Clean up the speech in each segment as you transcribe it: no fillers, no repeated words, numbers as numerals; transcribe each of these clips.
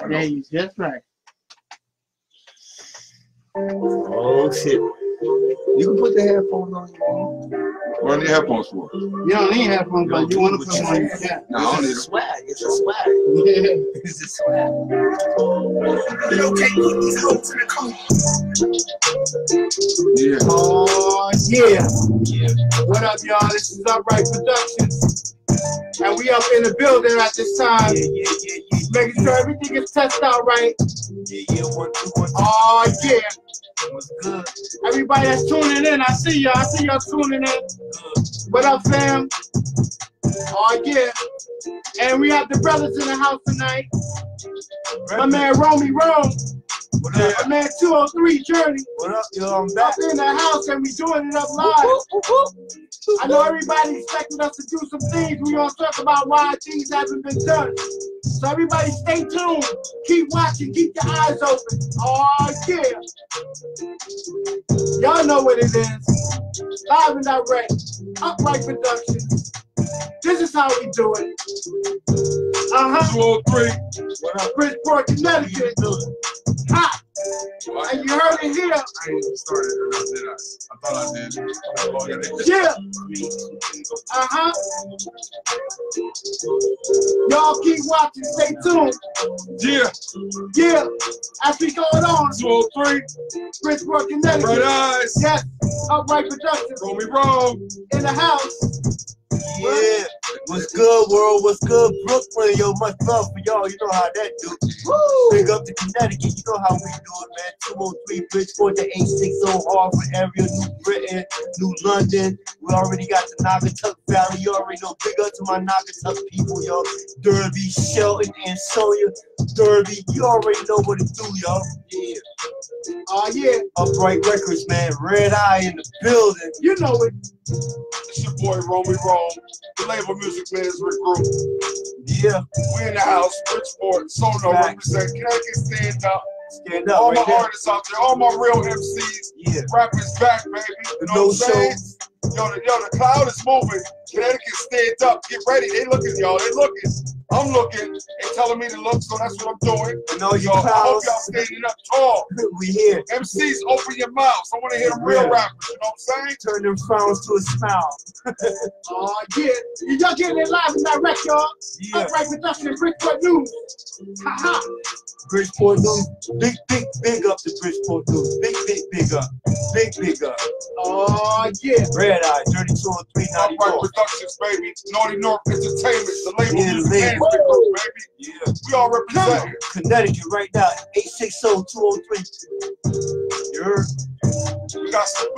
Yeah, he's just right. Oh shit. You can put the headphones on. What are the headphones for? You don't need headphones, but you want to put them on your cap. No, it's a swag. It's a swag. Yeah. It's a swag. Yeah. Oh, yeah. Yeah. What up, y'all? This is Upright Productions. And we up in the building at this time. Yeah. Making sure everything is tested out right. Yeah. 1, 2, 1, 2. Oh, yeah. What's good? Everybody that's tuning in, I see y'all. I see y'all tuning in. What up, fam? Oh, yeah. And we have the brothers in the house tonight. My man, Romy Rome. What up? My man, 203 Journey. What up, yo? I'm back. Up in the house, and we doing it up live. I know everybody expected us to do some things. We're going to talk about why things haven't been done. So everybody stay tuned. Keep watching. Keep your eyes open. Oh, yeah. Y'all know what it is. Live and direct. Upright Productions. This is how we do it. 203. What up? Bridgeport, Connecticut. Hot. What? And you heard it here. I ain't even started it, did I? I thought I did. Yeah. Y'all keep watching. Stay tuned. Yeah. Yeah. As we going on. 203. Bridgeport, Connecticut. Red Eyes. Yes. Upright Productions. Romy Rome. In the house. Yeah. What's good, world? What's good, Brooklyn? Yo, much love for y'all. You know how that do. Woo. Big up to Connecticut. You know how we do it, man. 203 Bridgeport to 860 Harvard area, New Britain, New London. We already got the Naugatuck Valley. You already know. Big up to my Naugatuck people, yo. Derby, Shelton, and Sonia. Derby, you already know what it do, yo. Yeah. Oh, yeah. Upright Records, man. Red Eye in the building. You know it. It's your boy Romy Rome. The label Music Management Group. Yeah. We in the house. Bridgeport. Sono represent. Connecticut stand up. Stand up. All right my there. artists out there. All my real MCs. Yeah. Rappers back, baby. You know No what I'm saying? shows. Yo, the cloud is moving. Connecticut stand up. Get ready. They looking, y'all. They looking. I'm looking. They telling me to look, so that's what I'm doing. And all you So I hope clouds, y'all standing up tall. we here. MCs, open your mouths. I want to hear them real rappers. You know what I'm saying? Turn them frowns to a smile. Oh, yeah. Y'all getting it live and direct, y'all. Yeah. Upright Production, Bridgeport News. Ha-ha. Bridgeport News. Big up to Bridgeport News. Big up. Big up. Oh, yeah. Red Eye, 3203 Upright 94. Productions, baby. Naughty North Entertainment. The label Yeah, Music the Management label. Group, baby. Yeah. We all represent. Connecticut right now, 860-203. You heard? We got some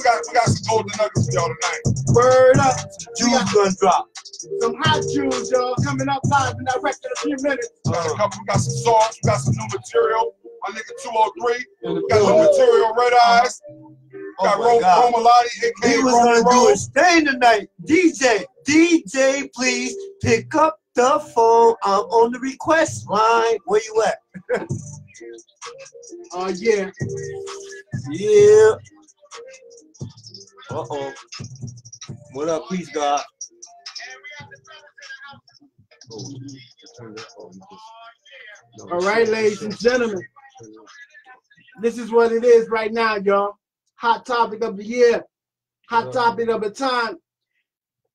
golden nuggets for y'all tonight. Word up. Juice gonna drop. Some hot Jews, y'all, coming up live and direct in a few minutes. We got some songs. We got some new material. My nigga 203. In the We got new building. material. Red Eyes. We got Oh my God. Romalati, aka He was Romy gonna do Rome. a stain tonight. DJ, please pick up the phone. I'm on the request line. Where you at? Oh, yeah. Yeah. Uh-oh. What up, please, God? All right, ladies and gentlemen. This is what it is right now, y'all. Hot topic of the year. Hot topic of the time.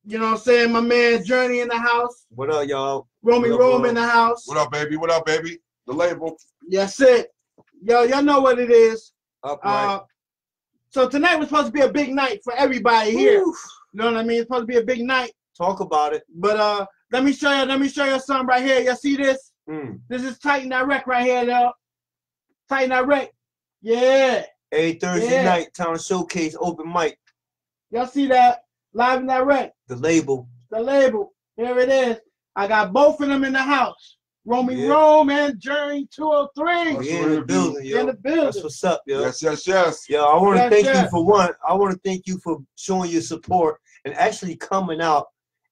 You know what I'm saying? My man Journey in the house. What up, y'all? Romy Rome in the house. What up, baby? What up, baby? The label. Yes, it. Yo, y'all know what it is. Upright. So tonight was supposed to be a big night for everybody here. Oof. You know what I mean? It's supposed to be a big night. Talk about it. But let me show you something right here. Y'all see this? This is Titan Direct right here, y'all. Titan Direct. Yeah. Every Thursday night, Town Showcase, open mic. Y'all see that? Live and direct. The label. The label. Here it is. I got both of them in the house. Romy Rome and Journey 203. We in the building, yo. In the building. That's what's up, yo. Yes. Yo, I want to thank yes. you for one. I want to thank you for showing your support and actually coming out.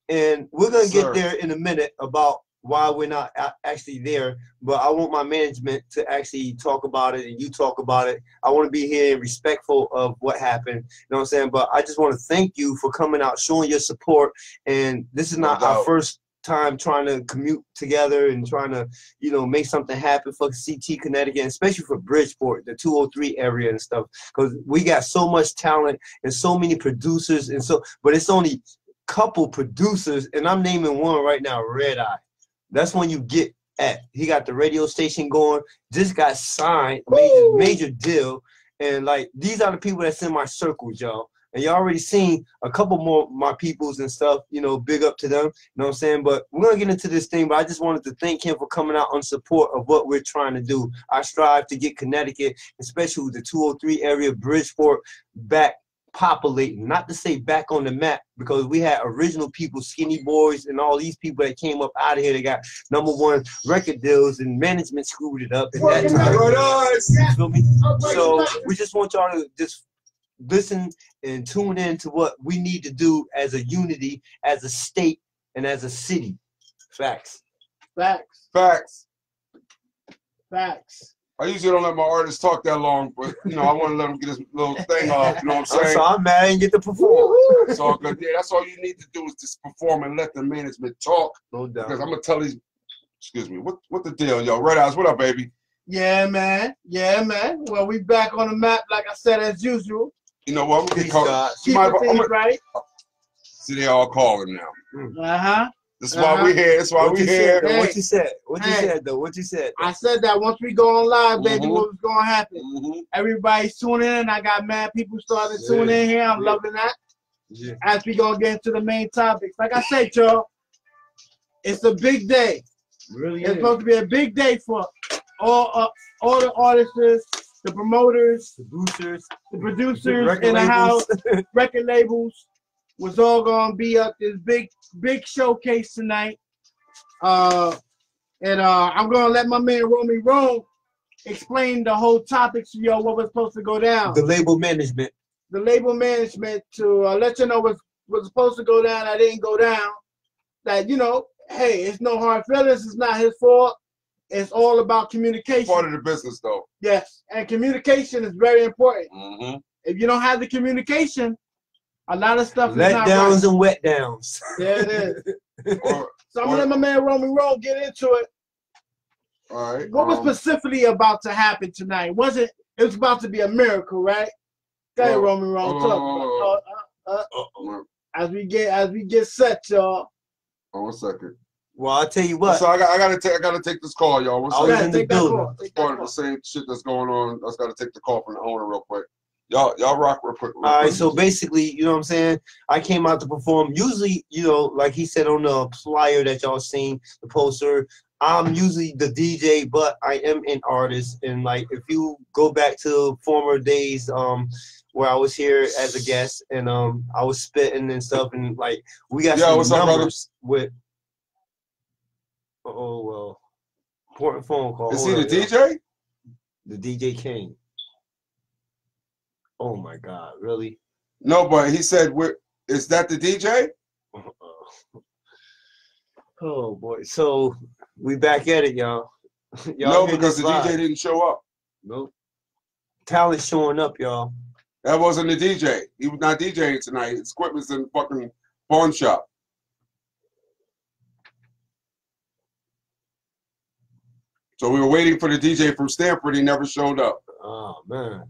And we're going to get there in a minute about why we're not actually there. But I want my management to actually talk about it and you talk about it. I want to be here and respectful of what happened. You know what I'm saying? But I just want to thank you for coming out, showing your support. And this is not our first time trying to commute together and trying to, you know, make something happen for CT Connecticut, and especially for Bridgeport, the 203 area and stuff, because we got so much talent and so many producers, and so, but it's only couple producers, and I'm naming one right now, Red Eye. That's when you get at. He got the radio station going, just got signed, major deal, and like these are the people that's in my circles, y'all. And you already seen a couple more of my peoples and stuff, you know, big up to them, you know what I'm saying? But we're going to get into this thing, but I just wanted to thank him for coming out on support of what we're trying to do. I strive to get Connecticut, especially the 203 area, Bridgeport, back populating, not to say back on the map, because we had original people, Skinny Boys, and all these people that came up out of here. They got #1 record deals, and management screwed it up at that time. You feel me? So we just want y'all to just listen and tune in to what we need to do as a unity, as a state, and as a city. Facts. Facts. Facts. Facts. I usually don't let my artists talk that long, but you know, I want to let them get this little thing off. You know what I'm saying? So I'm mad and get to perform. It's all good. Yeah, that's all you need to do is just perform and let the management talk. No doubt. Because I'm gonna tell these. Excuse me. What the deal, yo? Red Eyes, what up, baby? Yeah, man. Yeah, man. Well, we back on the map, like I said, as usual. You know what? I'm gonna get called. Keep the things right. See, they all calling now. Uh-huh. That's why we here. That's why we here. Hey. What you said? What you said though? What you said? I said that once we go on live, baby, what was gonna happen? Everybody's tuning in. I got mad people starting to tune in here. I'm loving that. Yeah. As we gonna get into the main topics, like I said, y'all, it's a big day. Really, it's supposed to be a big day for all the artists, the promoters, the producers in the house, record labels. Was all gonna be at this big showcase tonight. I'm gonna let my man Romy Rome explain the whole topic to y'all, what was supposed to go down. The label management. The label management to let you know what's supposed to go down, that didn't go down. That, you know, hey, it's no hard feelings, it's not his fault. It's all about communication. Part of the business though. Yes, and communication is very important. If you don't have the communication, a lot of stuff let is not downs right. And wet downs. Yeah, it is. So I'm gonna let my man Romy Roll get into it. All right. What was specifically about to happen tonight? It was about to be a miracle, right? Go ahead, Romy Roll. As we get set, y'all. Oh, 1 second. Well, I'll tell you what. So I gotta take this call, y'all. I was in the building. It's part of the same shit that's going on. I just gotta take the call from the owner real quick. Y'all rock real quick. All right, so basically, you know what I'm saying? I came out to perform. Usually, you know, like he said on the flyer that y'all seen, the poster, I'm usually the DJ, but I am an artist. And like, if you go back to former days, where I was here as a guest and I was spitting and stuff, and like we got some numbers with. Oh well, important phone call. Is he the DJ? The DJ King. Oh my God, really? No, but he said, "Is that the DJ?" Oh boy, so we back at it, y'all. No, because the DJ didn't show up. Nope. Talent showing up, y'all. That wasn't the DJ. He was not DJing tonight. His equipment's in the fucking pawn shop. So we were waiting for the DJ from Stanford. He never showed up. Oh man.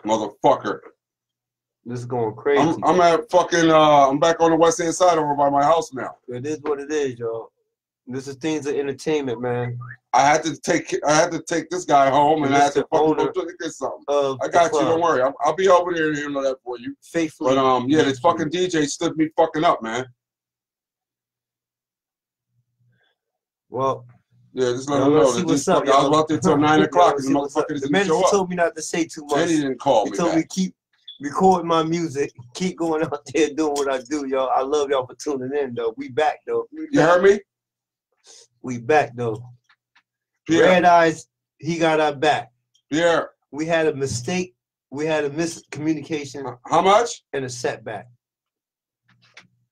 Motherfucker. This is going crazy. I'm at fucking I'm back on the west end side over by my house now. It is what it is, y'all. This is things of entertainment, man. I had to take this guy home and I had to fucking go get something. I got you, don't worry. I'll be over there and handle that for you. Faithfully. But yeah, this fucking DJ stood me fucking up, man. Well, yeah, just let him know. See what's up, I was out there till 9 o'clock and the motherfucker the didn't manager show up. told me not to say too much. And he didn't call me. He told me keep recording my music, keep going out there doing what I do, y'all. I love y'all for tuning in, though. We back, though. You heard me? We back, though. Pierre. Red Eyes, he got our back. Yeah. We had a mistake. We had a miscommunication. How much? And a setback.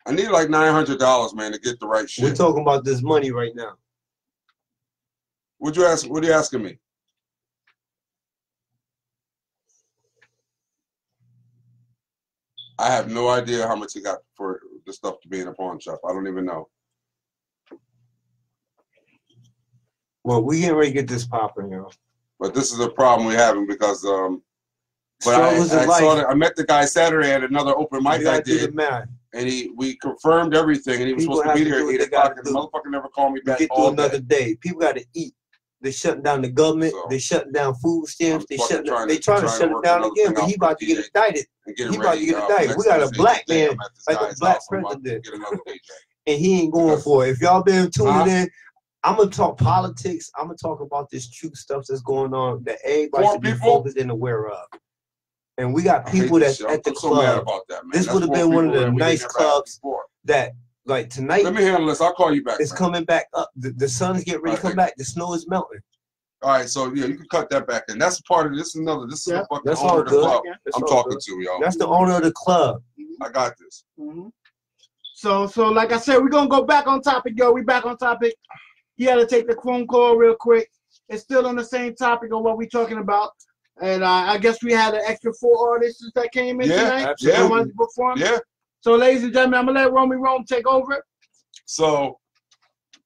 I need like $900, man, to get the right shit. We're talking about this money right now. What are you asking me? I have no idea how much he got for the stuff to be in a pawn shop. I don't even know. Well, we ain't ready to get this popping, yo. But this is a problem we're having because but I met the guy Saturday at another open mic I did, and we confirmed everything, and he was supposed to be there at 8 o'clock, and the motherfucker never called me back. Get through another day. People got to eat. They're shutting down the government. They're shutting down food stamps. They're trying to shut it down again, but he about to get indicted. He about to get indicted. We got a black man, like a black president, and he ain't going for it. If y'all been tuning in, I'm gonna talk politics. I'm gonna talk about this true stuff that's going on that everybody should be focused and aware of. And we got people that's at the club. So mad about that, man. This would have been one of the nice clubs that. Like tonight, let me handle this. I'll call you back. It's coming back up. The sun's getting ready to come back. The snow is melting. All right, so yeah, you can cut that back in. That's part of this. This is the fucking owner of the club I'm talking to, y'all. That's the owner of the club. I got this. So like I said, we're gonna go back on topic, yo. We back on topic. He had to take the phone call real quick. It's still on the same topic of what we're talking about. And I guess we had an extra 4 artists that came in tonight. Yeah, wanted to perform. Yeah. So, ladies and gentlemen, I'm going to let Romy Rome take over. So,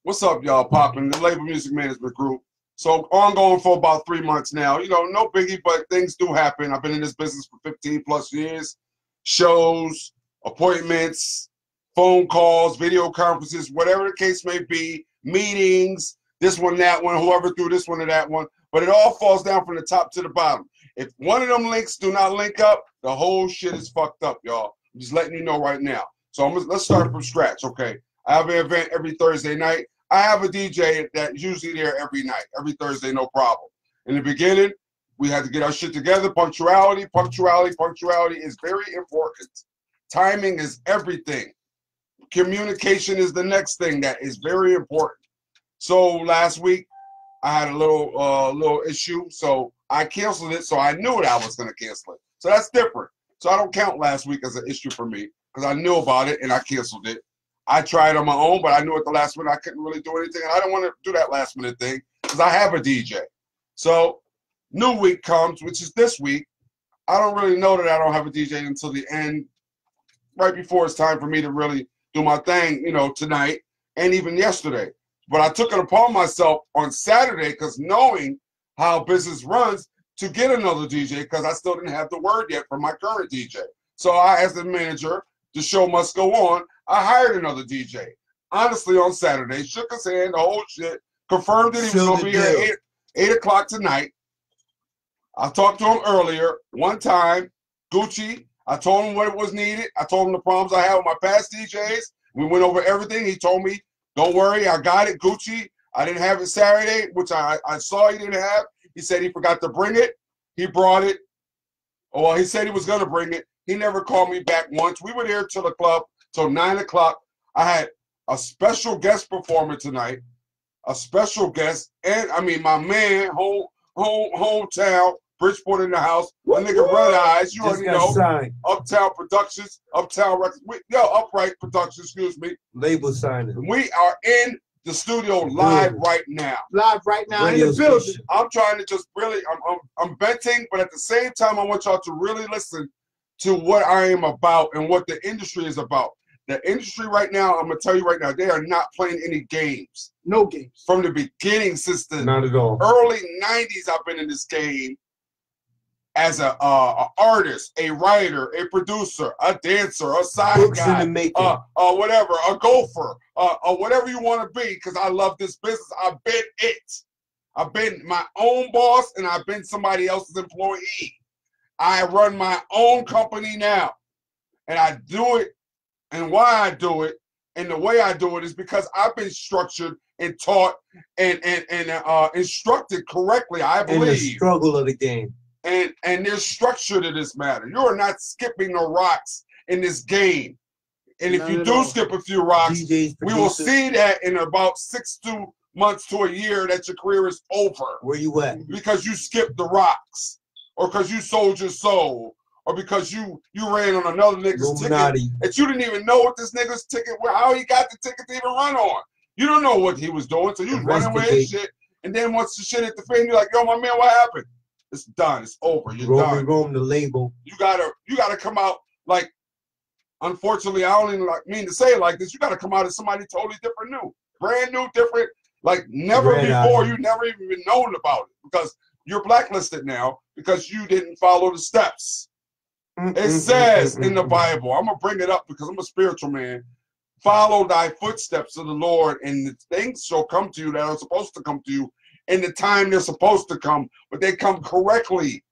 what's up, y'all? Poppin', the Label Music Management Group. So, ongoing for about 3 months now. You know, no biggie, but things do happen. I've been in this business for 15 plus years. Shows, appointments, phone calls, video conferences, whatever the case may be, meetings, this one, that one, whoever threw this one or that one. But it all falls down from the top to the bottom. If one of them links do not link up, the whole shit is fucked up, y'all. I'm just letting you know right now. So let's start from scratch, okay? I have an event every Thursday night. I have a DJ that's usually there every night, every Thursday, no problem. In the beginning, we had to get our shit together. Punctuality is very important. Timing is everything. Communication is the next thing that is very important. So last week, I had a little issue, so I canceled it. So I knew it. I was going to cancel it. So that's different. So I don't count last week as an issue for me because I knew about it and I canceled it. I tried on my own, but I knew at the last minute I couldn't really do anything. And I don't want to do that last minute thing because I have a DJ. So new week comes, which is this week. I don't really know that I don't have a DJ until the end, right before it's time for me to really do my thing, you know, tonight and even yesterday. But I took it upon myself on Saturday because knowing how business runs, to get another DJ because I still didn't have the word yet from my current DJ. So I, as the manager, the show must go on. I hired another DJ. Honestly, on Saturday, shook his hand, the whole shit, confirmed that he was going to be here at 8 o'clock tonight. I talked to him earlier, one time, Gucci. I told him what was needed. I told him the problems I had with my past DJs. We went over everything. He told me, don't worry, I got it, Gucci. I didn't have it Saturday, which I saw he didn't have. He said he forgot to bring it. He brought it. Well, he said he was going to bring it. He never called me back once. We were there till the club, till 9 o'clock. I had a special guest performer tonight, a special guest, and I mean my man, hometown, Bridgeport in the house, my nigga Red Eyes, you already know, Uptown Productions, Uptown Records, Upright Productions, excuse me. Label signing. We are in the studio live right now. Live right now in the building. I'm trying to just really, I'm venting, but at the same time, I want y'all to really listen to what I am about and what the industry is about. The industry right now, I'm gonna tell you right now, they are not playing any games. No games. From the beginning, since the not at all. Early 90s, I've been in this game as a artist, a writer, a producer, a dancer, a side Books guy, in the making. Whatever, a gopher, whatever you want to be, because I love this business. I've been it. I've been my own boss, and I've been somebody else's employee. I run my own company now, and I do it. And why I do it and the way I do it is because I've been structured and taught and instructed correctly, I believe. In the struggle of the game. And there's structure to this matter. You are not skipping the rocks in this game. And if you do skip a few rocks, we will see that in about 6 months to a year that your career is over. Where you at? Because you skipped the rocks, or because you sold your soul, or because you ran on another nigga's ticket that you didn't even know what this nigga's ticket, how he got the ticket to even run on. You don't know what he was doing, so you was running with his shit. And then once the shit hit the fan, you're like, yo, my man, what happened? It's done. It's over. You're done. Rome, the label. You gotta come out like. Unfortunately, I don't even mean to say it like this. You gotta come out as somebody totally different, new, brand new, different. Like never Red before. eye. You never even been known about it because you're blacklisted now because you didn't follow the steps. It says in the Bible, I'm going to bring it up because I'm a spiritual man. Follow thy footsteps of the Lord, and the things shall come to you that are supposed to come to you in the time they're supposed to come, but they come correctly.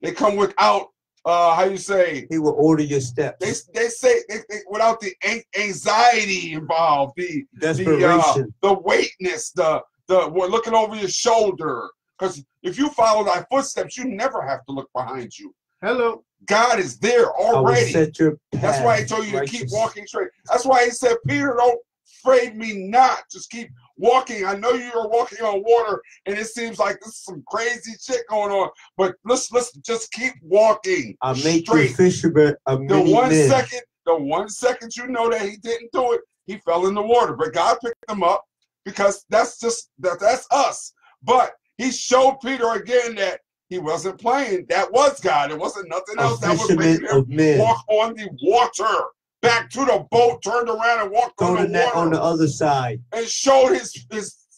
They come without, how you say? He will order your steps. They say without the anxiety involved, Desperation, the weightness, the looking over your shoulder. Because if you follow thy footsteps, you never have to look behind you. Hello. God is there already. Set your path, that's why he told you to keep walking straight. That's why he said, Peter, don't afraid me not. Just keep walking. I know you're walking on water, and it seems like this is some crazy shit going on. But listen, just keep walking. I make you fisherman of many men. The 1 second you know that he didn't do it, he fell in the water. But God picked him up because that's us. But he showed Peter again that he wasn't playing. That was God. It wasn't nothing else that was making him walk on the water. Back to the boat, turned around and walked on the water. On the other side. And showed his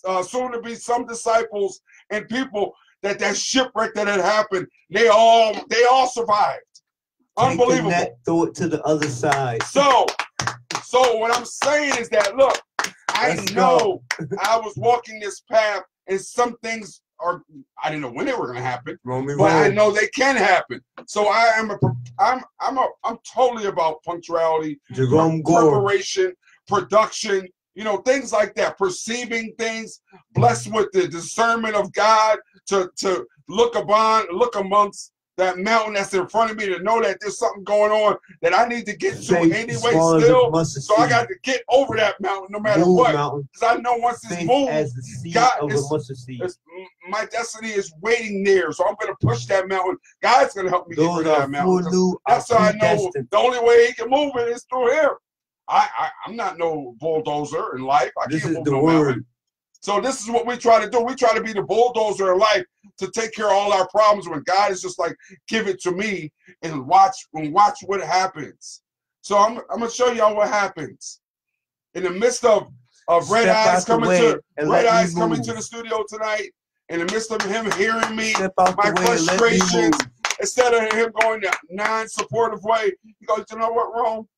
soon-to-be some disciples and people that shipwreck that had happened, they all survived. Unbelievable. Take the net, throw it to the other side. So what I'm saying is that, look, I know I was walking this path, and some things I didn't know when they were going to happen, but I know they can happen. So I'm totally about punctuality, preparation, production, things like that. Perceiving things, blessed with the discernment of God to look amongst that mountain that's in front of me, to know that there's something going on that I need to get to anyway still. So I got to get over that mountain no matter what. Because I know once it's moved, God my destiny is waiting there. So I'm going to push that mountain. God's going to help me get rid of that mountain. That's how I know the only way he can move it is through him. I'm not no bulldozer in life. I can't move no mountain. So this is what we try to do. We try to be the bulldozer in life to take care of all our problems when God is just like, give it to me and watch what happens. So I'm going to show y'all what happens. In the midst of Red Eyes coming to the studio tonight, in the midst of him hearing me, my frustrations, instead of him going the non-supportive way, he goes, you know what, Rome?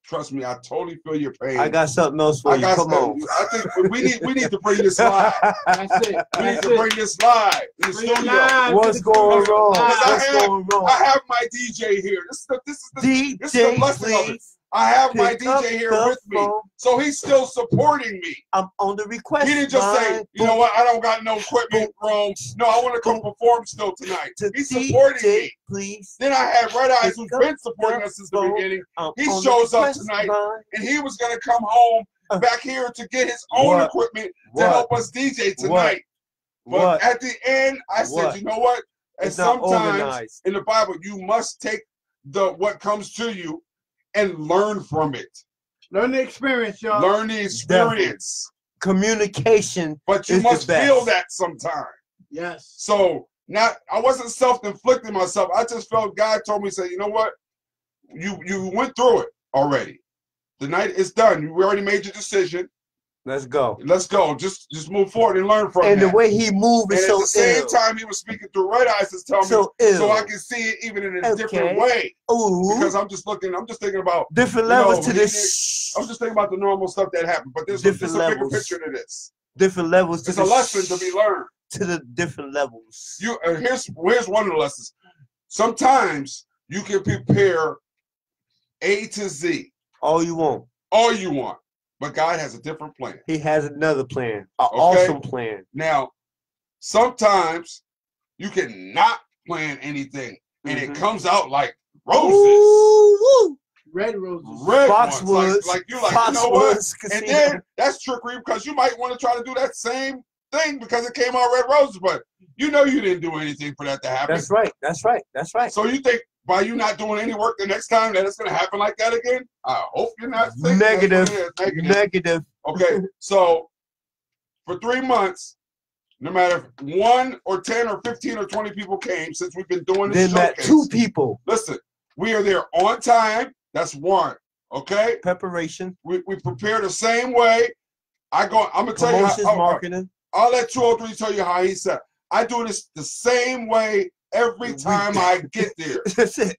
Trust me, I totally feel your pain. I got something else for you. Come on. I think we need to bring this live. That's it. We need to bring this live in the studio. What's going wrong? I have my DJ here. This is the blessing of it. I have my DJ here with me, so he's still supporting me. I'm on the request. He didn't just say, you know what, I don't got no equipment, Rome. No, I want to come perform still tonight. He's supporting me. Please. Then I had Red Eyes, who's been supporting us since the beginning. He shows up tonight, and he was going to come home back here to get his own equipment to help us DJ tonight. But at the end, I said, you know what? And sometimes in the Bible, you must take what comes to you and learn from it. Learn the experience, y'all. Learn the experience. Communication. But you must feel that sometime. Yes. So I wasn't self-inflicting myself. I just felt God told me, say, you know what? You went through it already. The night is done. We already made your decision. Let's go. Let's go. Just move forward and learn from it. And the way he moved is so ill. At the same time, he was speaking through Red Eyes to tell me so I can see it even in a different way. Ooh. Because I'm just thinking about different levels to this. I'm just thinking about the normal stuff that happened. But there's a bigger picture to this. Different levels to this. It's a lesson to be learned. To the different levels. Here's one of the lessons. Sometimes you can prepare A to Z. All you want. All you want. But God has a different plan. He has another plan. An awesome plan. Now, sometimes you can not plan anything, and it comes out like roses. Ooh. Red roses. Red Foxwoods. Like you know what? And then that's trickery because you might want to try to do that same thing because it came out red roses, but you know you didn't do anything for that to happen. That's right. That's right. That's right. So you think by you not doing any work the next time that it's going to happen like that again? I hope you're not thinking Negative. Okay, so for 3 months, no matter if 1 or 10 or 15 or 20 people came, since we've been doing this showcase. Then 2 people. Listen, we are there on time. That's 1. Okay? Preparation. We prepare the same way. I'm gonna tell you how. Marketing. I'll let 203 tell you how he said. I do this the same way every time I get there. That's it.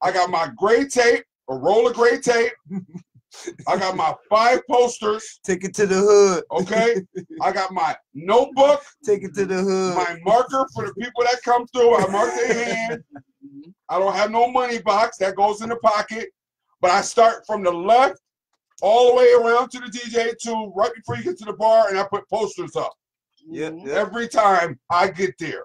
I got my gray tape, a roll of gray tape. I got my 5 posters. Take it to the hood. Okay. I got my notebook. Take it to the hood. My marker for the people that come through. I mark their hand. I don't have no money box that goes in the pocket. But I start from the left all the way around to the DJ to right before you get to the bar, and I put posters up. Yeah. Every time I get there.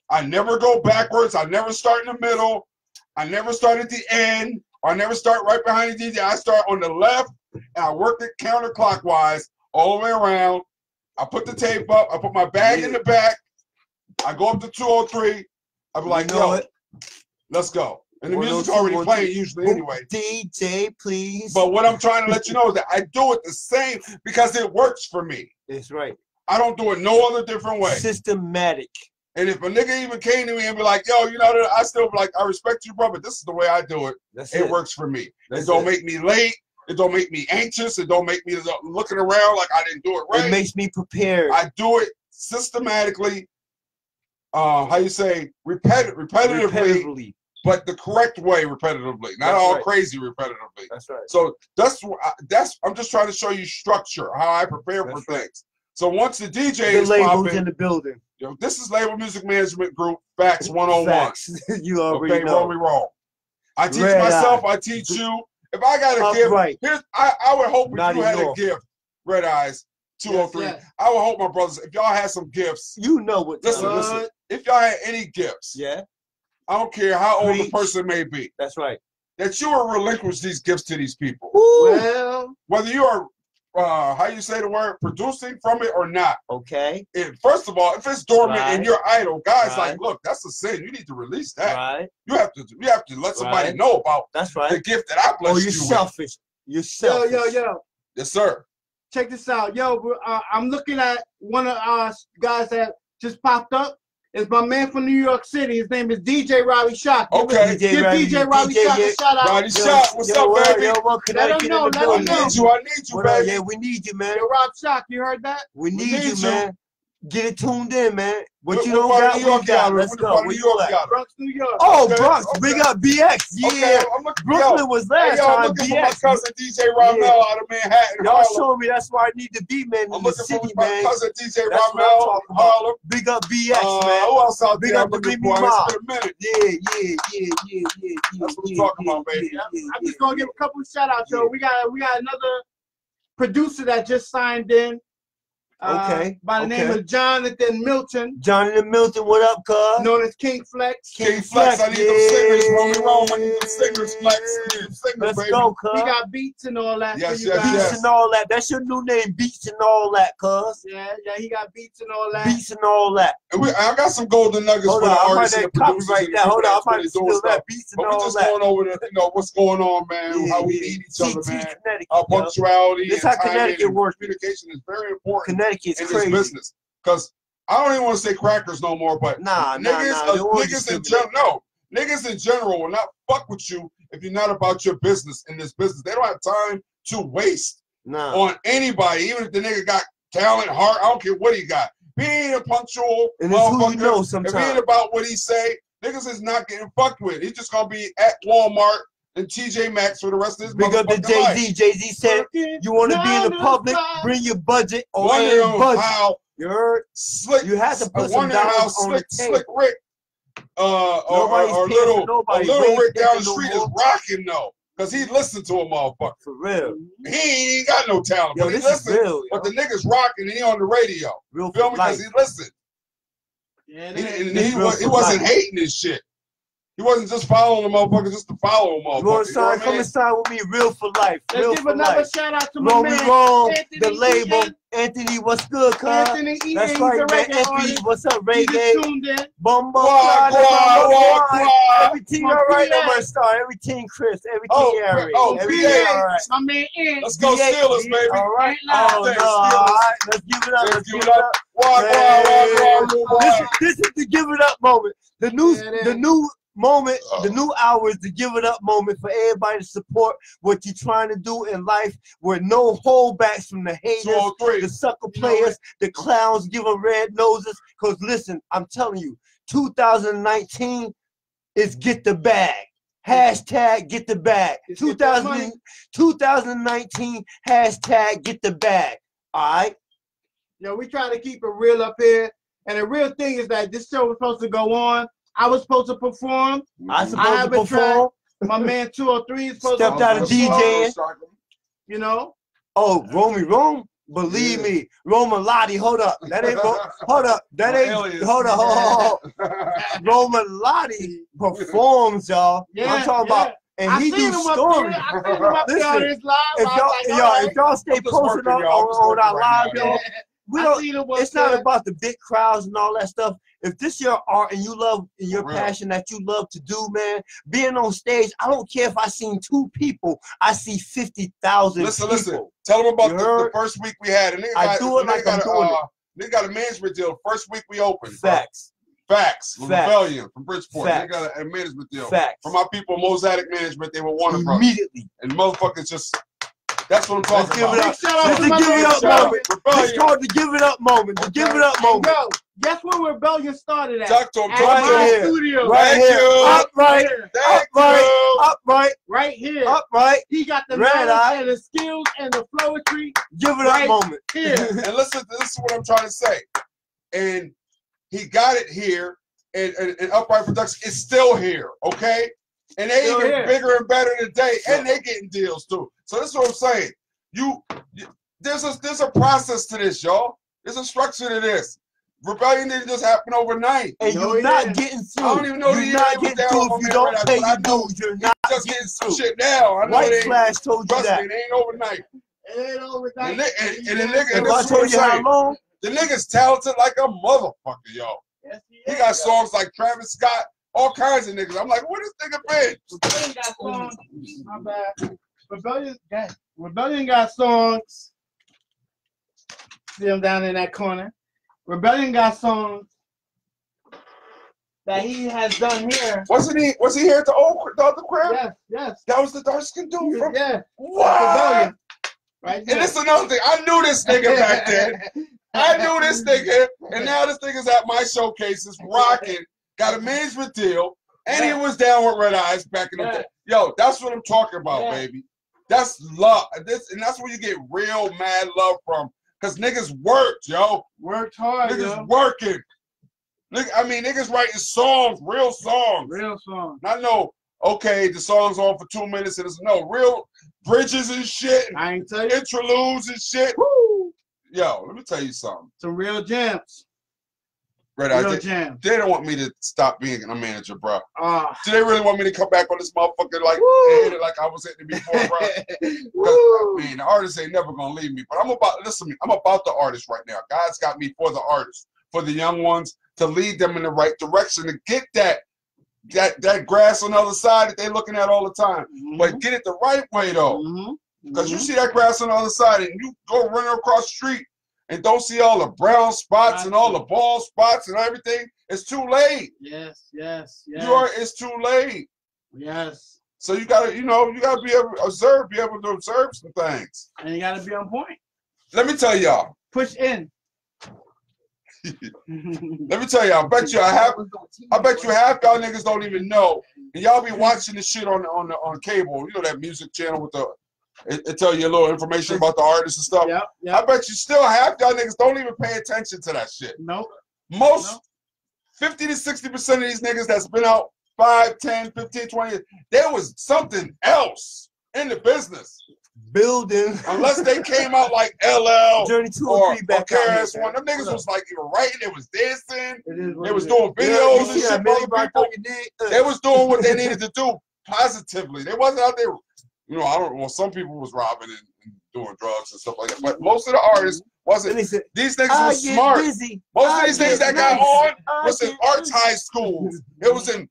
I never go backwards. I never start in the middle. I never start at the end. Or I never start right behind the DJ. I start on the left, and I work it counterclockwise all the way around. I put the tape up. I put my bag in the back. I go up to 203. I be like, yo, let's go. And the music's already playing usually anyway. DJ, please. But what I'm trying to let you know is that I do it the same because it works for me. That's right. I don't do it no other different way. Systematic. And if a nigga even came to me and be like, yo, you know, I still be like, I respect you, bro, but this is the way I do it. It works for me. It don't make me late. It don't make me anxious. It don't make me looking around like I didn't do it right. It makes me prepared. I do it systematically, how you say, repetitively, but the correct way repetitively. Not all crazy repetitively. That's right. So I'm just trying to show you structure, how I prepare for things. So once the DJ is popping, in the building. Yo, this is Label Music Management Group Facts 101. Facts. You already know. Roll. I teach myself. I teach you. If I got a gift, I would hope if you had a gift, Red Eyes 203. I would hope, my brothers, if y'all had some gifts, you know what. Listen. If y'all had any gifts, I don't care how old the person may be. That's right. That you will relinquish these gifts to these people. Well, whether you are. How you say the word, producing from it or not. Okay. First of all, if it's dormant and you're idle, guys, like, look, that's a sin. You need to release that. Right. You have to let somebody know about the gift that I blessed you with. Selfish. You're selfish. Yo. Yes, sir. Check this out. Yo, I'm looking at one of our guys that just popped up. It's my man from New York City. His name is DJ Riley Shock. Okay. Give DJ Riley Shock a shout out. Riley Shock, what's up, baby? Let him know. I need you, baby. Yeah, we need you, man. Yo, Rob Shock, you heard that? We need you, man. Get it tuned in, man. What you don't got, we got. Let's go. Where you at? Bronx, New York. Oh, Bronx. Big up BX. Yeah. Brooklyn was last time. I'm looking for my cousin DJ Ramel out of Manhattan. Y'all show me that's where I need to be, man. I'm looking for my cousin DJ Ramel in Harlem. Big up BX, man. Who else out there? Big up the Mimi Mom. It's been a minute. Yeah. That's what we're talking about, baby. I'm just gonna give a couple of shout outs, yo. We got another producer that just signed in. By the name of Jonathan Milton. Jonathan Milton, what up, cuz? Known as King Flex. King Flex, I need them singers, Roll. I need them singers, Flex. Let's go, cuz. He got beats and all that. Yes. Beats and all that. That's your new name, Beats and all that, cuz. Yeah, he got beats and all that. Beats and all that. And I got some golden nuggets for the artists and the producers. Right now. Hold on, I might steal that. Beats and all that. But we're just going over what's going on, man. How we need each other, man. Our punctuality and timing and communication is very important. Connecticut's in crazy. this business. Because I don't even want to say crackers no more, but niggas in general will not fuck with you if you're not about your business in this business. They don't have time to waste on anybody, even if the nigga got talent, heart, I don't care what he got. Being a punctual motherfucker, and being about what he say, niggas is not getting fucked with. He's just gonna be at Walmart and TJ Maxx for the rest of his Big up to Jay-Z. life. Jay-Z said, you want to be in the public, bring your budget or your budget. You heard? Slick, you had to put some dollars on the table. Slick Rick, or little Rick down the street is rocking though, because he listened to a motherfucker. For real. He ain't got no talent, yo, but he listened. But the nigga's rocking and he on the radio. Real feel me? Because he listened. Yeah, he wasn't hating this shit. He wasn't just following the motherfucker just to follow him, motherfucker. You want to sign? Come and sign with me, real for life. Let's give another shout out to my man, Anthony, the label. Anthony, what's good, cuz? Anthony E. That's right, man. Anthony, what's up, reggae? Bumbo, everything all right, my star. Everything Chris, everything Harry. Everything all right. My man N. Let's go Steelers, baby. All right. All right. Let's give it up. Let's give it up. This is the give it up moment. The new moment, the new hour is the give it up moment for everybody to support what you're trying to do in life with no holdbacks from the haters, the sucker players, the clowns giving red noses. Because listen, I'm telling you, 2019 is get the bag. Hashtag get the bag. 2019 hashtag get the bag. All right? Yo, we try to keep it real up here. And the real thing is that this show was supposed to go on. I was supposed to perform. I supposed to perform. My man 203 is supposed stepped out of DJing. You know? Oh, Rome? Believe me, Roma Lottie, hold up. That ain't hold up. That ain't hold up. Roma Lottie performs, y'all. Yeah, I'm talking about, and he do stories. Listen, if y'all stay posted on our live, y'all. We don't. It's not about the big crowds and all that stuff. If this your art and you love and your passion that you love to do, man, being on stage, I don't care if I seen 2 people. I see 50,000 people. Listen. Tell them about the first week we had. And I do it like I'm doing it. They got a management deal. First week we opened. Facts. Rebellion from Bridgeport. Facts. They got a management deal. Facts. For my people, Mosaic Management, they were Warner Brothers. Immediately. And motherfuckers just. That's what I'm talking about. Let's give it up moment. It's called the give it up moment. The give it up moment. Yo, guess where Rebellion started at? Talk to him. Right here. Studio. Right here. Upright. Upright. Right here. Upright. He got the knowledge and the skills and the flowetry. Give it up moment. Here. And listen, this is what I'm trying to say. And he got it here. And Upright Production is still here. Okay? And they even bigger and better today, and they getting deals too. So this is what I'm saying. There's a process to this, y'all. There's a structure to this. Rebellion didn't just happen overnight. And you're not getting through. I don't even know you're not getting through if you don't pay your dues. You're not just getting some shit now. I know White Flash told you that. Trust me, it ain't overnight. It ain't overnight. And the nigga, if I told you how long, the nigga's talented like a motherfucker, y'all. Yes, he got songs like Travis Scott. All kinds of niggas. I'm like, where this nigga been? Rebellion got songs. My bad. Rebellion got songs. See him down in that corner. Rebellion got songs that he has done here. Was he here at the other crib? Yes. That was the dark skin dude from. Yeah. What? Right there. And this is another thing. I knew this nigga back then. I knew this nigga, and now this nigga's at my showcases rocking. Got a management deal, and he was down with Red Eyes back in the day. Yo, that's what I'm talking about, baby. That's love. And that's where you get real mad love from. Because niggas worked, yo. Worked hard, niggas working. Niggas writing songs, real songs. Real songs. Not no, okay, the song's on for 2 minutes, and it's no real bridges and shit. I ain't tell you. Interludes and shit. Woo. Yo, let me tell you something. Some real gems. They don't want me to stop being a manager, bro. Do they really want me to come back on this motherfucker and hit it like I was hitting it before, bro? Man, the artist ain't never gonna leave me. But I'm about the artist right now. God's got me for the artists, for the young ones, to lead them in the right direction, to get that grass on the other side that they're looking at all the time. But get it the right way though. Because you see that grass on the other side and you go running across the street and don't see all the brown spots and all the bald spots and everything, it's too late. Yes. It's too late. Yes. So you gotta be able to observe some things. And you gotta be on point. Let me tell y'all. Push in. Let me tell y'all. I bet you half y'all niggas don't even know. And y'all be watching this shit on cable. You know that music channel with the. It tell you a little information about the artists and stuff. Yep. I bet you still half y'all niggas don't even pay attention to that shit. Nope. Most 50 to 60% of these niggas that's been out 5, 10, 15, 20 years, there was something else in the business. Building. Unless they came out like LL Journey 2 or 3 back out. One. Them niggas was like even writing, they was dancing, they was doing videos and shit for other people. They was doing what they needed to do positively. They wasn't out there. Some people was robbing and doing drugs and stuff like that. But most of the artists wasn't. These niggas was smart. Most of these things that got on was in arts high schools. It was in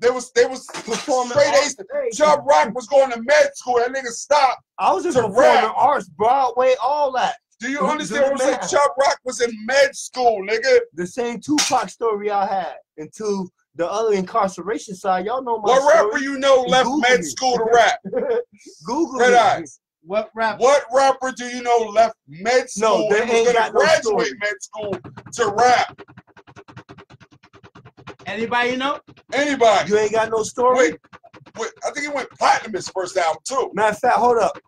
they was performing straight A's. Chubb Rock was going to med school. That nigga stopped. I was just performing arts, Broadway, all that. Do you understand what I'm saying? Chuck Rock was in med school, nigga. The same Tupac story I had until the other incarceration side. Y'all know my What story. rapper you know left Google med me. school to rap? Google Red me. Eyes. What rapper? What rapper do you know left med school they and was ain't going to got no graduate story. med school to rap? Anybody you know? Anybody. You ain't got no story? Wait, I think he went platinum his first album, too. Matter of fact, hold up.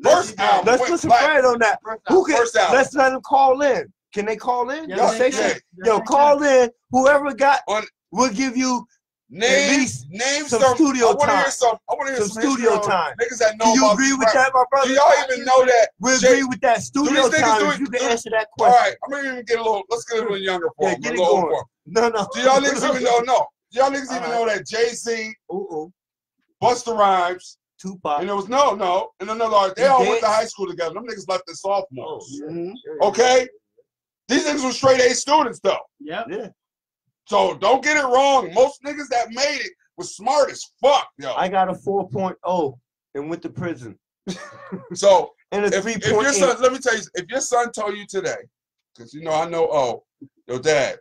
First album Let's went put some platinum. Fred on that. Who can, First album. let's let them call in. Can they call in? Yes, they Say can. yo, call in. Whoever got, On- we'll give you Name some studio I want to hear time. some. I want to hear Some some studio history on time. niggas that know Do you about agree these with that, my brother? Do y'all even know that? We agree with that. Studio these niggas time. do If it- you can do- answer that All question. right, I'm gonna even get a little. Let's get a little younger for Yeah, him. get a it little going. for him. No. Do y'all niggas even know? No. Do y'all niggas even All right. know that Jay-Z, Ooh. Busta Rhymes, Tupac. and there was no, and another artist. They all went to high school together. Them niggas left as sophomores. Okay? These niggas were straight A students though. Yep. Yeah. So don't get it wrong. Most niggas that made it was smart as fuck, yo. I got a 4.0 and went to prison. So And a if 3.8. your son, let me tell you, if your son told you today, because I know, yo, dad,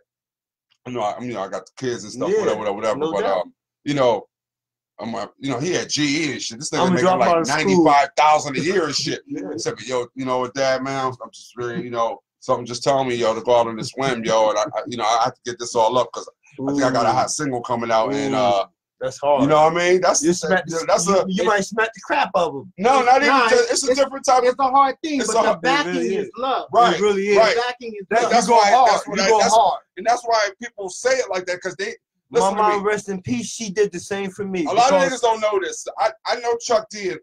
I got the kids and stuff, Yeah, whatever. no But doubt. he had GE and shit. This nigga I'ma making drop out like of school. 95,000 a year and shit. Yeah. He said, but yo, you know what, dad, man, I'm just really, something just telling me, yo, to go out on this whim, yo, and I have to get this all up because I think I got a hot single coming out, and that's hard. you know what I mean? You might smack the crap out of them. No, not even. It's a different type. It's a hard thing, It's but a- the backing really is love. Right, It really is. right. The backing is That, love. That's you go why- hard. that's what You I- go that's- hard. And that's why people say it like that, because they My listen to mom, me. rest in peace, she did the same for me. A lot of because- niggas don't know this. I know Chuck D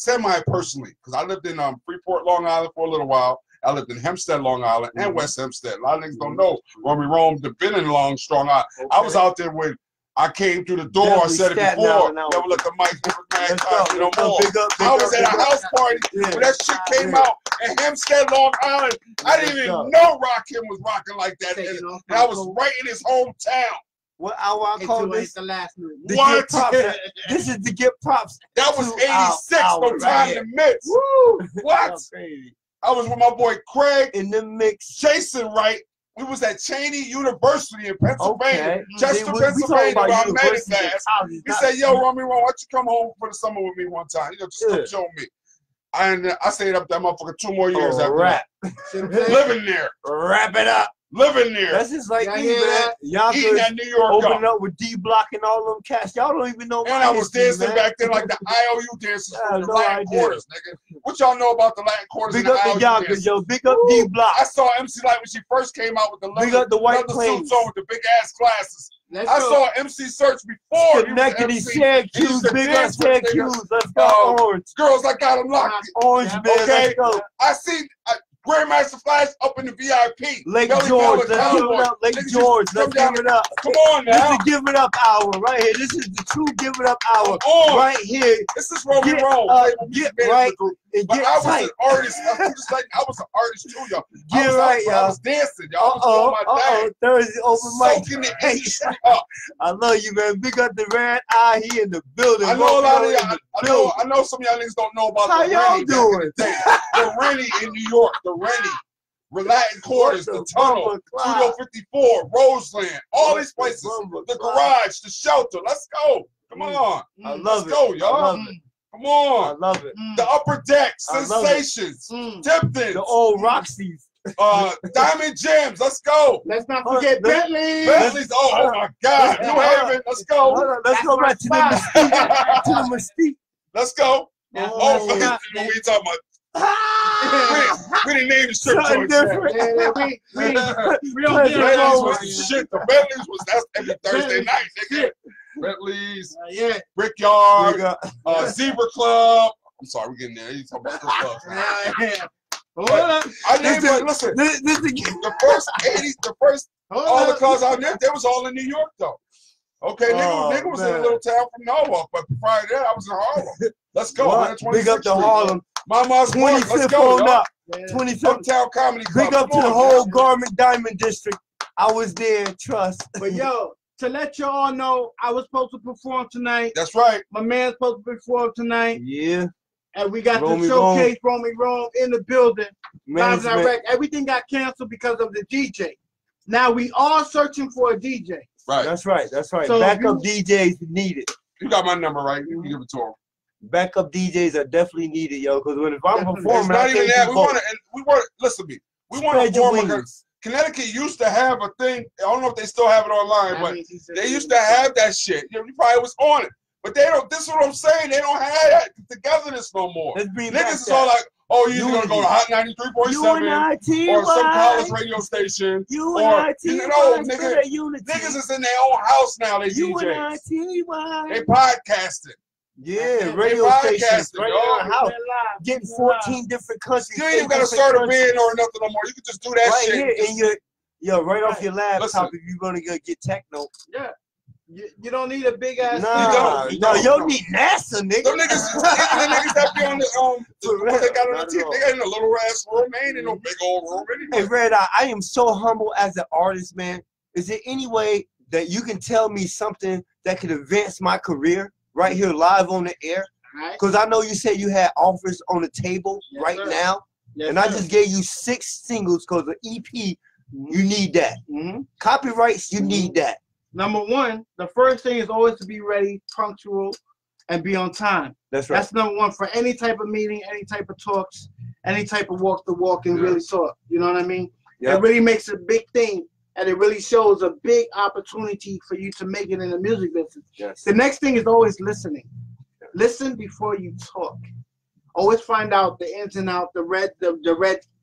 semi-personally, because I lived in Freeport, Long Island for a little while. I lived in Hempstead, Long Island, and West Hempstead. A lot of niggas don't know Romy Rome, the been in Long, Strong Island. I was out there when I came through the door. Definitely I said it Staten before. Island now. Never let the mic move Let's go, mankind, let's go. more. Big up, I was at a house party Yeah. when that shit came Yeah. out in Hempstead, Long Island. I didn't Let's even go. know Rakim was rocking like that. Taking And off I was my right in his hometown. What I call Until this? the last move. To What? give props. This is to give props. That was to 86, our no time right in the midst. Woo! What? That's crazy. I was with my boy Craig, In the mix. Jason Wright. We was at Cheney University in Pennsylvania. Okay. Chester, We talking Pennsylvania, about where I met his universities and ass. colleges, He not- said, yo, Romy, why don't you come home for the summer with me one time? Just come Yeah. show me. And I stayed up that motherfucker 2 more years after rap. that. Living there. Wrap it up. Living there. That's just like Y'all me, hear man. that? Y'all Eating could that New York open up. up with D Block and all them cats. Y'all don't even know And my I was history, dancing man. back then like the IOU dances I from have the no Latin idea. quarters, nigga. What y'all know about the Latin quarters Big and the up the IOU Yonkers, dances? yo. Big up D Block. I saw MC Light when she first came out with the Big up the White leather Plains. suits on with the big ass glasses. Let's I go. saw MC Search before. Connected in He was MC. Syracuse. He used to Big up dance with niggas. Syracuse. Let's go Orange. Girls, I got them locked. Orange, Yeah, man. okay. Let's go. I see Grandmaster Flash up in the VIP. Lake Belly George. Bell Let's give it up. Lake Niggas George. used to come Let's give down it up. Come on This now. is Give It Up Hour right here. This is the true Give It Up Hour Come on. right here. This is Romy Get Rome. up, Label get Music right, Management Group. and But get I was tight. an artist. I was an artist too, y'all. Get I right, I was dancing, y'all. I was doing my thing. Thursday open mic. Soaking the industry up. I love you, man. Big up the Red Eye. He in the building. I know a lot of Romeo in y'all. the I know some of y'all niggas don't know about How the y'all Rennie back in doing? the day. The Rennie in New York. The Rennie. Latin Quarters, What the the Tunnel, Bumper Cloud? Studio 54, Roseland, all What these the places. Bumper The Cloud? garage, the shelter. Let's go. Come on. I Let's love it. go, I y'all. love it. Come I on. love it. The Upper Deck, I love it. Sensations, Mm. Tiptons, The old Roxy's. Diamond Gems. Let's go. Let's not Hold on, forget let's- Bentley. Bentley's. Oh my God. New Haven. Let's Hold go. on, let's go back to the Mystique. To the Mystique. Let's go. That's Oh, what's up, what man. we talking about? We didn't name the strip Something joints yet. different. We don't Let's get Bentley's go. was the shit. The Bentley's was that's every Thursday night, nigga. Bentley's, Yeah. Brickyard, Big up. Zebra Club. I'm sorry, we're getting there. You talking about strip clubs now. Yeah. Hold up. I named Listen, it. Listen, This the first 80s, all the Hold up. clubs out there, they was all in New York though. Okay, Oh, nigga was in a man. little town from Norwalk, but prior to that, I was in Harlem. Let's go. What? 126th Big up to Street. Harlem. Mama's Work. Let's 25th go, on y'all. up. Yeah. 25th. Uptown Comedy Club. Big up to Come the on, whole man. Garment Diamond District. I was there, trust. But yo, to let y'all know, I was supposed to perform tonight. That's right. My man's supposed to perform tonight. Yeah. And we got the showcase Romy Rome in the building. Live direct. Everything got canceled because of the DJ. Now we are searching for a DJ. Right. That's right. That's right. So backup DJs needed. You got my number, right? You can give it to him. Backup DJs are definitely needed, yo. Because if I'm performing, it's not even that. We want to listen to me. We want to perform. Connecticut used to have a thing. I don't know if they still have it online, but they used to have that shit. You probably was on it. But they don't. This is what I'm saying. They don't have that togetherness no more. Niggas is all like, "Oh, you're gonna go to Hot 93.7 or some college radio station, or niggas is in their own house now. They DJs. They podcasting. Yeah, radio stations right in our house. Getting 14 different countries. You ain't even gotta start a band or nothing no more. You can just do that shit right here in right off your laptop if you're gonna go get techno. Yeah. You don't need a big ass. You don't need NASA, nigga. Them niggas, the niggas that be on the what they got on the TV, they got in a little ass room. They ain't in no big old room anyway. Hey, Red Eye, I am so humble as an artist, man. Is there any way that you can tell me something that could advance my career right here live on the air? Because I know you said you had offers on the table now, and I just gave you 6 singles because the EP, you need that. Copyrights, you need that. Number one, the first thing is always to be ready, punctual, and be on time. That's right. That's number one for any type of meeting, any type of talks, any type of walk the walk and really talk. You know what I mean? It really makes a big thing, and it really shows a big opportunity for you to make it in the music business. Yes. The next thing is always listening. Listen before you talk. Always find out the ins and outs, the red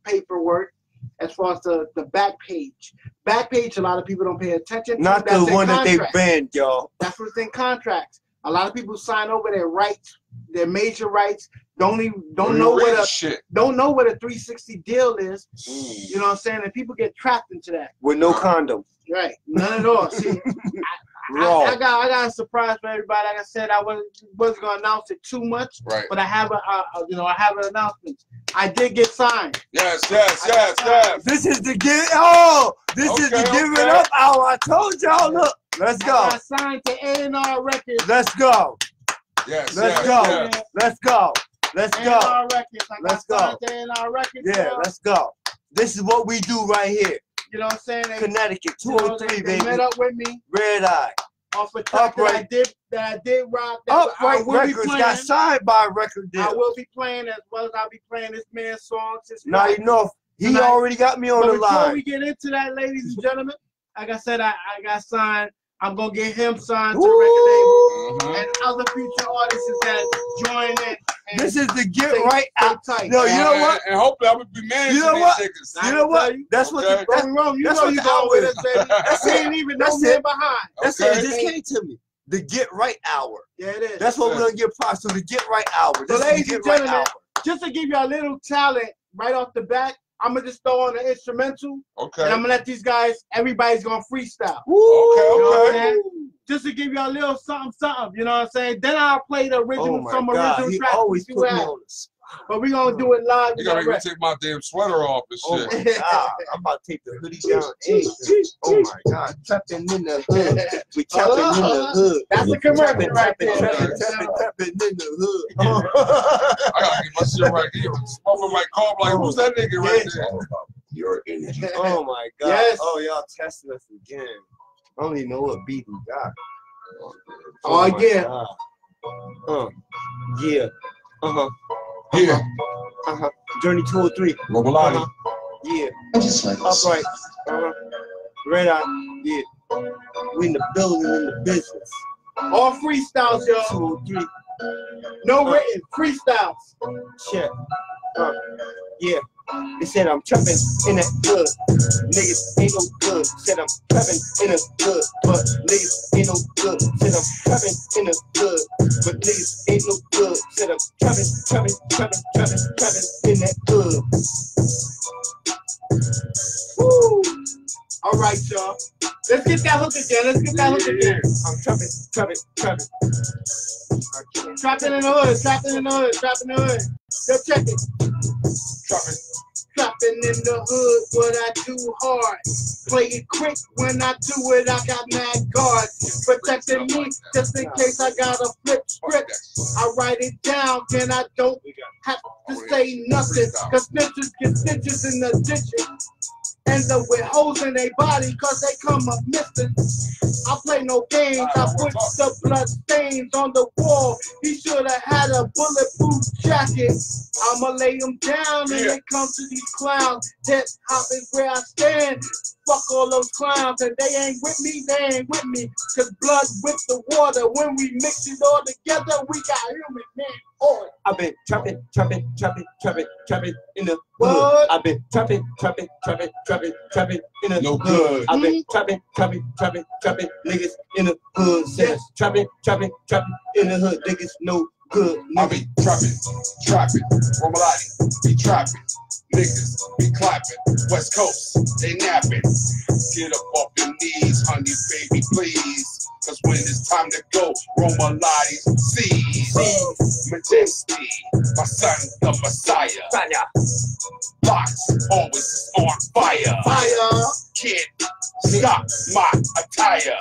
paperwork. As far as the back page. Back page, a lot of people don't pay attention to. Not the one that they banned, y'all. That's what's in contracts. A lot of people sign over their rights, their major rights, don't know what a 360 deal is. You know what I'm saying? And people get trapped into that. With no condom. Right. None at all. See, I got a surprise for everybody. Like I said, I wasn't gonna announce it too much, but I have an announcement. I did get signed. Yes. This is the give it up hour. I told y'all, look. Let's go. I signed to A&R Records. Let's go. Yes. Let's go. Let's go. Let's go. A&R Records. Let's go. A&R Records. Yeah, let's go. This is what we do right here. You know what I'm saying? Connecticut, 203, baby. They met up with me. Red Eye. Off a track that I did rock. Upright Records got signed by a record deal. I will be playing as well as I'll be playing this man's songs. Now you know he already got me on the line. Before we get into that, ladies and gentlemen, like I said, I got signed. I'm gonna get him signed to the record label and other future artists that join in. This is the get right out. No, you know what? And hopefully I will be managing these tickets. You know what? That's what that's wrong. You know you going with us, baby. That's ain't even no man behind. That's it. It just came to me. The Get Right Hour. Yeah, it is. That's what we're gonna get props to. The Get Right Hour. So, ladies and gentlemen, just to give you a little talent right off the bat, I'm gonna just throw on an instrumental. Okay. And I'm gonna let these guys. Everybody's gonna freestyle. Okay. Just to give you a little something, you know what I'm saying? Then I'll play the original, original he tracks. Always put me on the spot. But we're gonna do it live. You gotta make me take my damn sweater off and shit. Oh my God. I'm about to take the hoodie down. Oh my God. Trapping in the hood. We trapping in the hood. That's a commercial right there. Trapping in the hood. I gotta get my shit right here. Smoking my car, like, who's that nigga right there? Your energy. Oh my God. Yes. Oh, y'all testing us again. I don't even know what beat we got. Yeah. Yeah. Yeah. Journey 203. Robolati. Yeah. Upright. Red Eye. Yeah. We in the building, in the business. All freestyles, y'all. 203. No written. Freestyles. Check. Yeah. They said I'm trapping in that good. Niggas ain't no good. Said I'm trapping in a good. But niggas ain't no good. Said I'm trapping in a good. But niggas ain't no good. Said I'm trapping in that good. Woo! All right, y'all. Let's get that hook again. I'm trapping. Trapping in the hood. Yo, check it. Trapping in the hood, what I do hard. Play it quick when I do it, I got mad guards. Protecting me just in case I gotta flip script. I write it down, then I don't have to say nothing. Cause snitches get stitches in the ditches. End up with holes in their body cause they come up missing. I play no games, I put the blood stains on the wall. He should have had a bulletproof jacket. I'ma lay him down and it comes to these clowns. Hip hop is where I stand. Fuck all those clowns and they ain't with me, they ain't with me. Cause blood with the water, when we mix it all together, we got human man oil. I've been trapping in the hood. I've been trapping in the No hood. good. I've been trapping niggas in the hood. Says trapping in the hood, niggas no good. I be trapping, Romalati, be trapping, niggas be clapping, West Coast, they napping. Get up off your knees, honey, baby, please. Cause when it's time to go, Romalati's seize. Majesty, my son, the Messiah. Box always on fire. Can't stop my attire.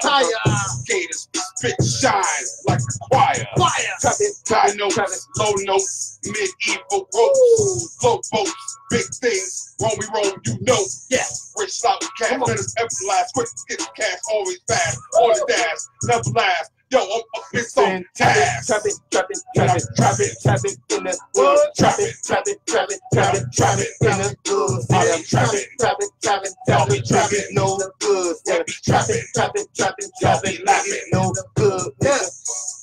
Gators spit shine like a choir. High notes, low notes, medieval ropes, float boats, big things. Roll me roll, you know. Yeah. Rich slow cash, better everlast. Quick to get the cash, always fast. On the dash, never last. Yo, I'm it's on task. Trapping in the hood. Trapping in the hood. Trapping no good. Trapping no good.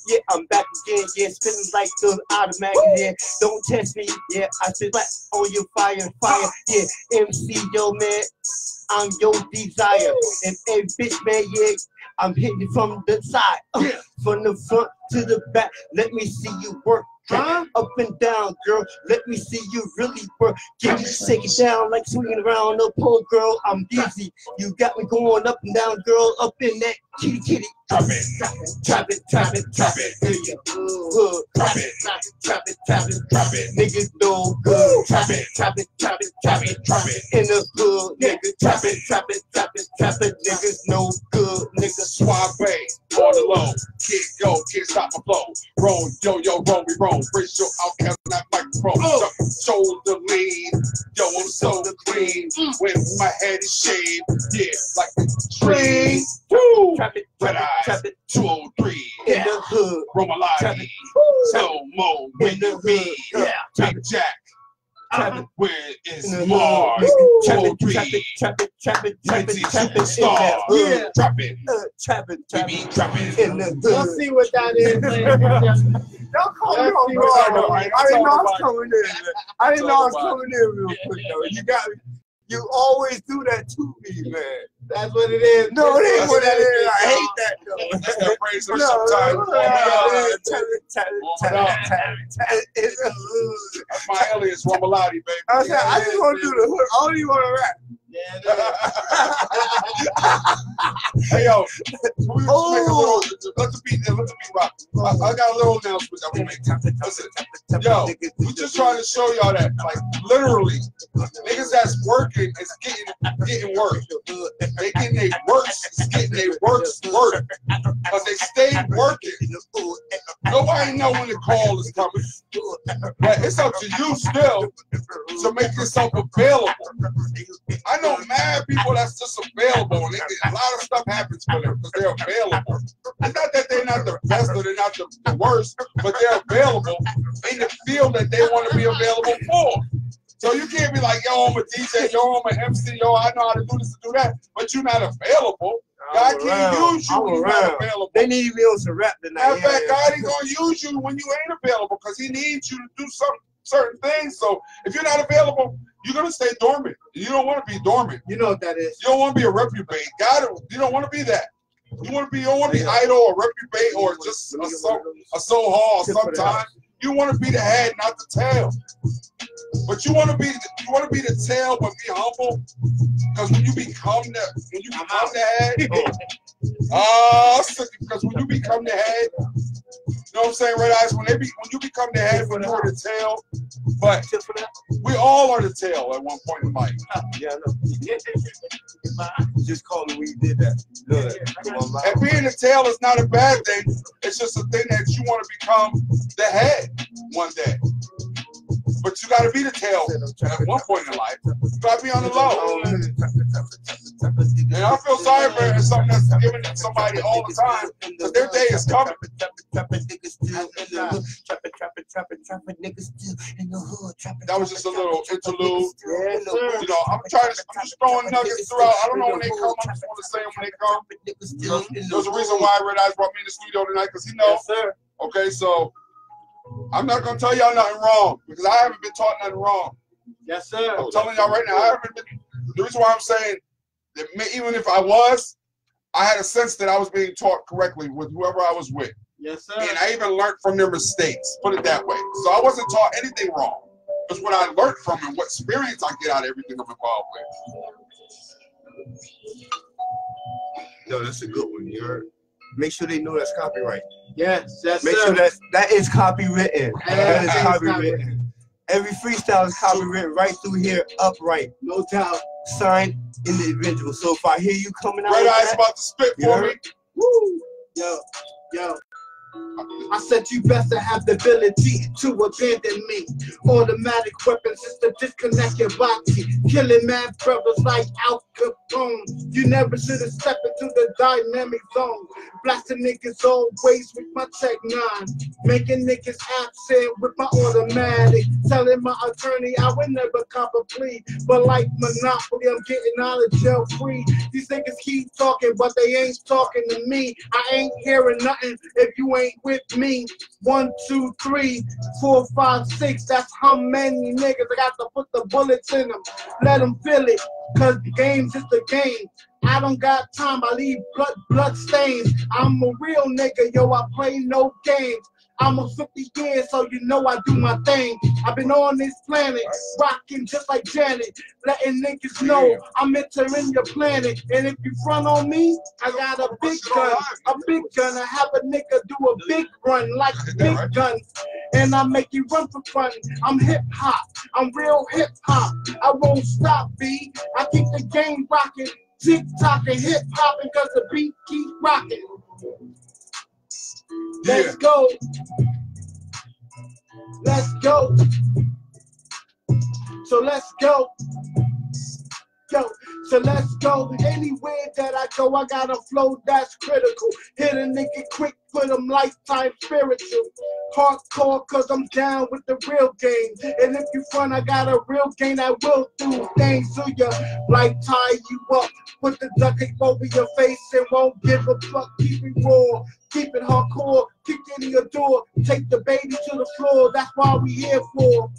Yeah, I'm back again, yeah, spitting like the automatic, yeah, don't test me, yeah, I sit flat on your fire, yeah, MC, yo, man, I'm your desire, and hey, bitch, man, yeah, I'm hitting from the side, from the front to the back, let me see you work. Up and down, girl. Let me see you really work. Can you shake it down like swinging around a pole, girl? I'm dizzy. You got me going up and down, girl. Up in that kitty. Trap it. Niggas no good. Trap it. In the hood, nigga. Trap it. Niggas no good. Niggas Suave, on the low, can't stop my flow. Roll, roll, we roll. Bridge your outcast on that microphone. Shoulder lean, yo, I'm so clean. When my head is shaved, yeah, like a tree. Woo! Trap it, 203. in the hood. Romalati, slow mo when you read. Big Jack. Where is Mars? Trap it, Star. Yeah. Trap it, baby, trap it. in the Let's hood. see what that is, ladies and gentlemen. Y'all call me on guard. I didn't know I was coming in. I didn't know I was coming in real quick though. You always do that to me, man. That's what it is. No, it ain't what it is. I hate that though. That's that phrase for sometimes. That's my alias, Romalati, baby. I said, I just want to do the hood. I don't even want to rap. Hey yo, let the beat rock. I got a little announcement that we make. Listen, yo, we just trying to show y'all that, like, literally, niggas that's working is getting work. They getting their works, is getting their works work, because they stay working. Nobody know when the call is coming, but it's up to you still to make yourself available. I know mad people that's just available, and a lot of stuff happens for them because they're available. It's not that they're not the best or they're not the worst, but they're available in the field that they want to be available for. So you can't be like, yo, I'm a DJ, yo, I'm an MC, yo, I know how to do this and do that, but you're not available. God can't use you when you're not available. They need me on some rap tonight. Matter of fact, God ain't gonna use you when you ain't available because He needs you to do certain things. So if you're not available, you're gonna stay dormant. You don't want to be dormant. You know what that is. You don't want to be a reprobate. God, you don't want to be that. You don't want to be idle or reprobate or just a so hall sometimes. You want to be the head, not the tail. But you want to be the tail, but be humble. Because when you become the head, because when you become the head, You know what I'm saying, Red Eyes? When you become the head, when you're the tail, but we all are the tail at one point in life. Yeah, I know. Just call it when you did that. And being the tail is not a bad thing. It's just a thing that you want to become the head one day. But you got to be the tail at one point in life. You got to be on the low. And I feel sorry for something that's given to somebody all the time, because their day is coming. That was just a little interlude. You know, I'm just throwing nuggets throughout. I don't know when they come. I just want to say them when they come. There's a reason why Red Eyes brought me in the studio tonight, because he knows. Okay, so I'm not going to tell y'all nothing wrong, because I haven't been taught nothing wrong. Yes, sir. I'm telling y'all right now, I haven't been. The reason why I'm saying that even if I was, I had a sense that I was being taught correctly with whoever I was with. Yes, sir. And I even learned from their mistakes, put it that way. So I wasn't taught anything wrong. Because what I learned from and what experience I get out of everything I'm involved with. No, that's a good one. You heard? Make sure they know that's copyright. Yes, yes, Make sir. sure that is copywritten. That is copywritten. copywritten. Every freestyle is copywritten right through here, upright. No doubt. Signed individual. So if I hear you coming out, Red Eyes about to spit for me. Woo! Yo. I said you best to have the ability to abandon me. Automatic weapons is to disconnect your body. Killing mad brothers like Al Capone. You never should have stepped into the dynamic zone. Blasting niggas always with my Tech 9. Making niggas absent with my automatic. Telling my attorney I would never cop a plea. But like Monopoly, I'm getting out of jail free. These niggas keep talking, but they ain't talking to me. I ain't hearing nothing if you ain't with me. 1, 2, 3, 4, 5, 6. That's how many niggas I got to put the bullets in them. Let them feel it, cause the game's just a game. I don't got time, I leave blood stains. I'm a real nigga, yo, I play no games. I'm a 50 years, so you know I do my thing. I've been on this planet, rocking just like Janet, letting niggas know I'm entering your planet. And if you front on me, I got a big gun. I have a nigga do a big run like a big gun. And I make you run for fun. I'm hip hop, I'm real hip hop. I won't stop, B. I keep the game rocking, tick-tock and hip hopping, cause the beat keeps rocking. Let's go. Let's go. So let's go. So let's go. Anywhere that I go, I got a flow that's critical. Hit a nigga quick, put him lifetime spiritual. Hardcore, cause I'm down with the real game. And if you front, I got a real game that will do things to you. Like tie you up, put the duct tape over your face and won't give a fuck. Keep it raw, keep it hardcore, kick in your door, take the baby to the floor. That's why we here for.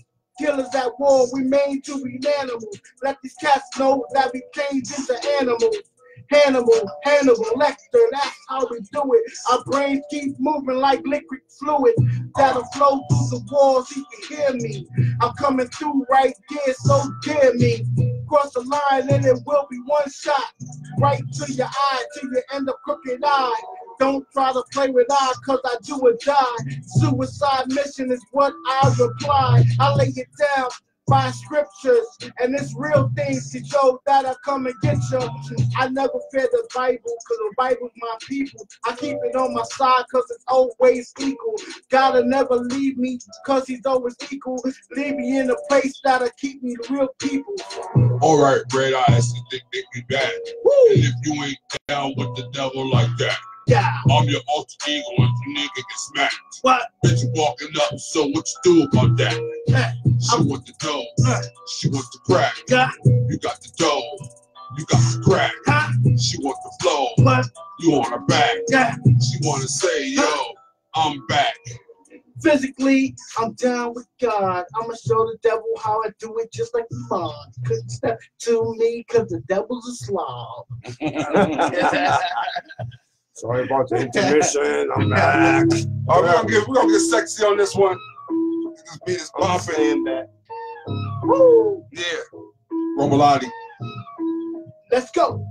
Killers at war, we made to be animals. Let these cats know that we changed into animals. Hannibal Lecter, that's how we do it. Our brains keep moving like liquid fluid that'll flow through the walls. You can hear me. I'm coming through right there, so dare me. Cross the line and it will be one shot. Right to your eye, till you end up crooked eye. Don't try to play with I, cause I do or die. Suicide mission is what I reply. I lay it down by scriptures, and it's real things to show that I come and get you. I never fear the Bible, cause the Bible's my people. I keep it on my side, cause it's always equal. Gotta never leave me, cause he's always equal. Leave me in a place that'll keep me the real people. Alright, Red Eyes, you think they be bad. Woo. And if you ain't down with the devil like that, yeah, I'm your alter ego and the nigga get smacked. What? Bitch, you walking up, so what you do about that? She want the dough, she want the crack. You got the dough, you got the crack. She want the flow, what? You on her back. She wanna say, yo, I'm back. Physically, I'm down with God. I'ma show the devil how I do it just like the Lord. Couldn't step to me cause the devil's a slob. Sorry about the intermission. I'm back. All right, we're gonna get sexy on this one. This beat is bumping. Woo! Yeah. Romalati. Let's go.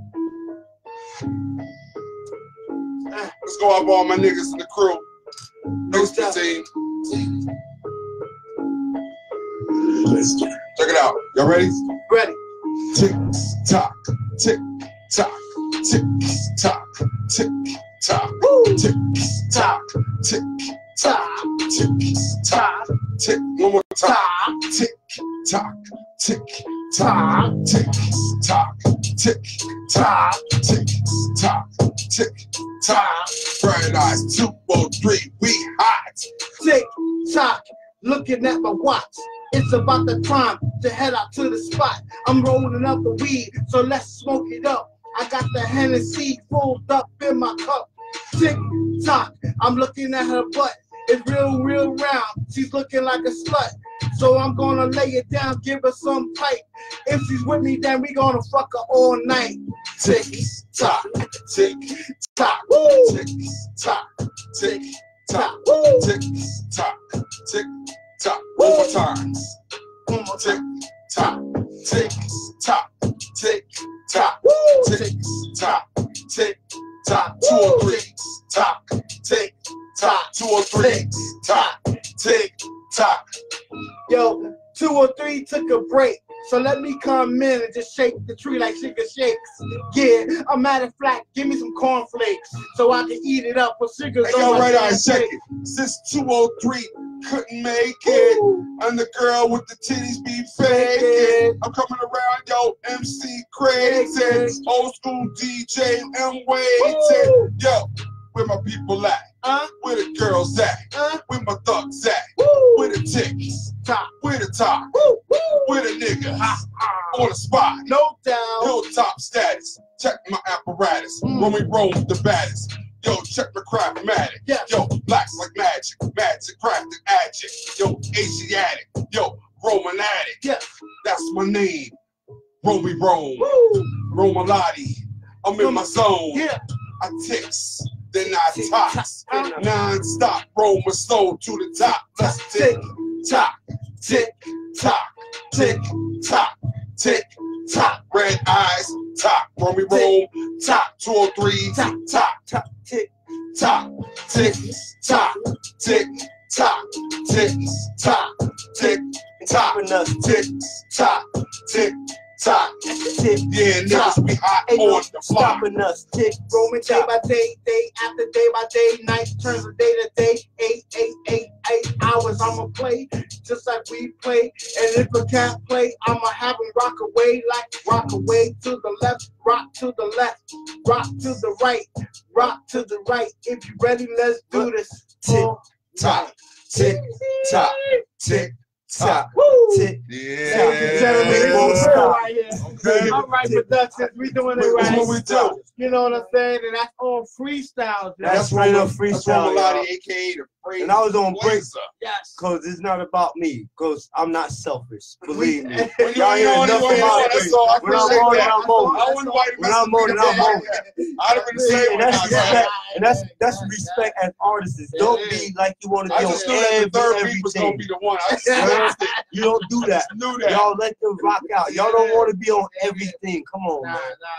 Let's go out all my niggas in the crew. Niggas basement team. Check it out. Y'all ready? Ready. Tick tock, tick tock, tick tock, tick tock, tick tock, tick tock, tick tock, tick. One more time. Tick tock, tick tock, tick tock, tick tock, tick tock, tick tock. Paradise 203, we hot. Tick tock, looking at my watch. It's about the time to head out to the spot. I'm rolling up the weed, so let's smoke it up. I got the Hennessy pulled up in my cup. Tick tock, I'm looking at her butt. It's real round. She's looking like a slut. So I'm gonna lay it down, give her some pipe. If she's with me, then we gonna fuck her all night. Tick tock, tick tock, tick tock, tick tock, tick tock, tick tock. One more time. One more Tick time. tock, tick tock, tick tock, tick tock, tick tock. 203, tock, tick tock. 203, tock, tick tock. Yo, 203 took a break. So let me come in and just shake the tree like sugar shakes. Yeah, I'm at it flat. Give me some cornflakes so I can eat it up with sugars. Hey, yo, right on, check it. Since 203 couldn't make it, and the girl with the titties be faking. I'm coming around, yo, MC crazy, old school DJ M waiting. Yo, where my people at? Where the girls at? Where my thugs at? Where the ticks? Where the top? Where the niggas? On the spot. No doubt. Hilltop status. Check my apparatus. When we roll the baddest. Yo, check the craftmatic. Yeah. Yo, blacks like magic. Magic crafted adject. Yo, Asiatic. Yo, Romanatic. Yeah. That's my name. Romy Rome. Romalati. I'm in my zone. Yeah. I ticks. Then I tops. Non-stop. Roll my soul to the top. Let's tick tock. Tick tock. Tick tock. Tick tock. Red eyes. Top. Romy Rome. Top. 203. Top. Tick Tock, tick, tock, tick, tock, tick, tock, tick, tock, tick, tock, tick, tock. Yeah, niggas be hot on the block. Stopping us, tick, Roman day by day, day after day by day, night turns to day to day, 8 hours I'ma play, just like we play, and if I can't play, I'ma have them rock away, like rock away to the left, rock to the left, rock to the right, rock to the right, if you ready, let's do this. Tick, tock, tick, tock, tick, tock, tick. Yeah. Okay. All right, productions, we doing it right. That's what we do. You know what I'm saying? And that's all freestyles. That's right up freestyle, Romalati, aka the phrase. And I was on break, Yes. cause it's not about me, cause I'm not selfish. Believe me. When Y'all hear enough about me. When I'm on it, I'm on it. When I'm on it, I'm on it. I'd have been the same And that's respect. And that's respect as artists. Don't be like you want to I be on just knew that the third beat was gonna everything. be the one. I just You don't do that. knew that. Y'all let them rock out. Y'all don't want to be on everything. Come on, man.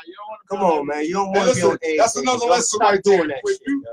You don't want to Come on, man. You don't want to be Listen, on everything. that's another Don't lesson stop right there. doing that If shit, you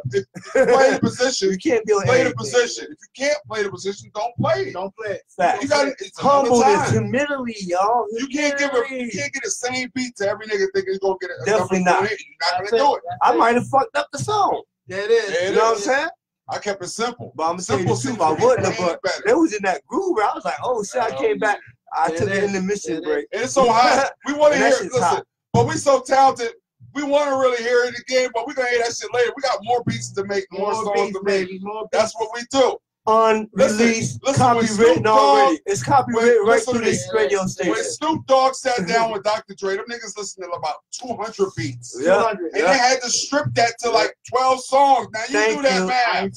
yo. play the position, You can't be on play the everything. position. If you can't play the position, don't play it. Don't play it. Fact. You got it's another Humbleness, time. humility, y'all. You can't get the same beat to every nigga thinking he's gonna get it. Definitely not. You're not gonna do it. I might have fucked up the song. There it is. Yeah, You know what I'm saying? I kept it simple. But I'm gonna tell you the truth, seems I to be wouldn't way have, but better. they was in that groove where I was like, oh shit, I came back. I took it in the mission break. And it's so hot. We want to And hear that it. shit's Listen, hot. but we so talented. We want to really hear it again, but we're gonna hear that shit later. We got more beats to make, more songs beats, to make. baby. More That's what we do. Unreleased, listen, when Snoop copywritten Dogg- already. It's copywritten right listen through to this me. radio When station. Snoop Dogg sat down with Dr. Dre, them niggas listened to about 200 beats. Yeah. And they had to strip that to like 12 songs. Now you Thank do that you. math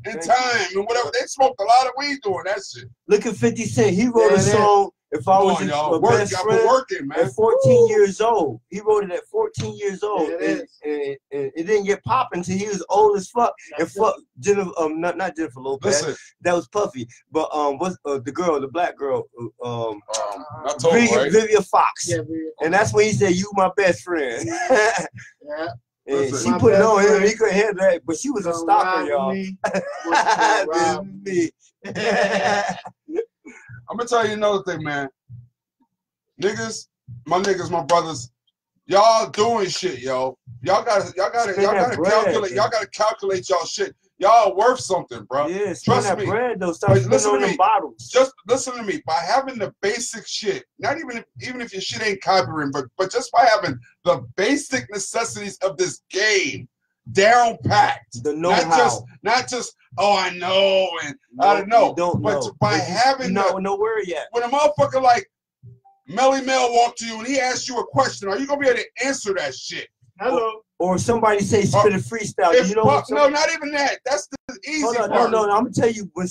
Yeah. in time and whatever. They smoked a lot of weed doing that shit. Look at 50 Cent. He wrote Yeah, a song, If I Come Was on, Your y'all. Best Y'all Friend, been working, man. at 14 years old. He wrote it at 14 years old. Yeah, it and it didn't get popping until he was old as fuck. And fuck Jennifer, not Jennifer Lopez. Listen, That was Puffy. But what's the girl, the black girl, I told you, right? Vivian Fox. Yeah, And that's when he said, "You my best friend." yeah. And Listen, she put it on him. He couldn't handle that, but she was a stalker, y'all. Me. I'm gonna tell you another thing, man. Niggas, my brothers, y'all doing shit, yo. Y'all gotta calculate y'all shit. Y'all worth something, bro. Yeah, trust that me. Bread, though. Start listen to me. Bottles. Just listen to me. By having the basic shit, not even if your shit ain't copyrighted, but just by having the basic necessities of this game down packed. The know-how. Not just oh I know and I don't know. By having nowhere yet. When a motherfucker like Melly Mel walked to you and he asked you a question, are you gonna be able to answer that shit? Hello. Or somebody say spit a freestyle. You know no, not even that. That's the easy part. No. I'm gonna tell you when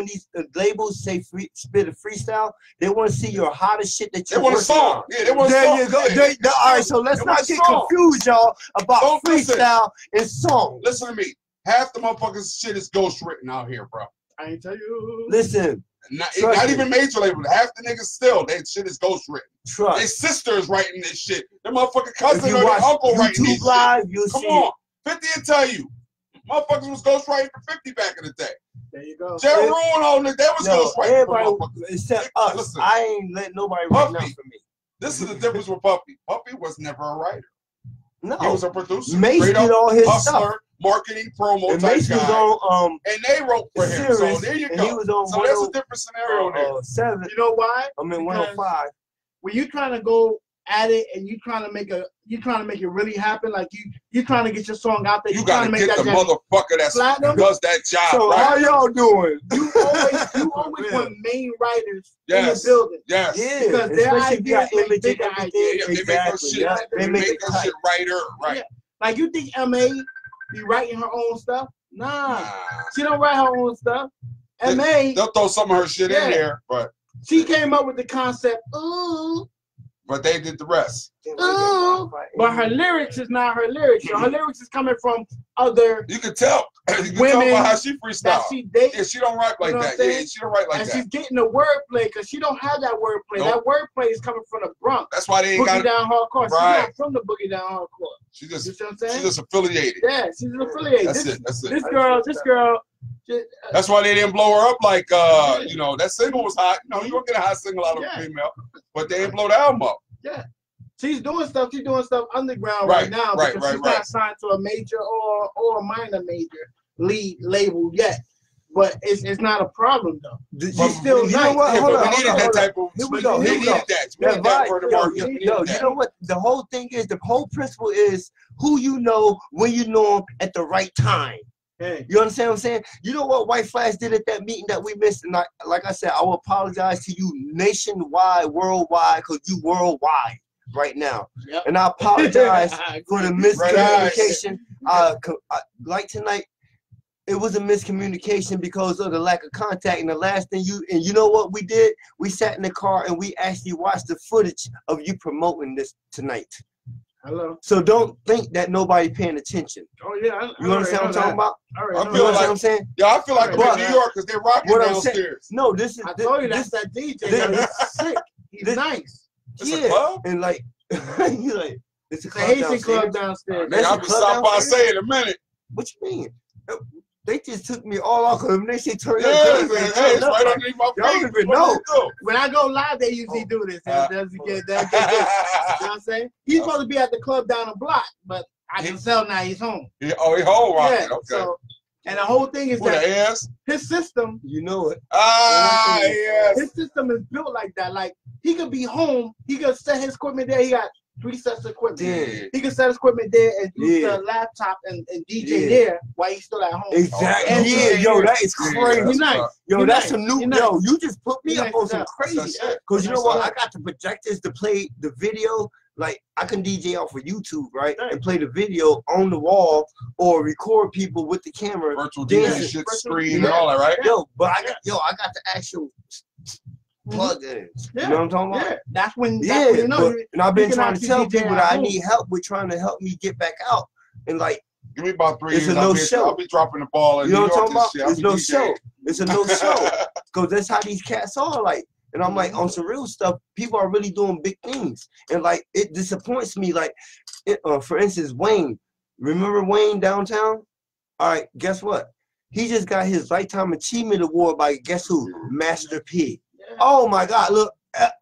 these labels say spit a freestyle, they want to see your hottest shit that you want. They want a song. Yeah, they want a song. There you go. All right, so let's not get confused, y'all, about freestyle and song. Listen to me. Half the motherfuckers shit is ghost written out here, bro. I ain't tell you. Listen. Not even major label. Half the niggas still, that shit is ghost written. Trust. Their sisters writing this shit. Their motherfucking cousin or their uncle writing this shit. Come on. 50 will tell you. Motherfuckers was ghost writing for 50 back in the day. There you go. Jerry Rule and all that, they was ghost writing for motherfuckers. Except us. Listen, I ain't letting nobody write nothing for me. This is the difference with Puffy. Puffy was never a writer. No. He was a producer. Mace did all his stuff. Marketing, promo and type Mace guy. Was on, and they wrote for him. So there you go. He was on so that's a different scenario there. 7. You know why? I'm in 105. When you trying to go at it and you trying to make it really happen, like you trying to get your song out there. You gotta get the motherfucker that does that job. So right? how y'all doing? You always want main writers in the building. Yes. Yeah. Because their ideas make bigger ideas. They make that shit writer. Right. Yeah. Like you think MA be writing her own stuff? Nah. She don't write her own stuff. MA. They'll throw some of her shit in there, but she came up with the concept. Ooh. But they did the rest. Ooh. But her lyrics is not her lyrics. Her lyrics is coming from other. You can tell. You can women tell by how she freestyle. Yeah, she don't write like that. Yeah, she don't write like that. And she's getting the wordplay because she don't have that wordplay. Nope. That wordplay is coming from the Bronx. That's why they ain't got Boogie Down Hardcore. Right. She's not from the Boogie Down Hardcore. She just, you know what I'm saying? She's just affiliated. Yeah, she's affiliated. That's it. This girl. That's why they didn't blow her up like you know, that single was hot. You know, you don't get a hot single out of a female, but they didn't blow the album up. Yeah. She's doing stuff underground right now because she's not signed to a major or a minor major lead label yet. But it's not a problem though. She's still nice. You know what? Hold on. Here we go. They needed that. You know what? The whole thing is, the whole principle is who you know when you know them at the right time. Hey. You understand what I'm saying? You know what White Flash did at that meeting that we missed? And like I said, I will apologize to you nationwide, worldwide, because you worldwide right now. Yep. And I apologize for the miscommunication. Like tonight, it was a miscommunication because of the lack of contact. And the last thing you know what we did? We sat in the car and we actually watched the footage of you promoting this tonight. Hello. So don't think that nobody paying attention. Oh yeah, you understand what I'm talking about? I feel like I'm saying. Yeah, I feel like I'm in New York because they're rocking downstairs. No, this is. I told you that's that DJ. He's sick. He's nice. It's a club? And like, he's like, it's a club Haitian club downstairs. I'll be stopped by say in a minute. What you mean? They just took me all off because they say turn up. Yeah, it's right underneath my feet. Y'all don't even know. When I go live, they usually do this. You know what I'm saying? He's supposed to be at the club down the block, but I can tell now he's home. He's home, right? Yeah, okay. So, and the whole thing is that his system, you know it. Yes. His system is built like that. Like he could be home, he could set his equipment there. He got 3 sets of equipment. Yeah. He can set his equipment there and use the laptop and DJ there while he's still at home. Exactly. And yo, that is crazy. He's nice. Yo, that's some new. Yo, you just put me up on some crazy shit. Because you know what? I got the projectors to play the video. Like I can DJ off of YouTube, right? And play the video on the wall or record people with the camera. Virtual DJ shit, screen and all that, right? Yo, but I got the actual plug in. Yeah. You know what I'm talking about? Yeah. That's when you know. And I've been trying to tell people that I need help with trying to help me get back out. And like, give me about 3 years. Show. I'll be dropping the ball. You know what I'm talking about? It's no show. It's a no show. Because that's how these cats are. Like, and I'm like, on some real stuff, people are really doing big things. And like, it disappoints me. Like, for instance, Wayne, Remember Wayne downtown? All right, guess what? He just got his Lifetime Achievement Award by, guess who? Master P. Oh my God, look,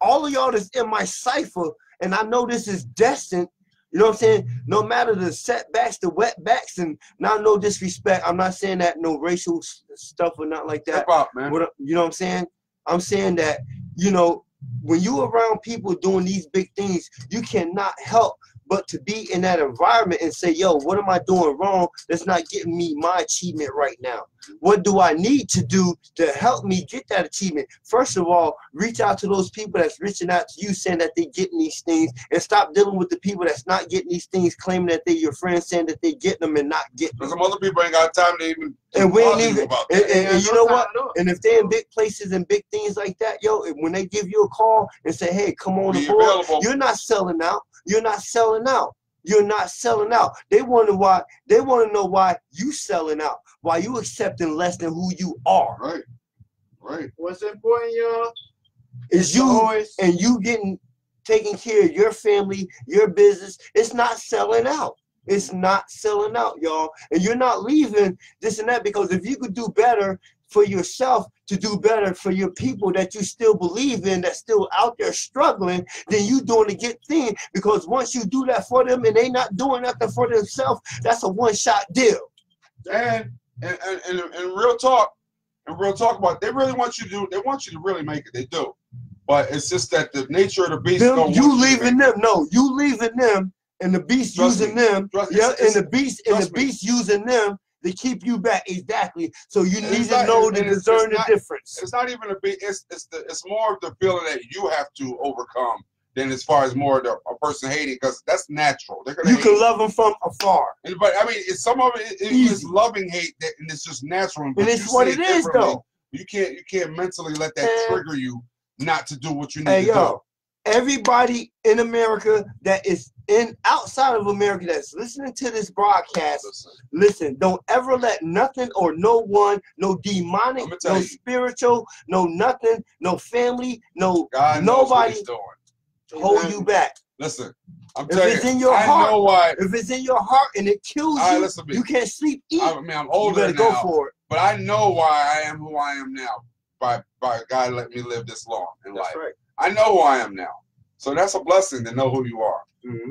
all of y'all that's in my cipher, and I know this is destined, you know what I'm saying? No matter the setbacks, the wetbacks, and not no disrespect, I'm not saying that no racial stuff or nothing like that. Hip-hop, man. You know what I'm saying? I'm saying that, you know, when you around people doing these big things, you cannot help but to be in that environment and say, yo, what am I doing wrong that's not getting me my achievement right now? What do I need to do to help me get that achievement? First of all, reach out to those people that's reaching out to you saying that they're getting these things, and stop dealing with the people that's not getting these things, claiming that they're your friends, saying that they're getting them and not getting them. Some other people ain't got time to even and we ain't even about that. And you know what? And if they're in big places and big things like that, yo, when they give you a call and say, hey, come on aboard, you're not selling out. You're not selling out. You're not selling out. They wonder why. They want to know why you selling out. Why you accepting less than who you are. Right. Right. What's important, y'all, is you and you getting taking care of your family, your business. It's not selling out. It's not selling out, y'all. And you're not leaving this and that, because if you could do better for yourself, to do better for your people that you still believe in, that's still out there struggling, then you doing a good thing. Because once you do that for them and they not doing nothing for themselves, that's a one-shot deal. And real talk about, they really want you to to really make it. They do. But it's just that the nature of the beast. You leaving them. No, you leaving them, and the beast using them. Yeah, and the beast using them to keep you back. Exactly. So you need to know to discern the difference. It's not even a beast. It's more of the feeling that you have to overcome than as far as more of a person hating, because that's natural. You can love them from afar. But I mean, some of it is loving hate, and it's just natural. And it's what it is, though. You can't mentally let that trigger you not to do what you need to do. Everybody in America that is outside of America that's listening to this broadcast, listen, don't ever let nothing or no one, no demonic, no spiritual, no nothing, no family, no nobody hold you back. Listen, I'm telling you, if it's in your heart, I know why. If it's in your heart and it kills you, you can't sleep, eat. I mean, I'm older you better now, go for it. But I know why I am who I am now by God letting me live this long in life. Right. I know who I am now. So that's a blessing to know who you are.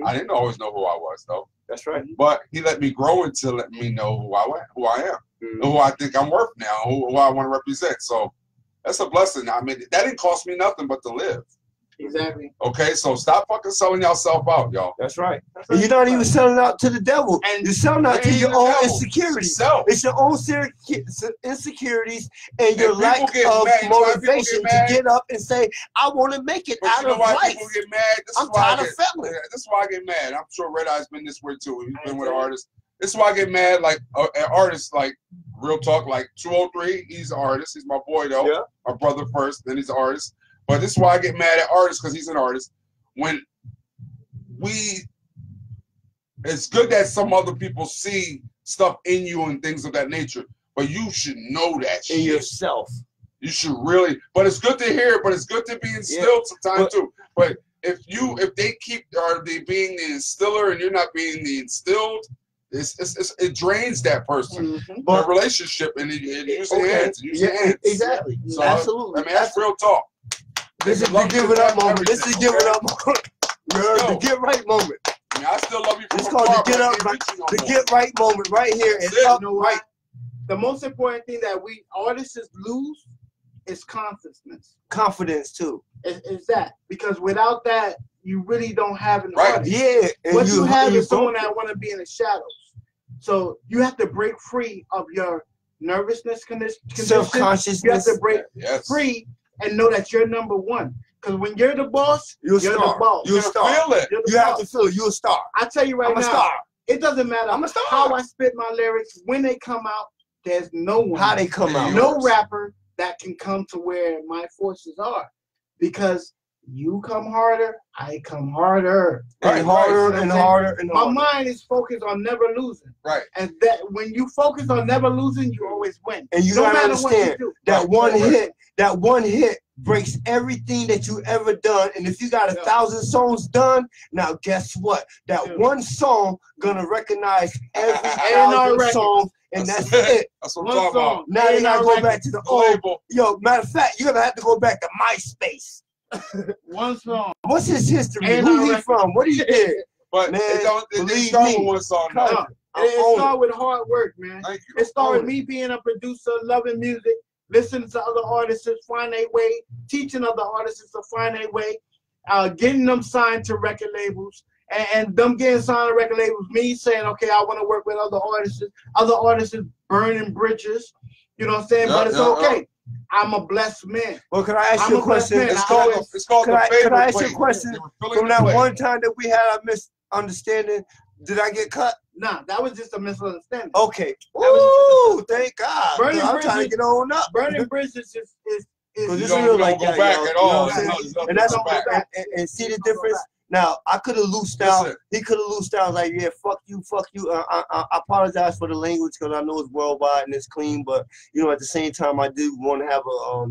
I didn't always know who I was, though. That's right. But he let me grow into letting me know who I am, and who I think I'm worth now, who I want to represent. So that's a blessing. I mean, that didn't cost me nothing but to live. Exactly. Okay, so stop fucking selling yourself out, y'all. That's right. And you're not even selling out to the devil. And you're selling out to your own insecurities. It's your own insecurities and your lack of motivation to get up and say, I want to make it out of life. People get mad? I'm tired of failing. This is why I get mad. I'm sure Red Eye's been this way too. He's been with artists. This is why I get mad. Like an artist, like real talk, like 203. He's an artist. He's my boy though. Yeah. My brother first, then he's an artist. But this is why I get mad at artists, because he's an artist. When it's good that some other people see stuff in you and things of that nature, but you should know that shit. In yourself. You should really, but it's good to hear, but it's good to be instilled sometimes too. But if they are they being the instiller and you're not being the instilled, it drains that person. But relationship, and it usually ends. Exactly. So, absolutely. I mean, that's real talk. This is the give it up moment. This is give it up moment. The get right moment. I mean, I still love you. It's called the get up, the get right moment right here. And up, right. The most important thing that we artists lose is confidence. Confidence too. Is that, because without that, you really don't have an artist. Yeah. And what you have is someone that want to be in the shadows. So you have to break free of your nervousness condition. Self-consciousness. You have to break free and know that you're number one. Because when you're the boss, you're the boss. You're a star. Feel it. You have to feel it. You're a star. I tell you right now, I'm a star. It doesn't matter how I spit my lyrics. When they come out, there's no one. How they come out. No rapper that can come to where my forces are. Because you come harder, I come harder. And harder and harder and harder. My mind is focused on never losing. Right. And that when you focus on never losing, you always win. And you gotta understand that one hit breaks everything that you ever done. And if you got 1,000 songs done, now guess what? That one song gonna recognize every 1,000 songs, and that's it. That's what I'm talking about. Now you gotta go back to the old. Yo, matter of fact, you're gonna have to go back to MySpace. One song. What's his history? Who he from? What he did? But man, it didn't start with one song. No. It started with hard work, man. Thank you. It started with me being a producer, loving music, listening to other artists find their way, teaching other artists to find their way, getting them signed to record labels, and them getting signed to record labels, me saying, okay, I want to work with other artists burning bridges, you know what I'm saying? But it's okay. I'm a blessed man. Well, can I ask you a question? It's called can I ask you a question? From that one time that we had a misunderstanding, did I get cut? Nah, that was just a misunderstanding. Okay. Ooh, thank God. I'm trying to get on up. Burning bridges is you don't go back at all. And that's and see the difference? Now, I could have loosed out. He could have loosed out like, yeah, fuck you. I apologize for the language because I know it's worldwide and it's clean, but, you know, at the same time, I do want to have a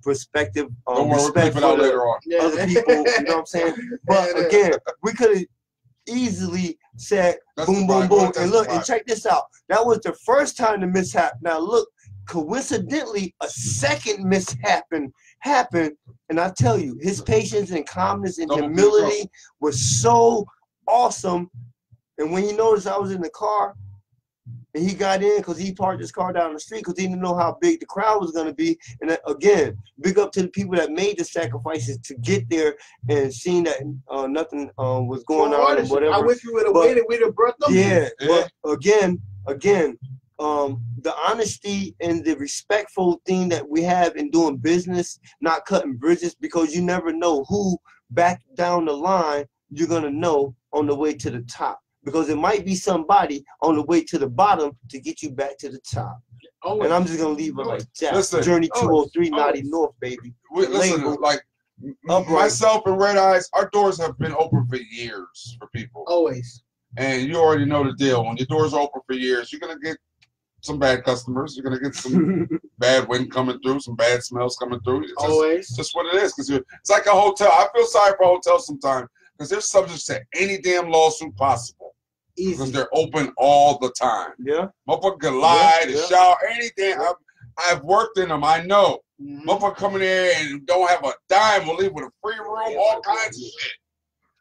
perspective, respect for other people, you know what I'm saying? But again, we could have easily said boom, boom, boom. And look, and check this out. That was the first time the mishap. Now, look, coincidentally, a second mishap happened. And I tell you, his patience and calmness and humility was so awesome. And when he noticed I was in the car, and he got in because he parked his car down the street because he didn't know how big the crowd was going to be. And again, big up to the people that made the sacrifices to get there and seeing that nothing was going on and whatever. I wish we would have waited. We'd have brought them. Yeah, but again, the honesty and the respectful thing that we have in doing business, not cutting bridges, because you never know who back down the line you're going to know on the way to the top. Because it might be somebody on the way to the bottom to get you back to the top. And I'm just going to leave it like that. Listen, Journey 203, Naughty North, baby. Listen, like myself and Red Eyes, our doors have been open for years for people. Always. And you already know the deal. When your doors are open for years, you're going to get some bad customers. You're going to get some bad wind coming through, some bad smells coming through. It's just what it is. Because it's like a hotel. I feel sorry for hotels sometimes because they're subject to any damn lawsuit possible. Easy. Because they're open all the time. Yeah. Motherfucker can lie, to shower, anything. I've worked in them. I know. Motherfucker coming in and don't have a dime, will leave with a free room, all kinds of shit.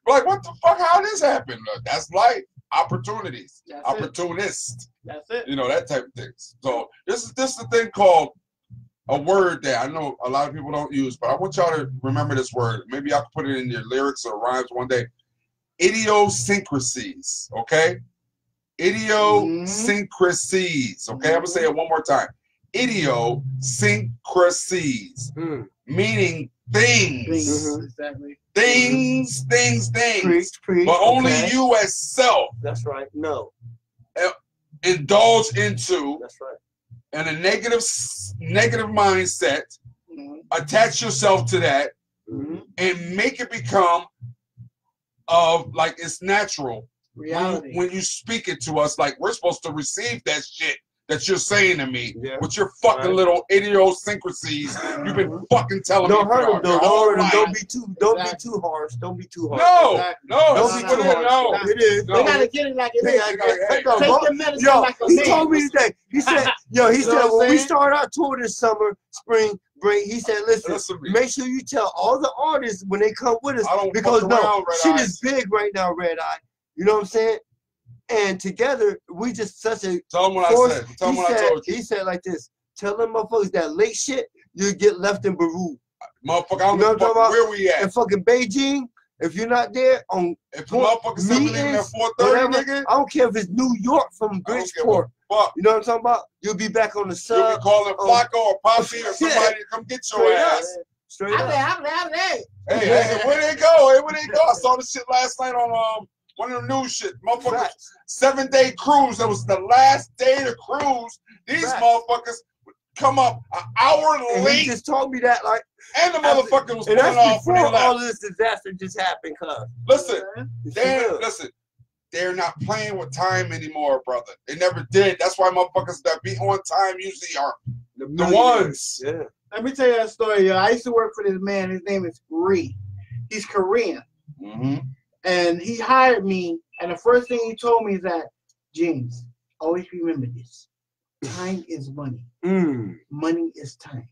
Like, what the fuck? How this happen? That's life. Opportunities. Opportunist. That's it. You know, that type of things. So this is the thing called a word that I know a lot of people don't use, but I want y'all to remember this word. Maybe y'all can put it in your lyrics or rhymes one day. Idiosyncrasies, okay? Idiosyncrasies, okay? I'm gonna say it one more time. Idiosyncrasies, meaning things. Exactly. Things. Preach, but only you as self. That's right. No. Indulge into. That's right. And a negative mindset. Attach yourself to that, and make it become like it's natural reality when you speak it to us, like we're supposed to receive that shit that you're saying to me with your fucking little idiosyncrasies. You've been fucking telling me. Don't hurt them, though. Don't be too harsh. Don't be too harsh. No. Don't be too harsh. No, it is. They gotta get it like it is. Take the medicine like a he man. told me today. He said, when we start our tour this summer, spring break, he said, listen, make sure you tell all the artists when they come with us, because shit is big right now, Red Eye. You know what I'm saying? And together, we just such a Tell them what I said. Tell them what I told you. He said like this, tell them motherfuckers that late shit, you get left in Baru. Motherfucker, I don't know where we at. In fucking Beijing, if you're not there on if the motherfuckers leaving at 4:30, nigga, I don't care if it's New York from Bridgeport. You know what I'm talking about? You'll be back on the sub. You'll be calling Flacco or Poppy or somebody to come get your ass. Straight up. Hey, where they go? I saw this shit last night on one of the news shit. Motherfuckers, 7-day cruise. That was the last day to cruise. These motherfuckers would come up an hour late. He just told me that, like, and the motherfucker was pulling off before all this disaster just happened, cuz. Listen, they're not playing with time anymore, brother. They never did. That's why motherfuckers that be on time usually are the ones. Yeah. Let me tell you a story, yo. I used to work for this man. His name is Ree. He's Korean. And he hired me, and the first thing he told me is that, James, always remember this. Time is money. Money is time.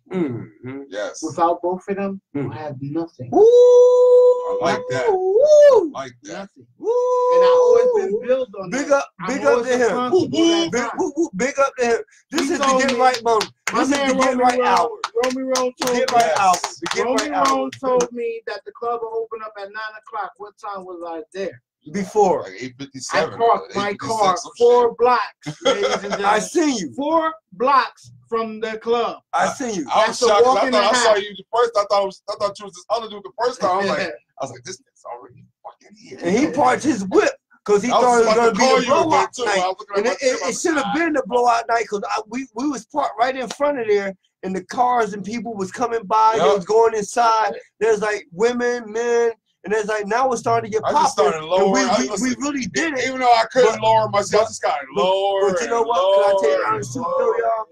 Yes. Without both of them, you have nothing. I like that. I like that. Nothing. And I always been built on Big that. up, big up to him. Big up to him. This is the get right moment. This is the get right hour. Romy Roan told Get right hour. Romy Roan told me that the club will open up at 9 o'clock. What time was I there? Before. Like 8:57. I parked my car 4 blocks, ladies and gentlemen. I seen you. 4 blocks from the club. I seen you. I was shocked. I thought I saw you the first. I thought you was this other dude the first time. I was like, this nigga's already fucking here. And he parked his whip because he thought it was going to be a blowout night. And it should have been the blowout night because we was parked right in front of there, and the cars and people was coming by. They was going inside. There's like women, men. And it's like now we're starting to get popular. I just started lowering. We really did it. Even though I couldn't lower myself, I just got lower. But you know what? Can I tell you honest truth though, y'all?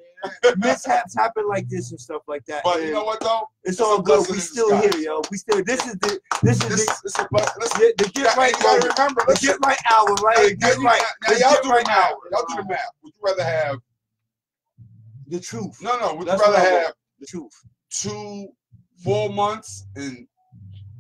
Mishaps happen like this and stuff like that. But you know what though? It's all good. We still here, yo. We still. This is the get right. Remember, the get right hour, right? Get right. Now y'all do the math. Y'all do the math. Would you rather have the truth? No. Would you rather have the truth? 2 full months and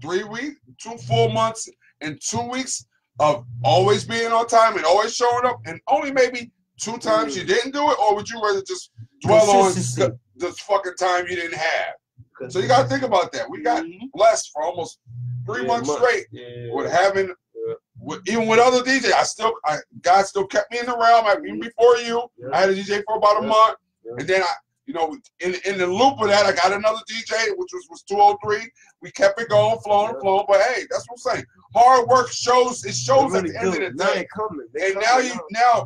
3 weeks, 2 full months and 2 weeks of always being on time and always showing up, and only maybe 2 times you didn't do it, or would you rather just dwell on this fucking time you didn't have? So you got to think about that. We got blessed for almost 3 months straight with having, even with other DJs. God still kept me in the realm. Even before you, I had a DJ for about a month, and then you know, in the loop of that, I got another DJ, which was 203. We kept it going, flowing. But hey, that's what I'm saying. Hard work shows. It shows at the end of the day. And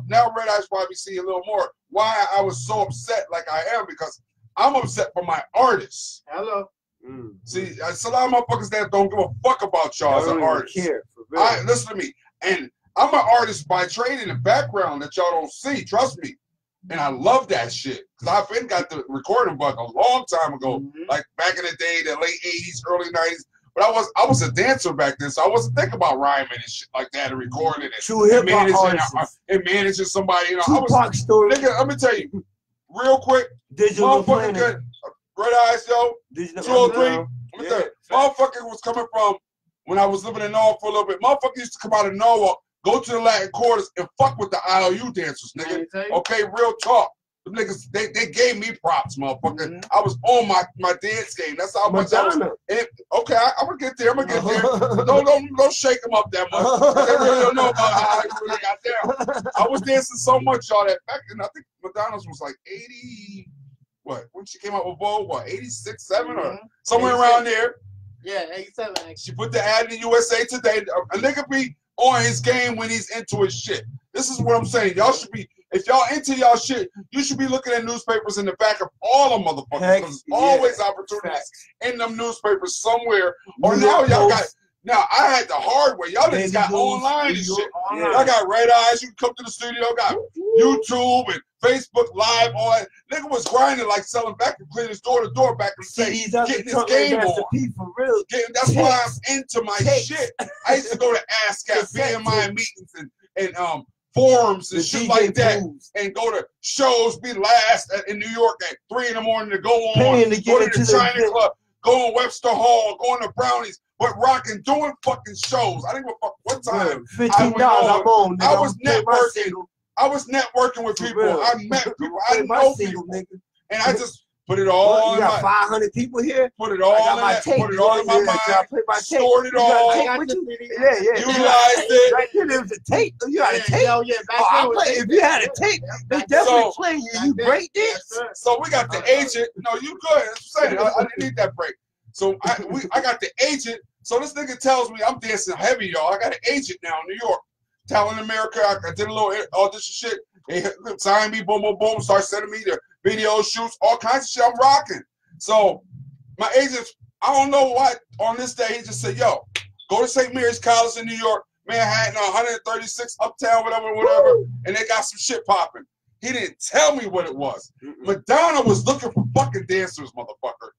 now Red Eye's probably seeing a little more. Why I was so upset like I am, because I'm upset for my artists. Hello. See, it's a lot of motherfuckers that don't give a fuck about y'all as an artist. Listen to me. And I'm an artist by trade in the background that y'all don't see. Trust me. And I love that shit. Because I've been got the recording bug a long time ago. Like back in the day, the late 80s, early 90s. But I was a dancer back then, so I wasn't thinking about rhyming and shit like that and recording it. And managing somebody. You know, nigga, let me tell you, real quick, motherfucking good. Red Eyes, yo. 203. Let me tell you, motherfucker was coming from when I was living in Norwalk for a little bit. Motherfucker used to come out of Norwalk, go to the Latin quarters and fuck with the IOU dancers, nigga. Okay, real talk. The niggas, they gave me props, motherfucker. I was on my dance game. That's how much I was. Okay, I'm gonna get there. Don't shake them up that much. They really don't know about how I really got down. I was dancing so much, y'all, that back then I think Madonna's was like 80. What? When she came out with Vogue, what? 86, 7 or somewhere around there. Yeah, 87. Actually. She put the ad in USA Today. A nigga be on his game when he's into his shit. This is what I'm saying. Y'all should be, if y'all into y'all shit, you should be looking at newspapers in the back of all them motherfuckers. Because there's always opportunities in them newspapers somewhere. Or now y'all got, now I had the hard way. Y'all just got online and shit. Y'all got Red Eyes. You can come to the studio. Got YouTube and Facebook Live. All that. Nigga was grinding like selling vacuum cleaners door to door back in the day. Getting this game on. For real. That's why I'm into my shit. I used to go to ASCAP, BMI meetings and forums and shit like that, and go to shows, be last in New York at 3 in the morning to go on, go to the China Club, go on Webster Hall, going to Brownies, but rocking, doing fucking shows. I didn't give a fuck what time. $15 I'm on. I was networking. I was networking with people. I met people. I know people. And I just put it all you got 500 people here? Put it all in my tape. Put it all in my mind. Stored it all. Utilized it. Right here, there was a tape. You had a tape? If you had a tape, they definitely playing you. You break this? So we got the agent. No, you good. That's what I'm saying. I didn't need that break. So I got the agent. So this nigga tells me I'm dancing heavy, y'all. I got an agent now in New York. Talent America. I did a little audition shit. They signed me, boom, boom, boom. Start sending me the video shoots, all kinds of shit. I'm rocking. So my agent, I don't know what, on this day, he just said, yo, go to St. Mary's College in New York, Manhattan, 136, Uptown, whatever, and they got some shit popping. He didn't tell me what it was. Madonna was looking for fucking dancers, motherfucker.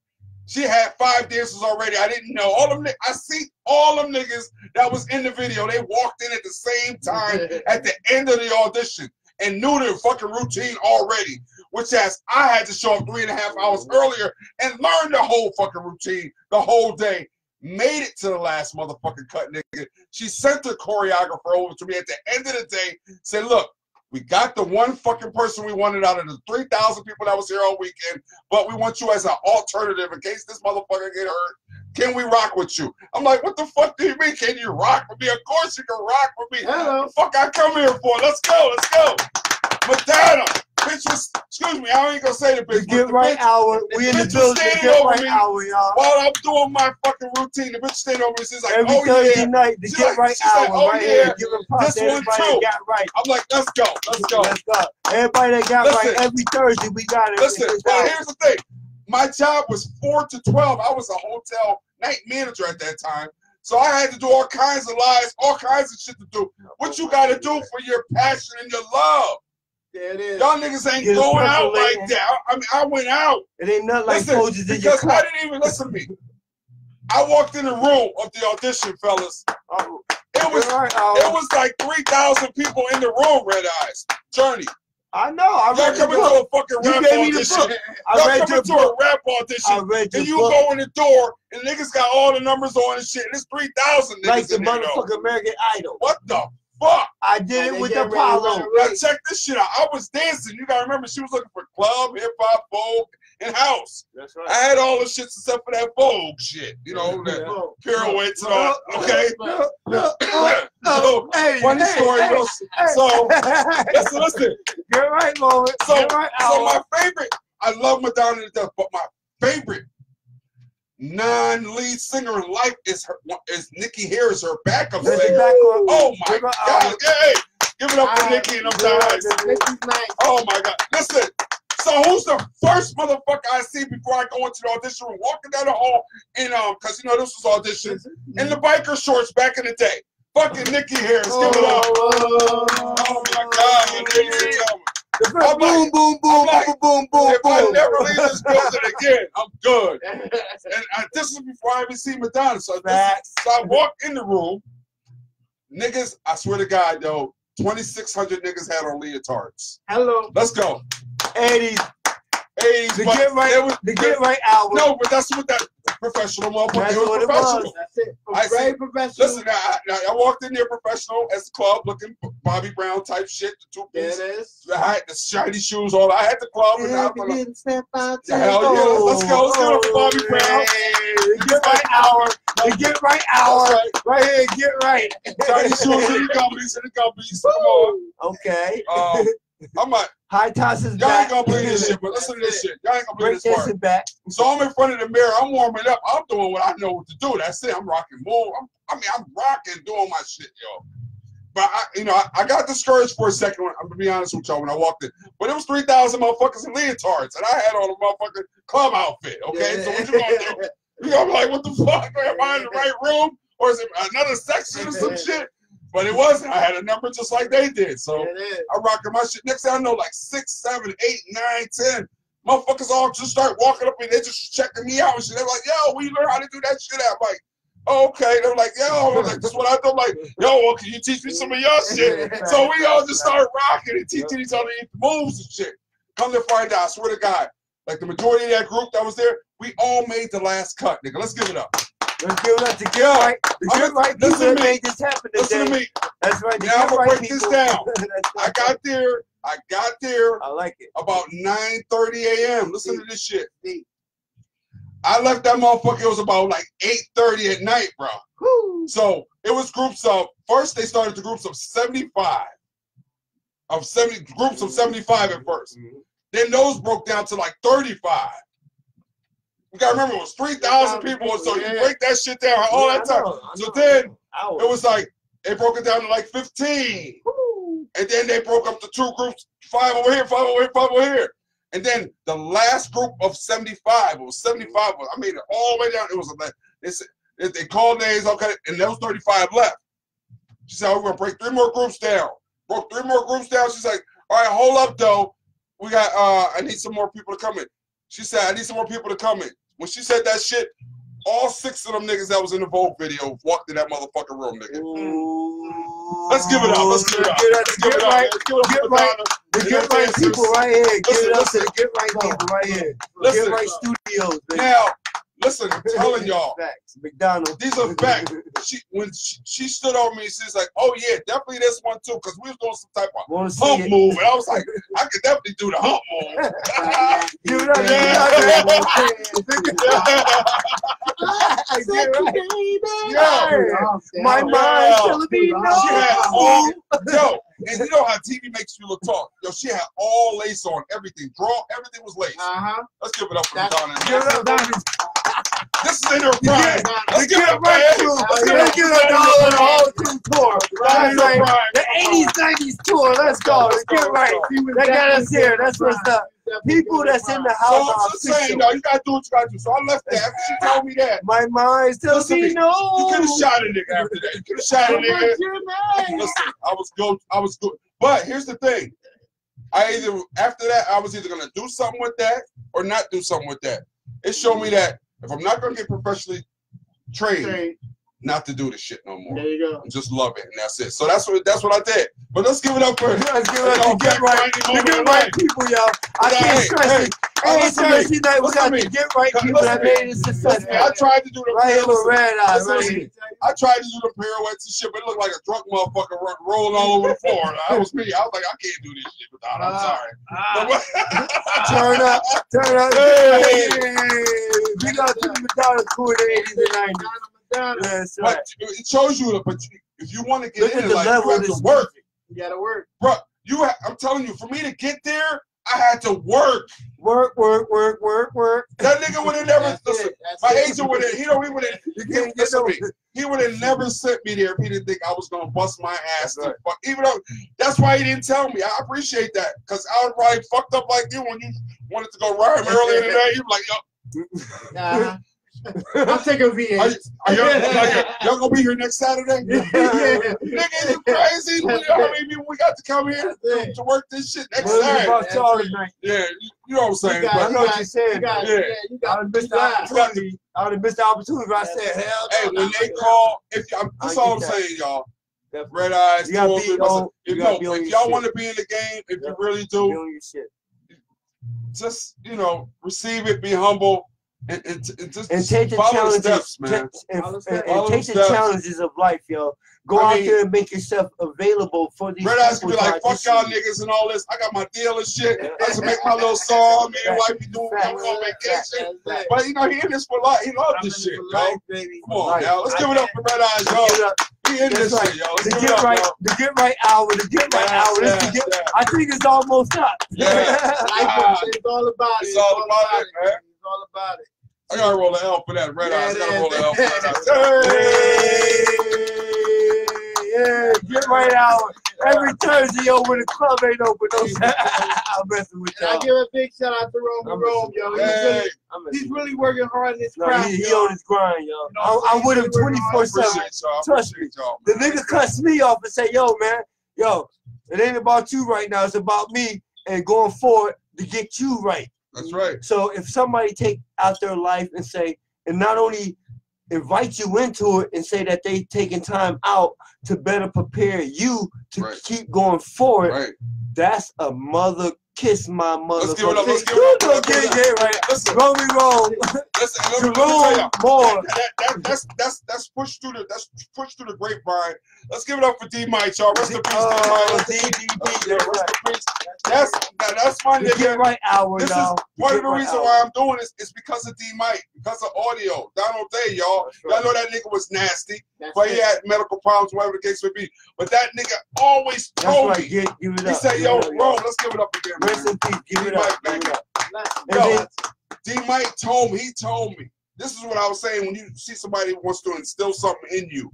She had 5 dancers already. I didn't know. I see all them niggas that was in the video. They walked in at the same time at the end of the audition and knew their fucking routine already. Which has I had to show up 3.5 hours earlier and learn the whole fucking routine the whole day. Made it to the last motherfucking cut, nigga. She sent the choreographer over to me at the end of the day. Said, look, we got the one fucking person we wanted out of the 3,000 people that was here all weekend, but we want you as an alternative in case this motherfucker get hurt. Can we rock with you? I'm like, what the fuck do you mean? Can you rock with me? Of course you can rock with me. Hello. What the fuck I come here for? Let's go. Let's go. Madonna. Bitch was, excuse me, I ain't gonna say the bitch. The get right hour. We in the building. The get right hour, y'all. While I'm doing my fucking routine, the bitch standing over me. She's like, every oh Thursday yeah. night, the She's get like, right she's hour. like, oh right yeah. here. Giving props This to one everybody too. that got right. I'm like, let's go. Let's go. Let's go. Everybody that got Listen, right every Thursday, we got it. Listen, well, here's the thing. My job was 4 to 12. I was a hotel night manager at that time. So I had to do all kinds of lies, all kinds of shit to do. What you gotta do for your passion and your love. There it is. Y'all niggas ain't going out like that. I mean, I went out. It ain't nothing like soldiers in your because cup. I didn't even listen to me. I walked in the room of the audition, fellas. It was like 3,000 people in the room, Red Eyes. Journey. I know. Y'all coming to a fucking rap audition. Y'all coming to a rap audition. And you go in the door, and niggas got all the numbers on and shit. And it's 3,000 niggas like the in there, motherfucking American Idol. What the fuck? I did it with Apollo. Now check this shit out. I was dancing. You gotta remember, she was looking for club, hip hop, folk, and house. That's right. I had all the shits except for that Vogue shit. You know, that pirouettes and all. Okay. So funny story. So listen. You're right, Lord. So right, my favorite. I love Madonna to death, but my favorite non-lead singer in life is Nikki Harris, her backup singer. Oh my God! Hey, give it up for Nikki and them guys. Nikki's nice. Oh my God! Listen. So who's the first motherfucker I see before I go into the audition room? Walking down the hall in because you know this was audition in the biker shorts back in the day. Fucking Nikki Harris, give it up. Oh my God! Ladies and gentlemen. Boom, boom, boom, boom, boom, boom. If I never leave this building again, I'm good. And this is before I even see Madonna. So I walk in the room. Niggas, I swear to God, though, 2,600 niggas had on leotards. Hello. Let's go. 80s. The get right hour. No, but that's what that professional motherfucker. It was professional. That's it. Very professional. Listen, I walked in there professional as the club looking Bobby Brown type shit. The 2 piece. There it is. I had the shiny shoes on. I had the club. And hell yeah, let's go. Let's go for Bobby Brown. The get right hour. The get right hour. Right here, get right. Shiny shoes and the gummies. Come on. Okay. I'm like, high toss is y'all back. ain't gonna believe this shit, but listen to this shit. Y'all ain't gonna believe Break this part. back. So I'm in front of the mirror. I'm warming up. I'm doing what I know what to do. That's it. I'm rocking move. I'm rocking, doing my shit, yo. But I got discouraged for a second. I'm gonna be honest with y'all when I walked in. But it was 3,000 motherfuckers in leotards, and I had on a motherfucking club outfit. Okay, so what you gonna do? You gonna be like, what the fuck? Am I in the right room, or is it another section or some shit? But it wasn't. I had a number just like they did. So I'm rocking my shit. Next thing I know, like 6, 7, 8, 9, 10 motherfuckers all just start walking up and they're just checking me out and shit. They're like, yo, we learn how to do that shit out. I'm like, oh, okay. They're like, yo, I was like, this is what I do. I'm like, yo, well, can you teach me some of your shit? So we all just started rocking and teaching each other moves and shit. Come to find out, I swear to God, like the majority of that group that was there, we all made the last cut, nigga. Let's give it up. Let's give it up to get right. The get right people that made this happen today. Listen to me. That's right. Now I'm gonna break this down. I got there. I like it. About 9:30 a.m. Listen to this shit. I left that motherfucker. It was about like 8:30 at night, bro. Woo. So it was groups of. First, they started the groups of 75. Groups of 75 at first. Then those broke down to like 35. You gotta remember, it was 3,000 people, so you break that shit down all that time. So then it was like they broke it down to like 15, and then they broke up to 2 groups, 5 over here, 5 over here, 5 over here, and then the last group of 75. It was 75. I made it all the way down. It was like they called names, okay, and those 35 left. She said, "We're gonna break 3 more groups down." Broke 3 more groups down. She's like, "All right, hold up though. we got I need some more people to come in. She said, I need some more people to come in. When she said that shit, all 6 of them niggas that was in the Vogue video walked in that motherfucking room, nigga. Ooh. Let's give it up. Let's give it up. Let's give it up. Let's give it up. The Get Right people right here. Give it up to the Get Right people right here. Get Right Studios, baby. Now, listen, I'm telling y'all. Facts. McDonald's. These are facts. When she stood over me, she's like, "Oh yeah, definitely this one too," because we was doing some type of hump move, and I was like, "I could definitely do the hump move." Give it up, my mind telling me no. Yo, and you know how TV makes you look tall. Yo, she had all lace on, everything, everything was lace. Let's give it up for Donna. Give it up, Donna. This is in her prime. Let's give it up, man. Let's give it up, the whole tour. The 80s, 90s tour. Let's go. Let's get right. They got us here. That's what's up. People that's in the house. So I'm just saying, you gotta do what you gotta do. So I left that after she told me that. My mind's telling me no. You could have shot a nigga after that. You could have shot a nigga. Listen, I was good. But here's the thing. After that, I was either gonna do something with that or not do something with that. It showed me that if I'm not gonna get professionally trained, not to do this shit no more. There you go. And just love it, and that's it. So that's what I did. But let's give it up for let's give it up to Get Right people, y'all. I can't stress it. Hey, Thursday night we got the Get Right people that made it successful. I tried to do the right here with Red Eye. I tried to do the pirouettes and shit, but it looked like a drunk motherfucker rolling all over the floor. That was me. I was like, I can't do this shit without. I'm sorry. Turn up. Hey. We got to the Madonna tour in the 80s and 90s. Yes, right. But it shows you, but if you want to get in, like, you have to work. You gotta work, bro. I'm telling you, for me to get there, I had to work. Work. That nigga would have never. Listen, my agent would have. He would have. He would have never sent me there if he didn't think I was gonna bust my ass. Right. Even though that's why he didn't tell me. I appreciate that, because I was probably fucked up like you when you wanted to go rhyme earlier today. You were like, yo. I'll take a VA. Y'all gonna be here next Saturday? Yeah. Nigga, you crazy? You know how many people we got to come here to work this shit next Saturday? Yeah, you know what I'm saying. I know what you're saying. You got to miss the opportunity. I would have missed the opportunity if I said, hell no. Hey, when they call, that's all I'm saying, y'all. Red Eyes, if y'all want to be in the game, if you really do, just, receive it, be humble. And take the challenges, man. And take the challenges of life, yo. Go out there and make yourself available for these. Red Eyes can be like, fuck y'all niggas and all this. I got my deal and shit. I just make my little song. Me and wife be doing on vacation. But he in this for life. He loves this shit, yo. Come on, y'all. Let's give it up for Red Eyes, yo. He in this shit, yo. The Get Right hour. I think it's almost up. It's all about it. It's all about it, man. All about it. I gotta roll an L for that. Red Eyes. I gotta roll an L for that. Yeah, Get Right hour. Every Thursday, yo, when the club ain't open. I'm messing with y'all. I give a big shout out to Rome, yo. He's really working hard in this craft. He on his grind, yo. I'm with him 24/7. Trust me. The nigga cuts me off and say, yo, man, it ain't about you right now. It's about me and going forward to get you right. That's right. So if somebody take out their life and say, and not only invite you into it and say that they taking time out to better prepare you to keep going forward, that's a mother kiss my mother. Let's give it up. Let's give it up. Get right. Roll. Listen, more. That's pushed through the grapevine. Let's give it up for D Mike, y'all. Rest in peace, D Mike. Rest in peace. That's my nigga. Get Right hour, this y'all. Is part of the reason why I'm doing this is because of D Mike, because of audio. Donald Day, y'all. Y'all know that nigga was nasty, but he had medical problems, whatever the case may be. But that nigga always told me. He said, yo, bro, let's give it up again. Rest in peace. Give it up. Yo, D Mike told me. This is what I was saying when you see somebody who wants to instill something in you,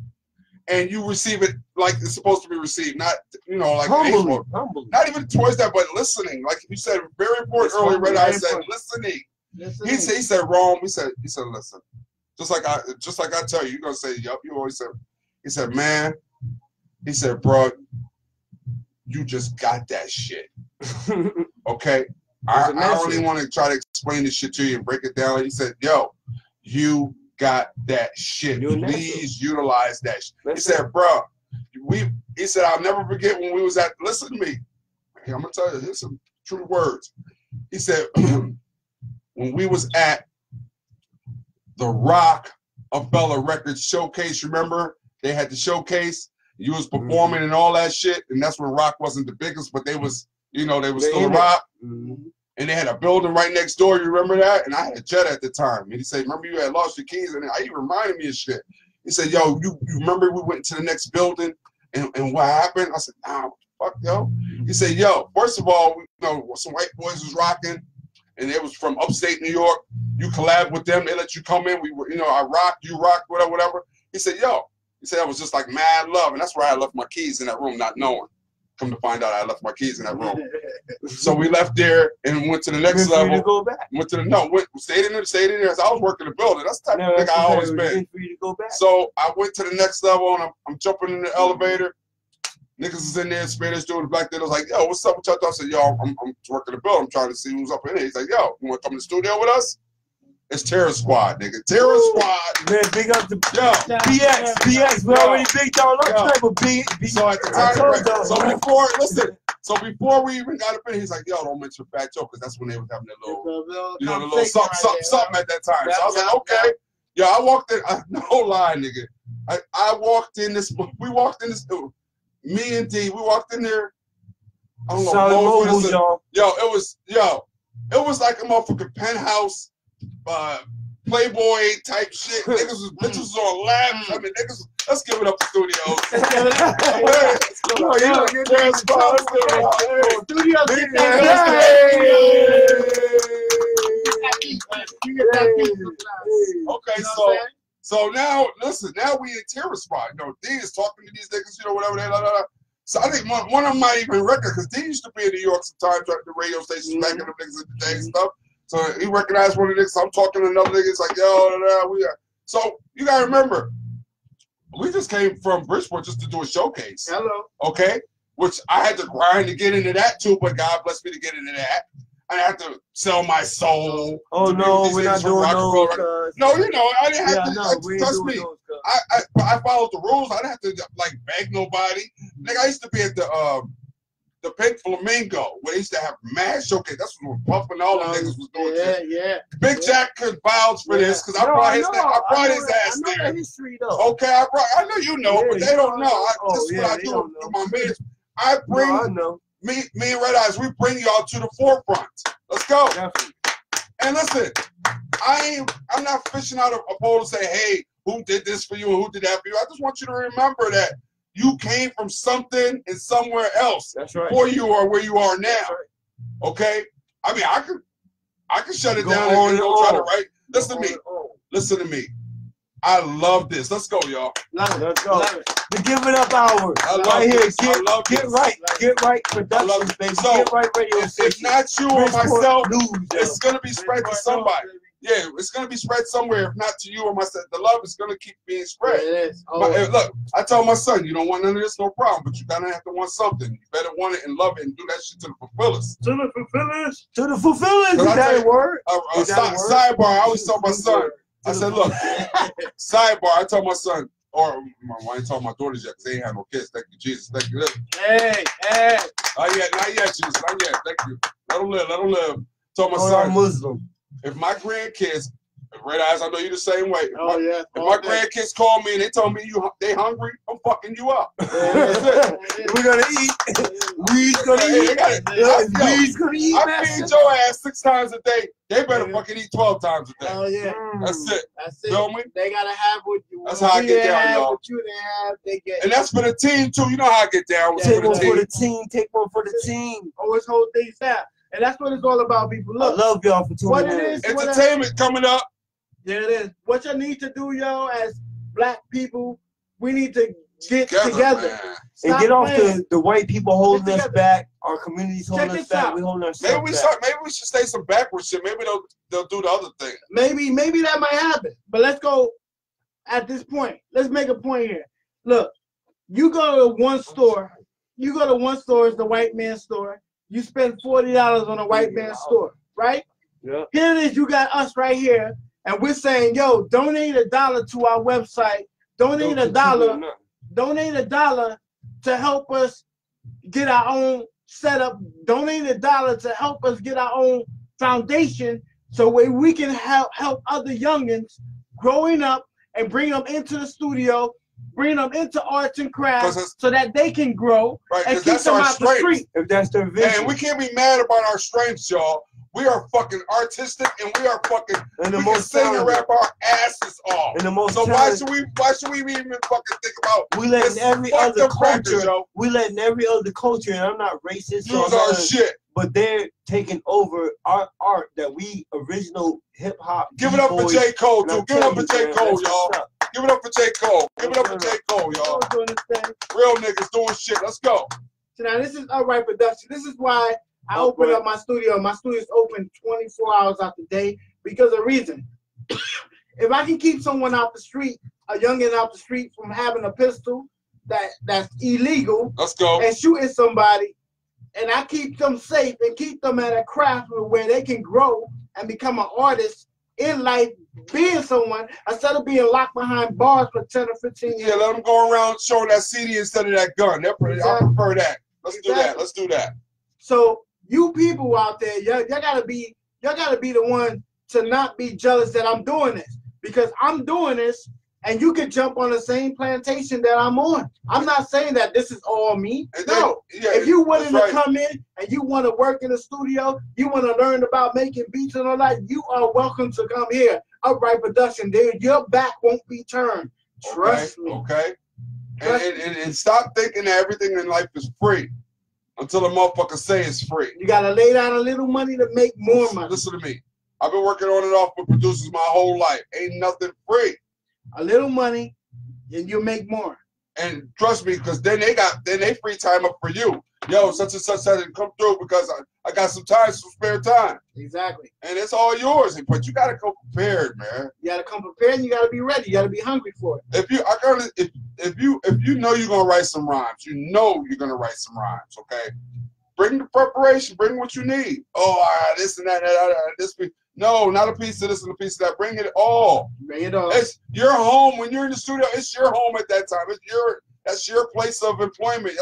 and you receive it like it's supposed to be received, not like humbly. Not even towards that, but listening. Like you said, very important earlier. Red Eye said listening. He said Rome. He said listen. Just like I tell you, you're gonna say yup. You always said. He said, man. He said, bro, you just got that shit. Okay, I don't really want to try to explain this shit to you and break it down. He said, "Yo, you got that shit. Please utilize that." He said, "Bro, he said I'll never forget when we was at. Listen to me. Hey, I'm gonna tell you. Here's some true words." He said, "When we was at the Rock of Bella Records showcase, remember they had the showcase. You was performing and all that shit, and that's when Rock wasn't the biggest, but they was, you know, they was still a Rock." And they had a building right next door. You remember that? And I had a jet at the time. And he said, "Remember you had lost your keys?" And he reminded me of shit. He said, "Yo, you remember we went to the next building and what happened?" I said, "Nah, fuck, yo." He said, "Yo, first of all, you know, some white boys was rocking, and they was from upstate New York. You collab with them. They let you come in. We were, you know, I rock, you rock, whatever, whatever." He said, "Yo," he said, "that was just like mad love." And that's where I left my keys in that room, not knowing. Come to find out, I left my keys in that room. So we left there and went to the next level. To go back. Went to the stayed in there. I was working the building. That's the type of nigga I always been. For you to go back. So I went to the next level and I'm jumping in the elevator. Niggas is in there, Spanish dude, black dude. I was like, "Yo, what's up with y'all?" I said, "Yo, I'm working the building. I'm trying to see who's up in here." He's like, "Yo, you want to come to the studio with us?" It's Terror Squad, nigga. Terror Squad. Man, big up to BX. We already big down up type of B. So at the time, so before we even got up in, he's like, "Yo, don't mention Fat Joe," because that's when they was having their little, you know, the little something at that time. So I was like, "Okay." Yo, I walked in. No lie, nigga. I walked in this. We walked in this. Me and D, we walked in there. I don't know. It was like a motherfucking penthouse. Playboy type shit. Bitches was on laps. I mean, niggas. Let's give it up to studios. Let's give it up. Okay, so now listen. Now we in Terror Spot. You know, D is talking to these niggas. You know, whatever they. So I think one of them might even record because D used to be in New York sometimes at the radio stations back in the niggas in the day and stuff. So he recognized one of the niggas. I'm talking to another nigga. It's like, "Yo, we are." So you gotta remember, we just came from Bridgeport just to do a showcase. Hello. Okay, which I had to grind to get into that too, but God blessed me to get into that. I had to sell my soul. Oh no, we're not doing those. No, you know, I didn't have to. Trust me, I followed the rules. I didn't have to like beg nobody. Like I used to be at the Pink Flamingo, where they used to have mad showcase. That's what Puff and all the niggas was doing. Yeah. Big Jack could vouch for this because I brought his ass there. The history, though. Okay, I know you know, but they don't know. This is what I do with my man. I bring me and Red Eyes. We bring y'all to the forefront. Let's go. Definitely. And listen, I'm not fishing out a pole to say, "Hey, who did this for you and who did that for you?" I just want you to remember that you came from something and somewhere else. That's right. Before you are where you are now. Right. Okay? I mean, I could shut it down and go try to write. Listen to me. Listen to me. I love this. Let's go, y'all. Let's go. The Give It Up Hour. Right here. Get right. Get right productions, baby. So, get right radio. If not you or myself, it's going to be spread to somebody. Yeah, it's going to be spread somewhere. If not to you or myself, the love is going to keep being spread. It is. But, look, I told my son, you don't want none of this, no problem. But you kind of have to want something. You better want it and love it and do that shit to the fulfillers. To the fulfillers. To the fulfillers. Is that a word? Sidebar, I always tell my son. I said, look, sidebar, I told my son, or I ain't telling my daughters yet because they ain't have no kids. Thank you, Jesus. Thank you. Hey. Not yet, Jesus. Not yet. Thank you. Let them live. Told my son, Muslim. If my grandkids, Red Eyes, I know you the same way. If my grandkids call me and they tell me they hungry, I'm fucking you up. We're gonna eat. We's gonna eat. We's gonna eat. I feed your ass 6 times a day. They better fucking eat 12 times a day. Oh yeah. That's it. That's it. Feel me? They gotta have what you. That's how I get down, y'all. What you have, they get. And that's for the team too. You know how I get down. Take one for the team. Take one for the team. Always hold things down. And that's what it's all about, people. Look, I love y'all for tuning in. Entertainment coming up. Yeah, it is. What you need to do, yo, as black people, we need to get together. And get off the white people holding us back. Our communities holding us back. We holding ourselves back. Maybe we should say some backwards shit. Maybe they'll do the other thing. Maybe that might happen. But let's go at this point. Let's make a point here. Look, you go to one store. It's the white man's store. you spend $40 on a white man's store, right? Yeah. Here it is, you got us right here, and we're saying, yo, donate $1 to our website, donate $1, donate $1 to help us get our own setup, donate $1 to help us get our own foundation, so we can help other youngins growing up and bring them into the studio, bring them into arts and crafts so that they can grow and keep them out the street. If that's their vision. And we can't be mad about our strengths, y'all. We are fucking artistic and we are fucking, we can sing and rap our asses off. So why should we even fucking think about we letting every other culture, we letting every other culture, and I'm not racist, use our shit. But they're taking over our art that we original hip hop. Give it up for J. Cole, too. Give it up for J. Cole, y'all. Give it up for J. Cole. Give it up for J. Cole, y'all. Real niggas doing shit. Let's go. So now this is Upright Production. This is why I opened up my studio. My studio is open 24 hours out the day because of reason. If I can keep someone out the street, a youngin out the street from having a pistol that's illegal, let's go, and shooting somebody, and I keep them safe and keep them at a craft where they can grow and become an artist in life, being someone, instead of being locked behind bars for 10 or 15 years. Yeah, let them go around showing that CD instead of that gun. I prefer that. Let's do that. Let's do that. So you people out there, y'all gotta be the one to not be jealous that I'm doing this, because I'm doing this and you can jump on the same plantation that I'm on. I'm not saying that this is all me. No. If you willing to come in and you want to work in the studio, you want to learn about making beats and all that, you are welcome to come here. Upright Production, dude. Your back won't be turned. Trust me. Okay. And stop thinking that everything in life is free until a motherfucker say it's free. You got to lay down a little money to make more money. Listen to me. I've been working on and off with producers my whole life. Ain't nothing free. A little money, and you make more. And trust me, because then they free time up for you. Yo, such and such hasn't come through because I got some time, some spare time. Exactly. And it's all yours. But you gotta come prepared, man. You gotta come prepared and you gotta be ready. You gotta be hungry for it. If you know you're gonna write some rhymes, you know you're gonna write some rhymes, okay? Bring the preparation, bring what you need. Oh, this and that, this. No, not a piece of this and a piece of that. Bring it all. Bring it all. It's your home when you're in the studio. It's your home at that time. That's your place of employment.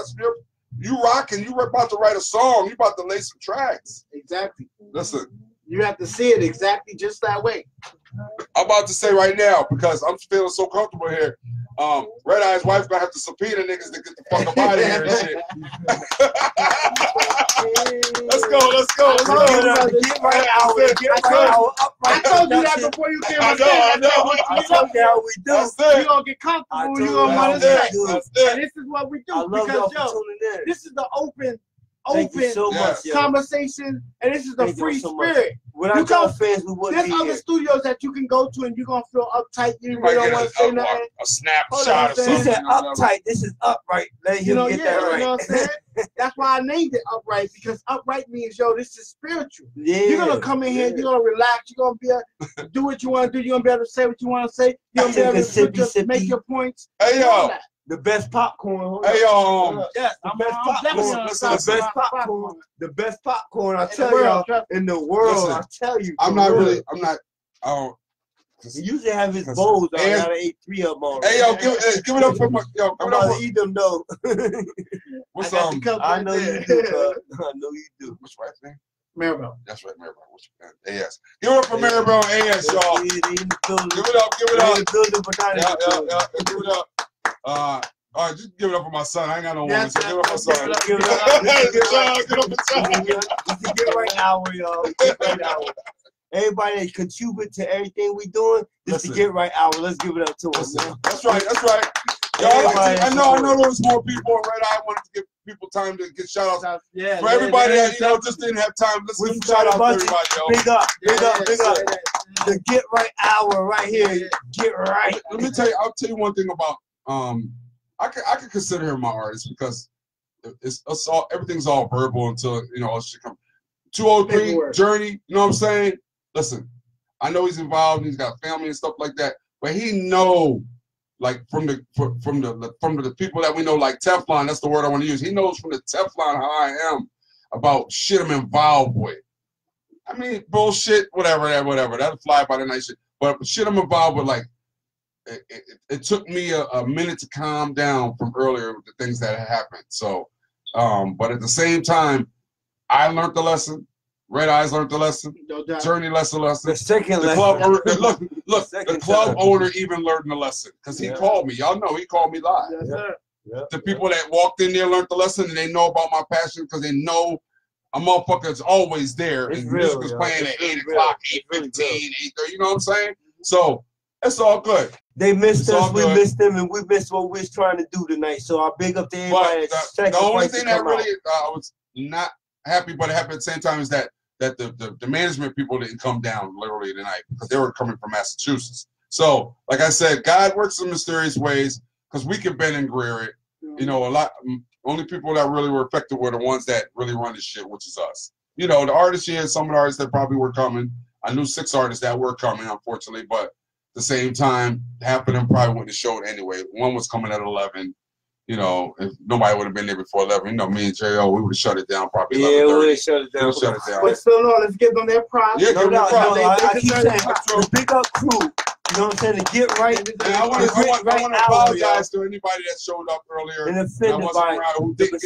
You rocking. You about to write a song. You about to lay some tracks. Exactly. Listen. You have to see it exactly just that way. I'm about to say right now, because I'm feeling so comfortable here. Red Eye's wife gonna have to subpoena niggas to get the fuck up out of here and shit. Let's go. I told you that before you came on stage. I told you how we do. You're gonna get comfortable. You're gonna run it. And this is what we do. Because this is the open conversation, and this is the free spirit. Without our fans, we wouldn't be There's other studios that you can go to, and you're gonna feel uptight. You don't want to say nothing. A snapshot or something. He said uptight. This is upright. Let him get that right. You know what I'm saying? That's why I named it Upright, because upright means, yo, this is spiritual. Yeah, you're gonna come in here, you're gonna relax, you're gonna be able to do what you want to do, you're gonna be able to say what you want to say, you're gonna be able to make your points. Hey yo. The best popcorn. Hey yo, yes, the best popcorn. The best popcorn. I tell y'all in the world. Listen, I tell you. I'm not. He usually have his bowls. I gotta eat 3 of them already. Hey yo, give it up for my. Yo, I'm about to eat them though. What's I know you do. I know you do. What's right name? Maribel. That's right, Maribel. What's your name? AS. Give it up for Maribel and AS, y'all. Give it up. Give it up. Give it up. All right, just give it up for my son. I ain't got no woman, so give it up for my son. Give it up. Give it up for my son. It's a Get Right Hour, y'all. Get Right Hour. Everybody that contribute to everything we doing, this is the Get Right Hour. Let's give it up to us. That's right. That's right. Y'all, I know there was more people on Red Eye. I wanted to give people time to get shout outs. Yeah, for everybody that just didn't have time, let's give shout out to everybody, yo. Big up. The Get Right Hour right here. Get right. Let me tell you, I'll tell you one thing about I could consider him my artist because it's all everything's all verbal until it should come. 203 Journey, you know what I'm saying? Listen, I know he's involved, he's got family and stuff like that, but he know, like from the people that we know, like Teflon, that's the word I want to use. He knows from the Teflon how I am. about shit I'm involved with. I mean, bullshit, whatever. That'll fly by the night shit. But shit I'm involved with, like, it took me a minute to calm down from earlier with the things that had happened. So, but at the same time, I learned the lesson. Red Eyes learned the lesson. No doubt. Journey lesson. The second The lesson. club, look, the club owner even learned the lesson because he called me. Y'all know he called me live. Yes, sir. The people that walked in there learned the lesson, and they know about my passion because they know a motherfucker's always there. It's and real, music is yo. playing It's at really 8 o'clock, real. 8:15, 8:30. You know what I'm saying? So it's all good. They missed It's us, all we good. missed them, and we missed what we was trying to do tonight. So I big up to everybody. But the only thing that really I was not happy, but happy at the same time is that the management people didn't come down literally tonight because they were coming from Massachusetts. So, like I said, God works in mysterious ways because we can bend and greer it. You know, only people that really were affected were the ones that really run the shit, which is us. You know, the artists here, some of the artists that probably were coming. I knew 6 artists that were coming, unfortunately, but at the same time, half of them probably wouldn't have showed anyway. One was coming at 11. You know, if nobody would have been there before 11, you know, me and J.O., we would have shut it down probably 11:30. Yeah, we would have shut it down. Shut it down. But still, no, let's give them their props. Yeah, No doubt. I keep saying, props. the big up crew. You know what I'm saying? To get right. And I want to apologize to anybody that showed up earlier And offended by who didn't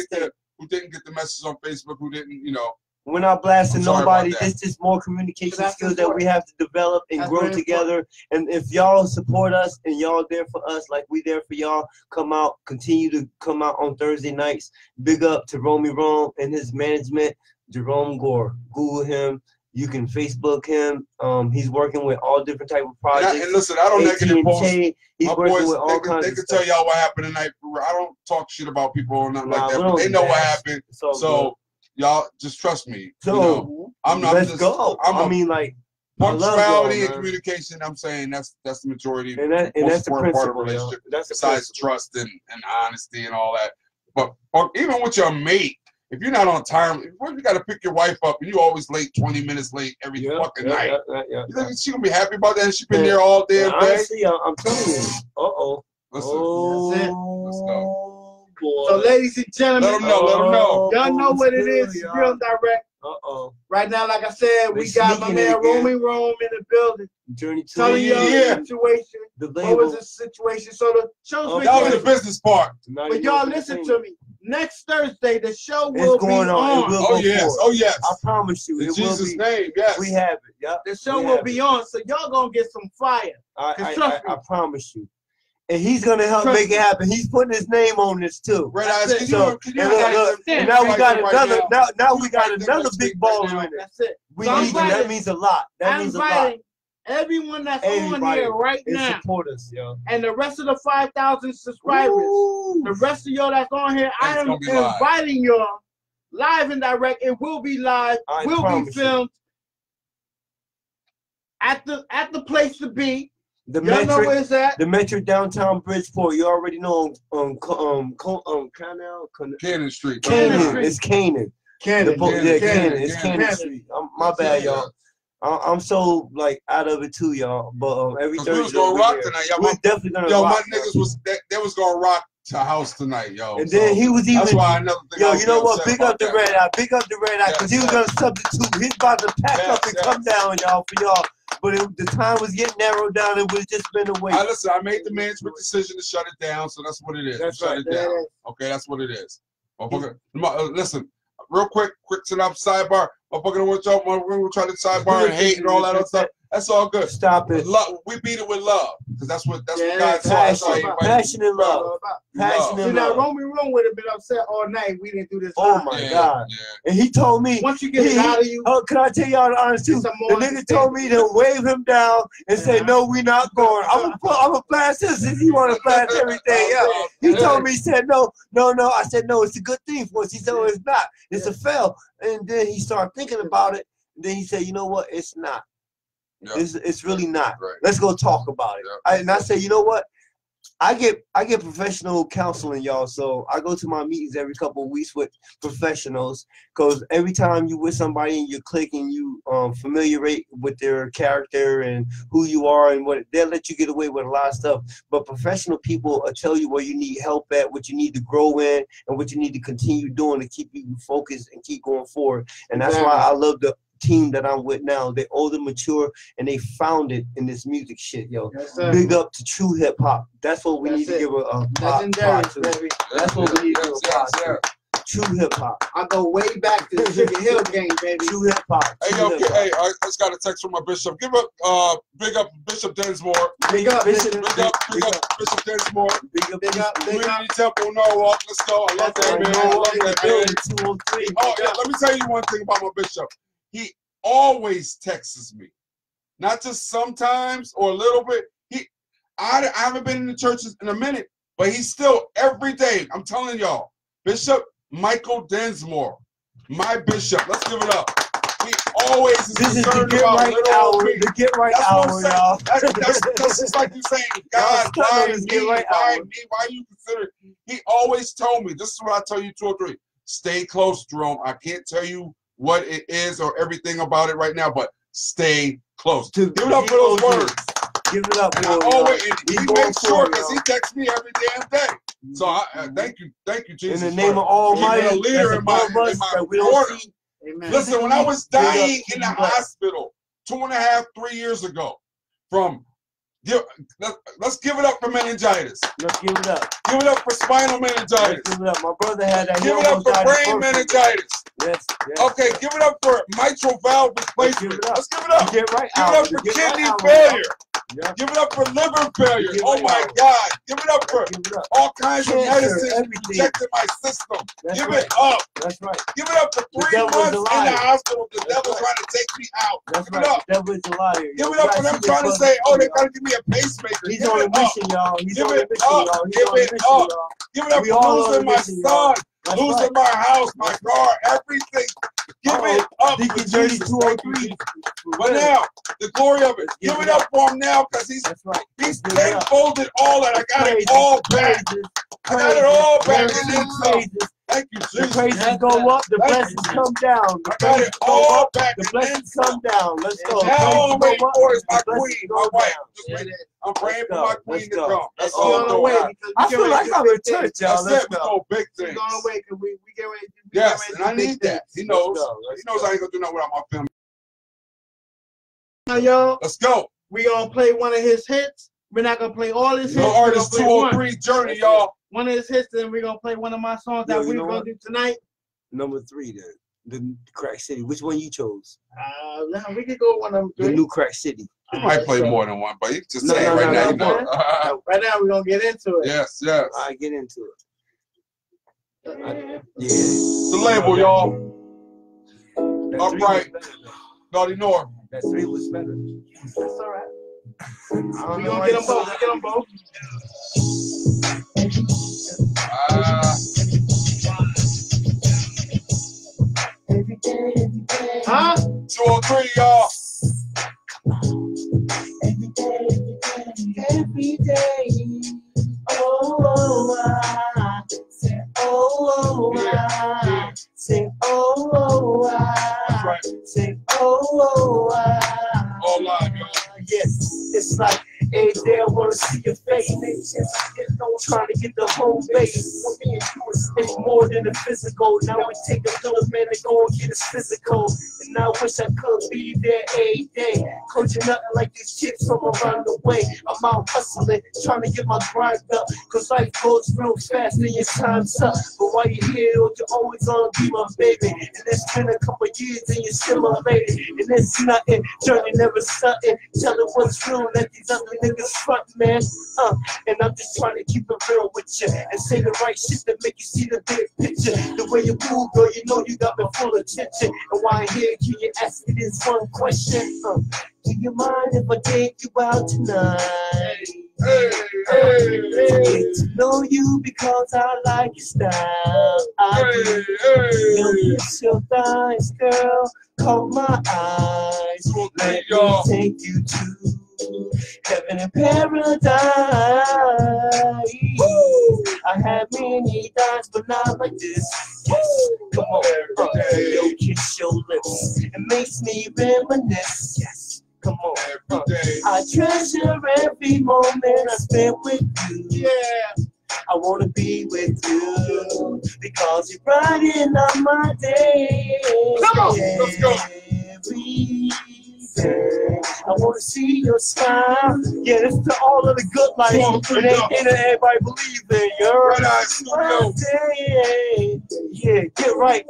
get the message on Facebook, who didn't, you know. We're not blasting nobody. This is more communication skills that we have to develop and grow together. And if y'all support us and y'all there for us like we there for y'all, come out, continue to come out on Thursday nights. Big up to Romy Rome and his management, Jerome Gore. Google him. You can Facebook him. He's working with all different type of projects. And listen, I don't negative post. He's working with all kinds they of can stuff. tell y'all what happened tonight. I don't talk shit about people or nothing like that. But they know what happened. So y'all just trust me. So you know, let's go. I mean, like punctuality and communication. I'm saying that's the majority. And that's the principle part of a relationship. That's besides trust and honesty and all that. But even with your mate, if you're not on time, you got to pick your wife up and you always late, 20 minutes late every fucking night. You think she gonna be happy about that? And she been there all damn day. Honestly, I'm telling you. Listen, that's it. Let's go. Boy. So, ladies and gentlemen, let them know. Y'all know what it is. Real direct. Right now, like I said, we got my man Romy Rome in the building. Journey to telling y'all the situation. What was the situation? So the show's that was the business part. But y'all listen to me. Next Thursday, the show will be on. Oh yes. I promise you. In Jesus' name, yes. We have it. Yep. The show will be on. So y'all gonna get some fire. I promise you. And he's gonna help make it happen. He's putting his name on this too. Red Eyes, and now we got another. Now we got another big baller in it. That's it. That means a lot. That means a lot. Everyone that's on here right now, support us, yo. And the rest of the 5,000 subscribers, the rest of y'all that's on here, I am inviting y'all live and direct. It will be live. Will be filmed at the place to be. The y'all know where it's at? The Metro downtown Bridgeport. You already know Cannon Street. Cannon. It's Cannon. Cannon. It's Cannon Street. My bad, y'all. I'm so like out of it too, y'all. But every Thursday we was gonna rock tonight. We're definitely gonna rock. My niggas they was gonna rock to house tonight, yo. And then he was even. That's why another thing. Yo, you know what? Big up the Red Eye. Big up the Red Eye, because he was gonna substitute. He's about to pack up and come down, y'all, for y'all. But the time was getting narrowed down. It was just been a wait. Listen, I made the management decision to shut it down, so that's what it is. That's shut it down. Okay, that's what it is. Listen, real quick sidebar. We're gonna try to sidebar and hate and all that other stuff. That's all good. Stop it. We beat it with love, because that's what God said. Passion and love. Passion and love. Now, Romy Rome would have been upset all night. We didn't do this. Oh my God! And he told me, once you get it out of you. Oh, can I tell y'all the honest truth? The nigga told me to wave him down and say, "No, we not going." I'm a blast this if you want to blast everything else. He told me, he said, "No." I said, "No, it's a good thing for us." He said, "Oh, it's not. It's a fail." And then he started thinking about it. And then he said, "You know what? It's not. It's really not. Let's go talk about it." And I said, "You know what? I get professional counseling, y'all. So I go to my meetings every couple of weeks with professionals, because every time you with somebody and you click and you familiarate with their character and who you are and what, they'll let you get away with a lot of stuff. But professional people will tell you where you need help at, what you need to grow in, and what you need to continue doing to keep you focused and keep going forward. And that's why I love the team that I'm with now. They're older, mature, and they found it in this music shit, yo. Big up to true hip hop. That's what we need to give a legendary, to. That's what we need to give a pop to. True hip hop. I go way back to the Sugar Hill game, baby. True hip hop. Hey, yo, hey, I just got a text from my bishop. Give up, big up Bishop Densmore. Big up, Bishop. Big up Bishop Densmore. Big up. Community Temple, Norwalk. Let's go. I love that, man. I love that, man. 203. Oh, yeah, let me tell you one thing about my bishop. He always texts me. Not just sometimes or a little bit. I haven't been in the churches in a minute, but he's still every day. I'm telling y'all, Bishop Michael Densmore, my bishop. Let's give it up. He always is concerned about little people. The get right hour, y'all. That's just like you saying, God, why me? Why you consider? He always told me, this is what I tell you 2 or 3. Stay close, Jerome. I can't tell you what it is or everything about it right now, but stay close. Give it up for those words. Give it up, and always, he makes sure, because he texts me every damn day. So thank you, Jesus. In the name of Almighty, a leader in my corner. Listen, when I was dying in the hospital 2.5, 3 years ago, let's give it up for meningitis. Let's give it up. Give it up for spinal meningitis. Give it up. My brother had that. Give it up for brain meningitis. Yes. Okay, give it up for mitral valve replacement. Let's give it up. Get right give it up for kidney failure. Yep. Give it up for liver failure. Oh my God. Give it up for all kinds of medicine injected my system. Give it up. That's right. Give it up for 3 months in the hospital. The devil's trying to take me out. Give it up. The devil is a liar. Give it up for them trying to say, oh, they got to give me a pacemaker. He's on a mission, y'all. Give it up. Give it up. Give it up for losing my son, losing my house, my car, everything. Give it up for Jesus. 203. But now, the glory of it. Give it up for him now, because he's folded all that. I got it all back. I got it all back. Thank you, Jesus. The praises go up, the blessings come down. I got it all back. The blessings come down. Let's go. Now all I'm waiting for is my queen, my wife. I'm praying for my queen to come. That's all I'm doing. I feel like I'm in church, y'all. Let's go. Big things. We're going away because we get ready. Yes, and I need that. He knows. He knows I ain't gonna do nothing without my family. Now, y'all. Let's go. We gonna play one of his hits. We're not gonna play all his hits. No Artist 203 Journey, y'all. One of his hits, and we're gonna play one of my songs that we're gonna do tonight. Number 3, then. The Crack City. Which one you chose? We could go one of them. The New Crack City. You might play more than one, but you just say it right now. You know. Right now, we're gonna get into it. Yes, yes. All right, get into it. Yeah. The label, y'all. All right. Naughty North. That 3 was better. That's all right. We're gonna get them both. Get them both. Huh? 203, y'all. Every day. Oh, I say, oh, I say, oh, I say, oh, I. All live, y'all. Yes, it's like every day I wanna see your face. Trying to get the home base. It's more than the physical. Now it take a little man to go and get it physical. And I wish I could be there every day. Coaching nothing like these chicks from around the way. I'm out hustling, trying to get my grind up. Cause life goes real fast and your time's up. But while you're here, you're always gonna be my baby. And it's been a couple years and you're still my lady. And it's nothing, journey never stunting. Tell it what's real, let these ugly niggas front, man. And I'm just trying to keep it real with you and say the right shit that make you see the big picture. The way you move, girl, you know you got me full attention. And while I'm here, can you ask me this one question? Do you mind if I take you out tonight? Get to know you because I like your style. It's your thighs, girl, caught my eyes. Let me take you to Heaven and paradise. I had many times, but not like this. Yes, come on, yo, kiss your lips. It makes me reminisce. Yes, come on. I treasure every moment I spent with you. Yeah. I wanna be with you because you're brightening up my day. Come on, let's go. Every day. I wanna see your smile. Yeah, this is to all of the good life. It ain't that everybody believe in. You're right. Yeah, get right.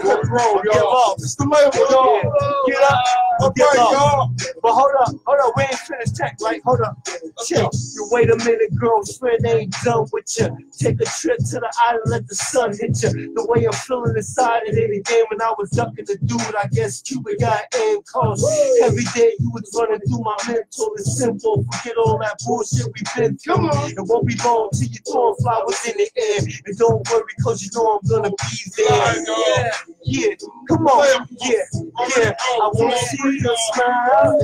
Roll, give up. It's the label, y'all. Get up. Get up. But hold up, we ain't finished tech, right? Hold up. Chill. You wait a minute, girlfriend ain't done with you. Take a trip to the island, let the sun hit you. The way I'm feeling inside it ain't a game. When I was ducking the dude, I guess Cuba got aim close. Every day you was running through my mental. It's simple. Forget all that bullshit we've been through. Come on. It won't be long till you throwing flowers in the air. And don't worry, cause you know I'm gonna be there. Yeah, come on. Yeah. I wanna see your smile.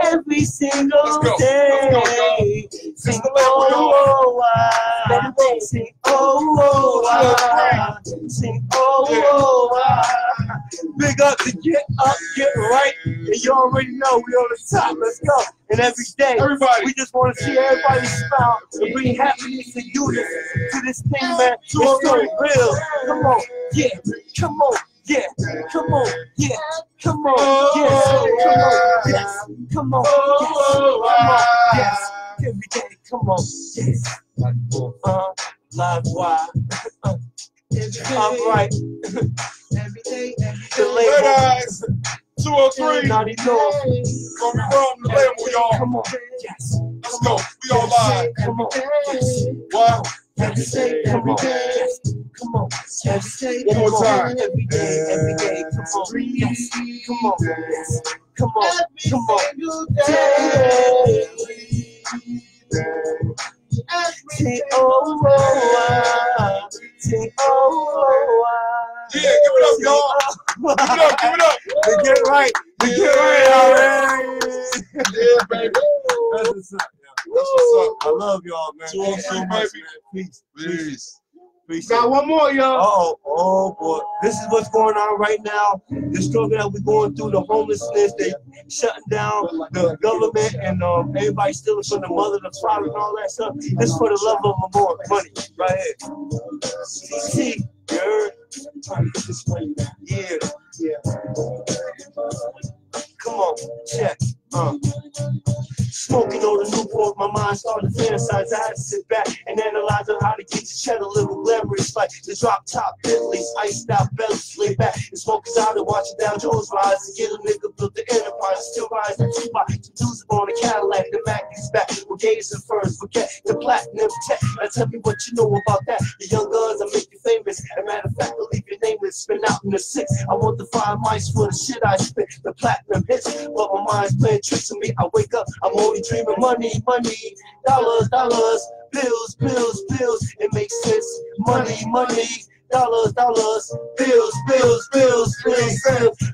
Every single day. Sing oh, sing oh, sing oh, big up to get up, get right. And you already know we on the top. Let's go. And every day, we just want to see everybody smile and bring happiness and unity to this thing, man. It's so real. Come on, yeah, come on. Yeah, come on, yeah, come on, yes, come on, yes, every day, come on, yes, live wire, all right, every day, the label, 203, Naughty North, from the label, y'all. Come on, yes, let's go, we all live. Come on, yes, wow. Every day, come on, yes, come on, yes, one more time. Every day, come on, yes, come on, yes, come on, Sing oh, sing oh, yeah, give it up, y'all. Give it up. They get right, already. Yeah, baby. That's what's up. That's what's up. I love y'all, man. 202, baby. Peace. Got one more, y'all. Oh boy. This is what's going on right now. The struggle that we're going through, the homelessness, they shutting down the government, and everybody stealing from the mother, the father, and all that stuff. It's for the love of more money, right here. See, yeah. Come on, check. Smoking on the Newport, my mind started to fantasize. I had to sit back and analyze on how to get your cheddar, live a glamorous life. The drop top Bentleys, iced out bellies, lay back and smoke us out and watching Dow Jones rise. And get a nigga built the enterprise, still rise the 2 by 2s on a Cadillac. The Mac is back, we're gazing first, forget the platinum tech. Now tell me what you know about that. The young guns, I make you famous. As a matter of fact, I'll leave your name and spin out in the 6. I want the 5 mice for the shit I spit, the platinum hits. But my mind's playing tricks on me. I wake up, I'm only dreaming money, dollars, bills. It makes sense. Money, dollars, bills.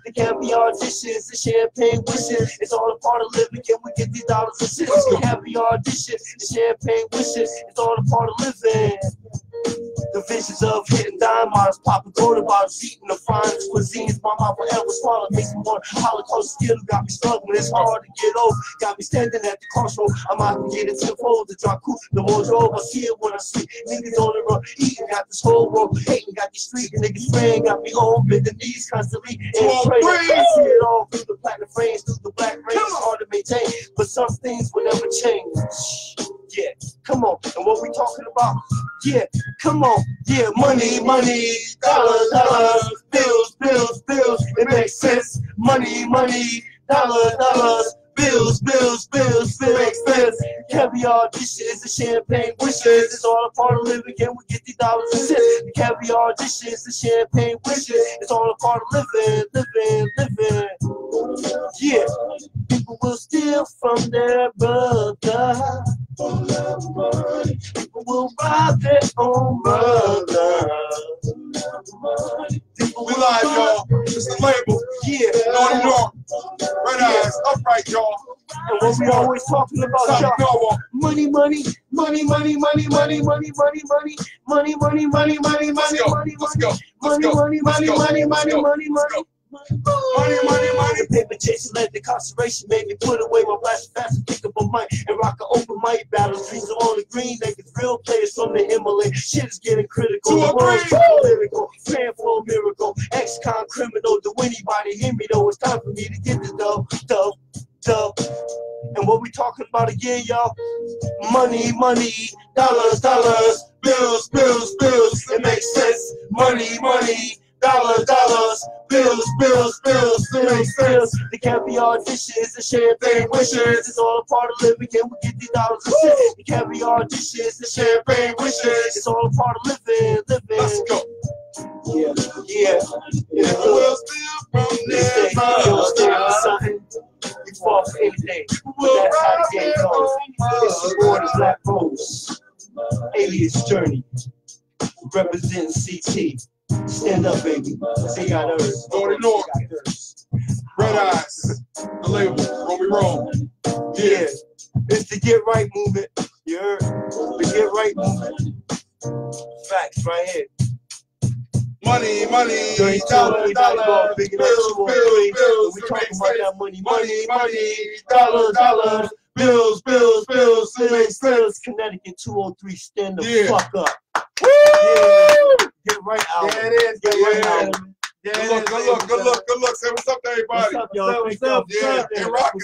The caviar dishes, the champagne wishes. It's all a part of living. Can we get these dollars and cents? The caviar dishes, the champagne wishes. It's all a part of living. The visions of hitting dime models, popping quarter bottles, eating the finest cuisines. My mouth forever swallowed, makes me want Holocaust skill. Got me struggling, it's hard to get over. Got me standing at the crossroad. I'm out to get it tenfold to drop cool. The more drove, I see it when I sleep. Niggas on the run, eating, got this whole world hating, got these street niggas praying, got me on bending knees constantly. And praying, I see it all through the platinum frames, through the black rain. It's hard to maintain, but some things will never change. Yeah, come on. And what we talking about? Yeah, come on. Yeah, money, dollars, bills. It makes sense. Money, dollars, bills. It makes sense. Caviar dishes, the champagne wishes. It's all a part of living. Can we get these dollars and cents? The caviar dishes, the champagne wishes. It's all a part of living. Yeah, people will steal from their brother. People will rob their own brother. We live, y'all. It's the label. Yeah, Naughty North. ass upright, y'all. And what we always talking about, y'all. Money, money, money, money, money, money, money, money, money, money, money, money, money, money, money, Let's go. money, money, money, money, money, money, money. Money. Paper chasing led to conservation, made me put away my blast fast and pick up a mic and rock an open mic battle. Streets are on the green, niggas real players from the Himalaya. Shit is getting critical. The world's lyrical, fan for a miracle. Ex-con criminal, do anybody hear me though? It's time for me to get the dough. And what we talking about again, y'all? Money, money, dollars, dollars, bills, bills, bills. It makes sense. Money, money, dollars, dollars, bills, bills, bills. It makes sense. The caviar dishes, the champagne wishes. It's all a part of living. Can we get these dollars and shit? The caviar dishes, the champagne wishes. It's all a part of living. Let's go. Yeah. If the world still from there, something. You fall for anything. That's how the game goes. It's the Border's Black Rose. Alias Journey. Representing CT. Stand up, baby. They got hers. North North. Red Eyes. The label. Romy Roll. Yeah. It's the Get Right movement. You heard? The Get Right movement. Facts right here. Money, $32 dollars, bills. We talking about that money, dollars, bills. It makes sense. Connecticut 203, stand the fuck up. Woo! Yeah. Get right out. There it is. Get right out. Good look. Say what's up to everybody. What's up, y'all? What's up? Yeah, they rocking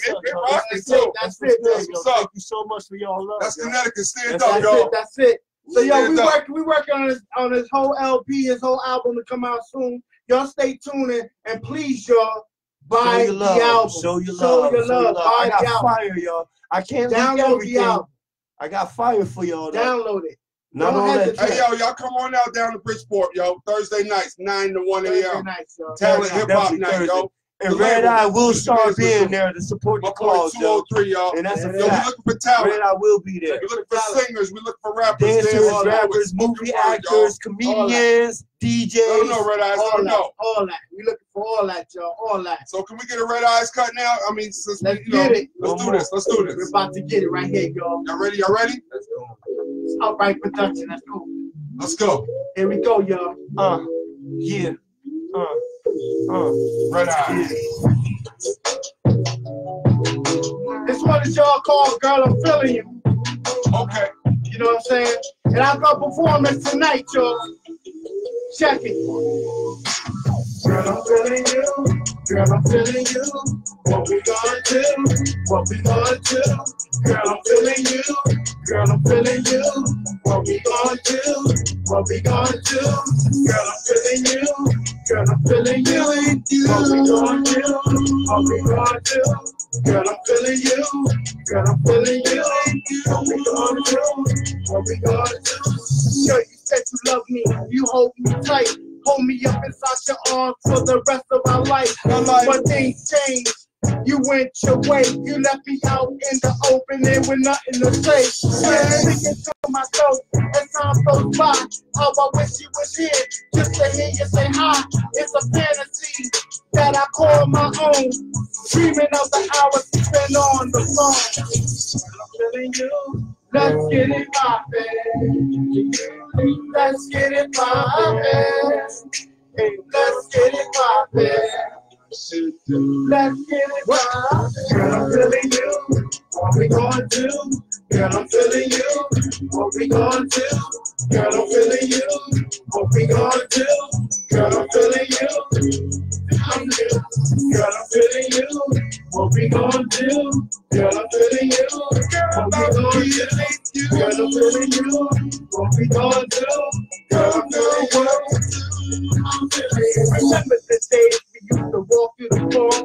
too. That's it. Thank you so much for y'all love. That's Connecticut. Stand up, y'all. That's it. So yo, we working on this whole LP, his whole album to come out soon. Y'all stay tuned and please y'all buy the album. Show your love. I got fire, y'all. I can't download the album. I got fire for y'all. Download it. Not on that. Hey yo, y'all come on out down to Bridgeport, yo. Thursday nights, 9 to 1 a.m. Talent hip hop night, yo. And Red Eye will start being there to support the cause, 203, y'all. And that's a fact. We're looking for talent. Red Eye will be there. We're looking for singers. We're looking for rappers. Dancers, rappers, movie actors, comedians, DJs. I don't know, Red Eyes. I don't know. All that. We're looking for all that, y'all. All that. So can we get a Red Eyes cut now? I mean, since let's get it. Let's do this. We're about to get it right here, y'all. Y'all ready? Y'all ready? Let's go. It's Upright Production. Let's go. Let's go. Here we go, y'all. Yeah. Red Eyes. This one is y'all called Girl, I'm Feeling You. Okay. You know what I'm saying? And I've got performance tonight, y'all. Check it. Girl, I'm feeling you. Girl, I'm feeling you. What we gonna do? What we gonna do? Girl, I'm feeling you. Girl, I'm feeling you. What we gonna do? What we gonna do? Girl, I'm feeling you. Girl, I'm feeling you. What we gonna do? What we gonna do? Girl, I'm feeling you. Girl, I'm feeling you. What we gonna do? What we gonna do? Girl, you said you love me. You hold me tight. Hold me up inside your arms for the rest of our life. But things change. You went your way. You left me out in the open and with nothing to say. I'm thinking to myself as time goes by, how I wish you was here just to hear you say hi. It's a fantasy that I call my own. Dreaming of the hours spent on the phone. I'm feeling you. Let's get it poppin'. Let's get it poppin'. Let's get it poppin'. Let's get it poppin'. Girl, I'm feeling you. What we gonna do? Girl, I'm feeling you. What we gonna do? Girl, I'm feeling you. What we gonna do? Girl, I'm feeling you. Girl, I'm feeling you. What we gonna do? Girl, I'm feeling you. What we gonna do? Girl, I'm feeling you. What we gonna do? Girl, I'm feeling you. Remember the days we used to walk through the floor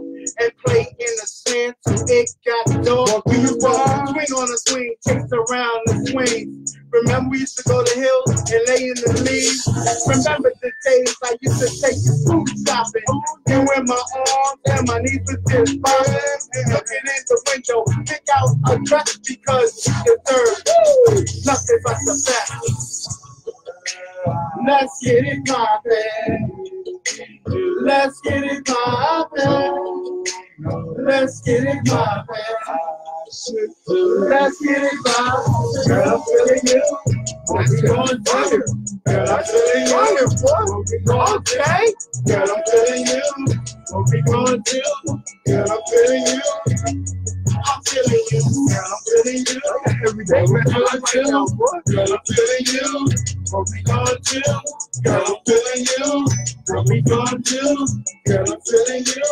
and play in the sand till it got dark. We used to swing on a swing, chase around the swings. Remember we used to go to the hills and lay in the leaves. Remember the days I used to take you food shopping. You in my arms and my knees was just bobbing. Looking in the window, pick out a dress because you deserve nothing but the best. Let's get it poppin'. Let's get it poppin'. let's get it poppin'. Let's get it poppin'. Girl, I'm feeling you. What we gonna do? Girl, I'm feeling you. What we gonna do? Girl, I'm feeling you. What we gonna do? Girl, I'm feeling you. I'm feeling you. Girl, I'm feeling you. Every day we're on you. Girl, I'm feeling you. What we gonna do? Girl, I'm feeling you. What we gonna do? Girl, I'm feeling you.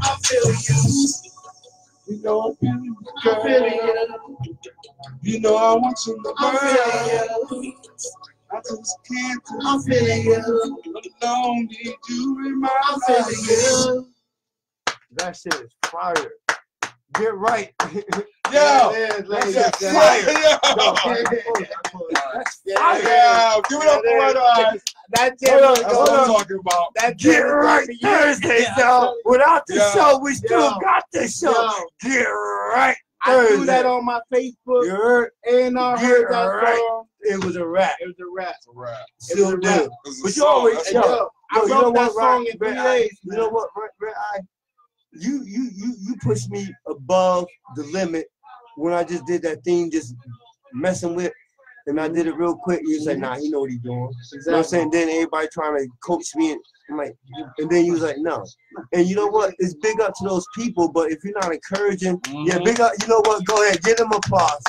I'm feeling you. You know I'm feeling you. I'm feeling you. You know I want you to I'm feeling you. I just can't. I'm feeling you. Alone need you in my life. I'm feeling you. That shit is fire. Get right. Yeah. That's fire. Yeah. Give it up for Red Eye. That's what I'm talking about. Get right Thursday, though. Without the show, we still got the show. Get right. I threw that on my Facebook. You heard? And I heard that song. It was a rap. It was a rap. It's a rap. Still do. But you always I wrote that song in 3 days. You know what, Red Eye? You pushed me above the limit when I just did that thing, just messing with, and I did it real quick. You was like, nah, he know what he doing. Exactly. You know what I'm saying? Then everybody trying to coach me, and I'm like, and then you was like, no. And you know what? It's big up to those people, but if you're not encouraging, yeah, big up. You know what? Go ahead, give them applause.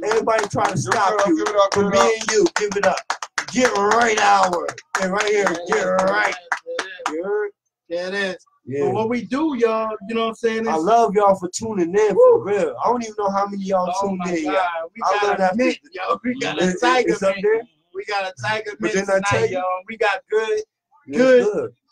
Everybody trying to stop you from being you. Give it up. Get right hour. And right here, get right. You heard? Yeah, it is. Yeah. But what we do, y'all, you know what I'm saying? I love y'all for tuning in, for real. I don't even know how many y'all tuned in. We got a mint, yo. We got a tiger mint. We got a tiger mint tonight, y'all. We got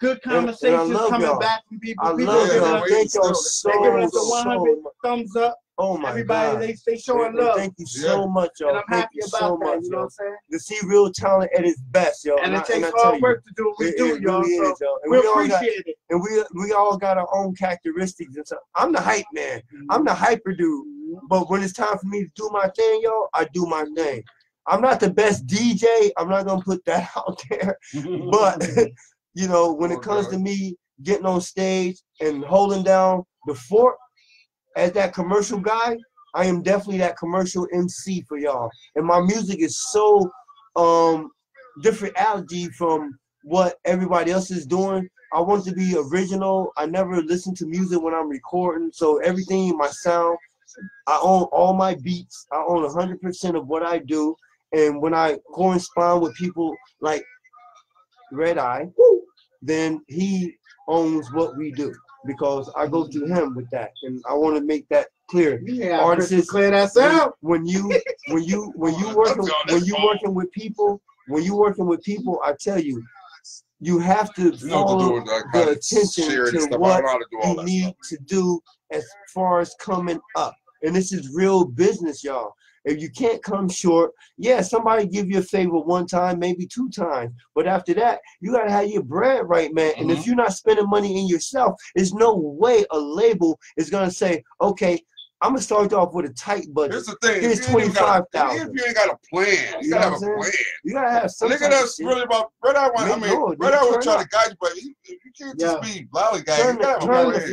good conversations coming back from people. I love y'all. Thank y'all so much. They giving us a 100 much. thumbs up. Oh my Everybody, God. they showing love. Thank you so much, y'all. And I'm happy about that, you know what I'm saying? To see real talent at its best, y'all. And it takes hard work to do what we do, y'all. So we appreciate it. And we all got our own characteristics and stuff. I'm the hype man. I'm the hyper dude. But when it's time for me to do my thing, y'all, I do my thing. I'm not the best DJ. I'm not gonna put that out there. But you know, when it comes to me getting on stage and holding down the fort as that commercial guy, I am definitely that commercial MC for y'all. And my music is so different from what everybody else is doing. I want to be original. I never listen to music when I'm recording, so everything in my sound, I own all my beats. I own 100% of what I do. And when I correspond with people like Red Eye, then he owns what we do, because I go to him with that, and I want to make that clear. Yeah, artists, clear that sound. When you working with people, I tell you, you have to follow the attention to what you need to do as far as coming up. And this is real business, y'all. If you can't come short, yeah, somebody give you a favor one time, maybe 2 times. But after that, you got to have your bread right, man. And if you're not spending money in yourself, there's no way a label is going to say, okay, I'm going to start off with a tight budget. Here's the thing. Here's $25,000. If you ain't got a plan, you got to have a plan. You got to have something. Nigga, that's really about Red Eye. Red Eye will try to guide you, but you can't just be lollygag. You got to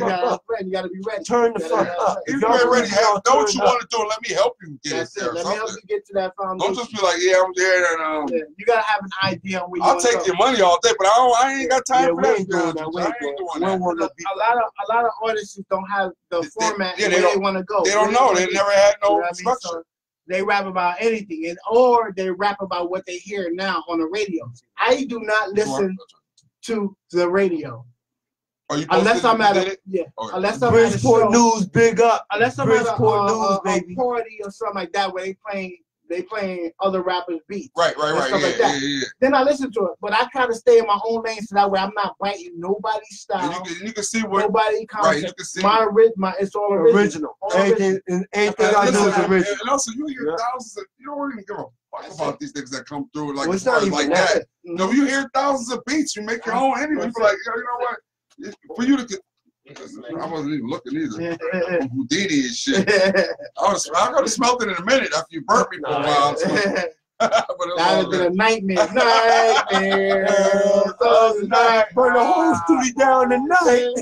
have a plan. You got to be ready. Turn the fuck up. If you ain't ready, know what you want to do, and let me help you get there. Let me help you get to that foundation. Don't just be like, yeah, I'm there. And, you got to have an idea on where you I'll take your money all day, but I ain't got time for that. We ain't doing that. A lot of artists don't have the format where they want to go. They don't know. They never had no structure. So they rap about anything, or they rap about what they hear now on the radio. I do not listen to the radio unless I'm at a unless I'm at a show. News, big up. Unless I'm at a party or something like that where they playing other rappers' beats. Right. Yeah. Then I listen to it, but I try to stay in my own lane so that way I'm not biting nobody's style. You can see what nobody concept. Right, you can see it's all original. Anything I do is original. And also, you hear thousands of, you don't even give a fuck about these things that come through like it's not even like that. No, you hear thousands of beats, you make your own anyway. You're like, you know what? For you to get. I wasn't even looking either. Houdini and shit. I could have smelled it in a minute after you burnt me for a while. So. That would have been a nightmare. Burn the whole studio down tonight.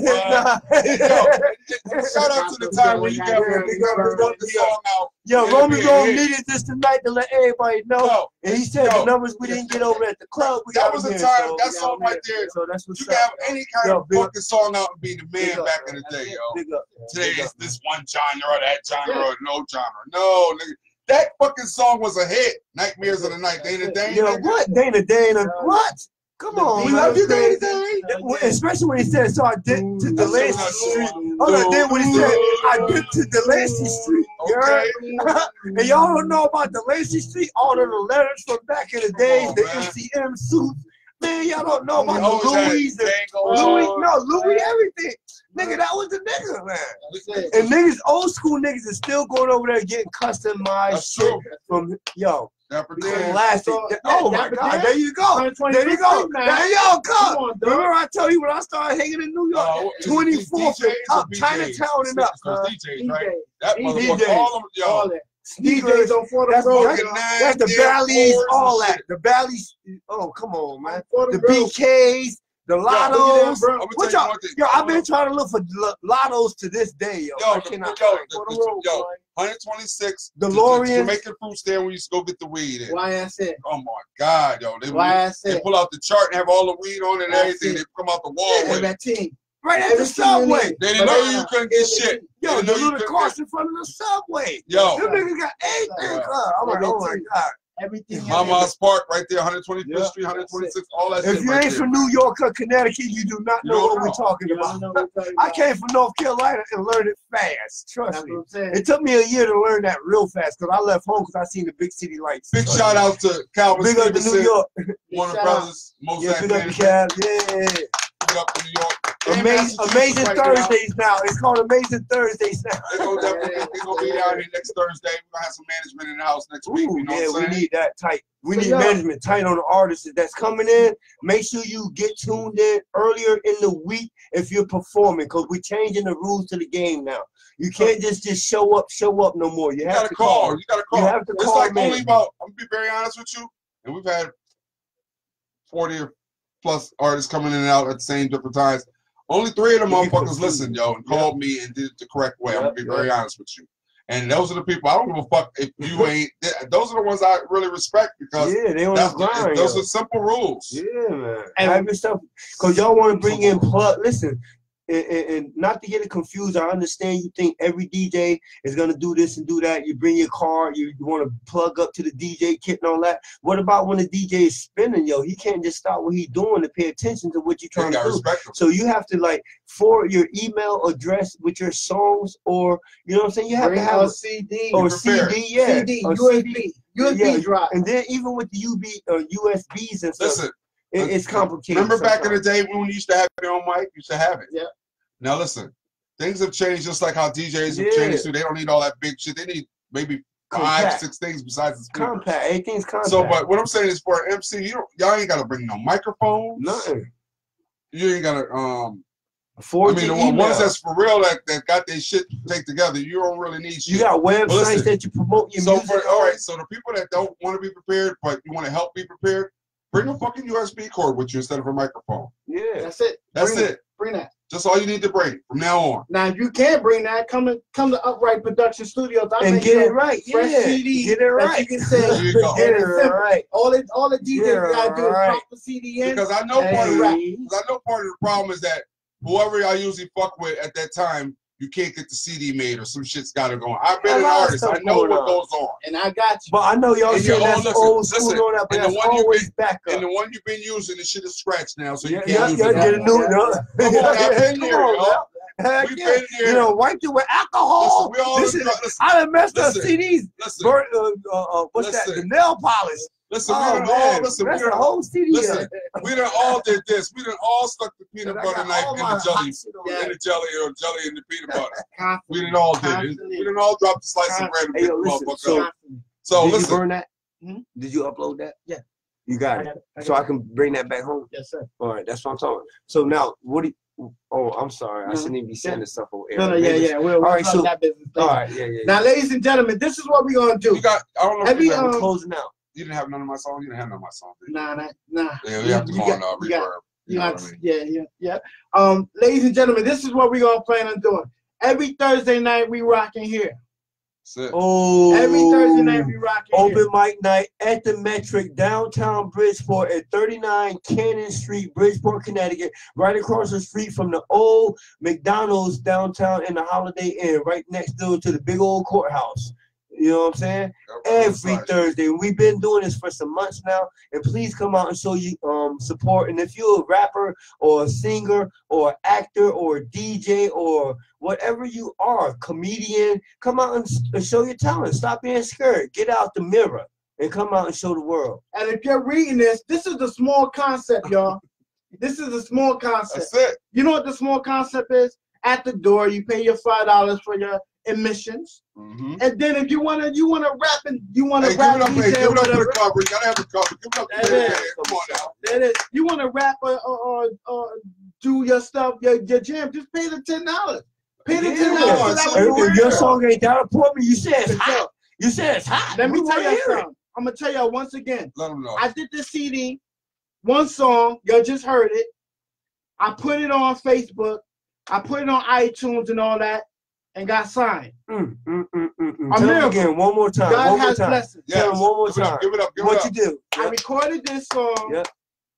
Shout out to the time when you got the song out. Yo, Roman Rome needed this tonight to let everybody know. And he said the numbers we didn't get over at the club. That was a time, that song right there. So that's what's you can have any kind of fucking song out and be the man back in the day, yo. Today is this one genre, that genre, or no genre. No, nigga. That fucking song was a hit. Nightmares of the Night. Dana Dane. Yo, what? Dana what? Come on, we love you, Dana Dane. Especially when he said, so I dipped to Delancey Street. Hold on, then when he said, I dipped to Delancey Street. Okay. And y'all don't know about Delancey Street, all of the letters from back in the days, the MCM suits. Man, y'all don't know about the Louis, Louis everything. Nigga, that was the nigga, man. And niggas, old school niggas is still going over there getting customized shit from, yo. Classic. Oh my God, there you go. There you go. There you go. Remember I told you when I started hanging in New York? 24th up, Chinatown and up. DJs, right? That motherfucker, all of them, yo. DJs on that's the Valleys, all that. The Valleys, oh, come on, man. The BKs, the Lottos. What y'all? Yo, I've been trying to look for Lottos to this day, yo. Yo, 126. DeLorean. Jamaican fruit stand where you used to go get the weed in. Why I said? Oh my God, yo. They pull out the chart and have all the weed on it and everything. They come out the wall with it. Right at the subway. They didn't know you couldn't get shit. Yo, the little cars in front of the subway. Yo. Them niggas got everything. I'm like, oh my God. Everything. Mama's Park right there, 125th Street, 126, all that shit. If you ain't from New York or Connecticut, you do not know what we're talking about. I came from North Carolina and learned it fast. Trust me. It took me a year to learn that real fast because I left home because I seen the big city lights. Big shout out to Calvin Big up to New York. Warner Brothers, Mosaic. Big up to Cal. Yeah. Big up to New York. Amazing Thursdays now. It's called Amazing Thursdays now. They're gonna be down here next Thursday. We're gonna have some management in the house next week. You know what I'm saying? We need that tight. We need management tight on the artists that's coming in. Make sure you get tuned in earlier in the week if you're performing, because we're changing the rules to the game now. You can't just show up no more. You have to call. You gotta call. You have to it's call. Like only about. I'm gonna be very honest with you, and we've had 40 or plus artists coming in and out at the same different times. Only 3 of them motherfuckers listened, yo, and called me and did it the correct way. I'm gonna be very honest with you. And those are the people, I don't give a fuck if you ain't, those are the ones I really respect because they on the grind, those are simple rules. Yeah, man. And have yourself, because y'all want to bring in plug, listen, and not to get it confused, I understand you think every DJ is going to do this and do that. You bring your car, you want to plug up to the DJ kit and all that. What about when the DJ is spinning, yo? He can't just stop what he's doing to pay attention to what you're trying to do. So you have to, like, for your email address with your songs, or, you know what I'm saying? You have to have a CD. Or CD, yeah. CD, USB drive. And then even with the USBs and stuff. Listen. It's complicated. Remember back in the day when we used to have your own mic? You used to have it. Yeah. Now listen, things have changed just like how DJs have changed too. They don't need all that big shit. They need maybe 5, 6 things besides the speaker. Compact. Everything's compact. So, but what I'm saying is for an MC, y'all ain't gotta bring no microphones. Nothing. You ain't gotta I mean, the ones that's for real that got their shit take together, you don't really need shit. You got websites that you promote your music. So the people that don't want to be prepared, but you want to help be prepared, bring a fucking USB cord with you instead of a microphone. Yeah. That's it. Bring that. Just all you need to bring from now on. Now, if you can't bring that, come to Upright Production Studios and get it right. Fresh CD. Get it right. You can say, get it right. All the DJs gotta do is pop the CD in. Because I know part of the problem is that whoever I usually fuck with at that time, you can't get the CD made or some shit's got to go on. I've been an artist. I know what goes on. And I got you. But I know y'all saying that's old school on that, but that's always back up. And the one you've been using, the shit is scratched now, so you can't use it. Get a new one. I've been here, yo. We've been here. You know, wiped it with alcohol. Listen, I done messed up CDs. Listen. What's that? The nail polish. Listen, we done whole CD. Listen, we done all did this. We done all stuck the peanut butter knife in the jelly, or jelly in the peanut butter. We done all did it. We done all dropped the slice of bread and picked the motherfucker up. So did listen. You burn that? Did you upload that? Yeah. You got it. So I can bring that back home? Yes, sir. All right, that's what I'm talking. So now, what do you... Oh, I'm sorry. I shouldn't even be saying this stuff over air. No, yeah. We'll all right, so that business. All right, yeah. Now, ladies and gentlemen, this is what we're gonna do. I don't know if we're closing out. You didn't have none of my songs. You didn't have none of my songs. Nah. Yeah, we have to go on reverb. Yeah. Ladies and gentlemen, this is what we're gonna plan on doing. Every Thursday night we rocking here. Oh, every Thursday night we rocking open here. mic night at the Metric, downtown Bridgeport at 39 Cannon Street, Bridgeport, Connecticut, right across the street from the old McDonald's downtown in the Holiday Inn, right next door to the big old courthouse. You know what I'm saying? Every Thursday. We've been doing this for some months now, and please come out and show you support. And if you're a rapper or a singer or actor or a DJ or whatever you are, comedian, come out and show your talent. Stop being scared. Get out the mirror and come out and show the world. And if you're reading this, this is the small concept, y'all. This is a small concept. That's it. You know what the small concept is? At the door, you pay your $5 for your admissions, and then if you wanna rap and you wanna rap, give it up for the cover. You gotta have the cover. Give it up for the Come on now. That is. You wanna rap or do your stuff, your jam? Just pay the $10. Pay the $10. If your song ain't that important, you said it's hot. You said it's hot. Let me tell you something. I'm gonna tell y'all once again. Let them know. I did this CD, one song. Y'all just heard it. I put it on Facebook. I put it on iTunes and all that, and got signed. Tell me again, one more time. God has blessings. Tell me one more time. Give it up. What you do? I recorded this song,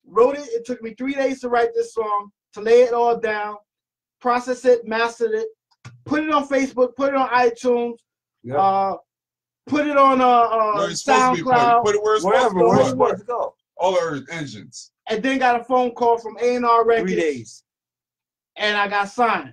wrote it. It took me 3 days to write this song, to lay it all down, process it, mastered it, put it on Facebook, put it on iTunes, put it on SoundCloud, put it where it's supposed to go. All our engines. And then got a phone call from A&R Records. 3 days. And I got signed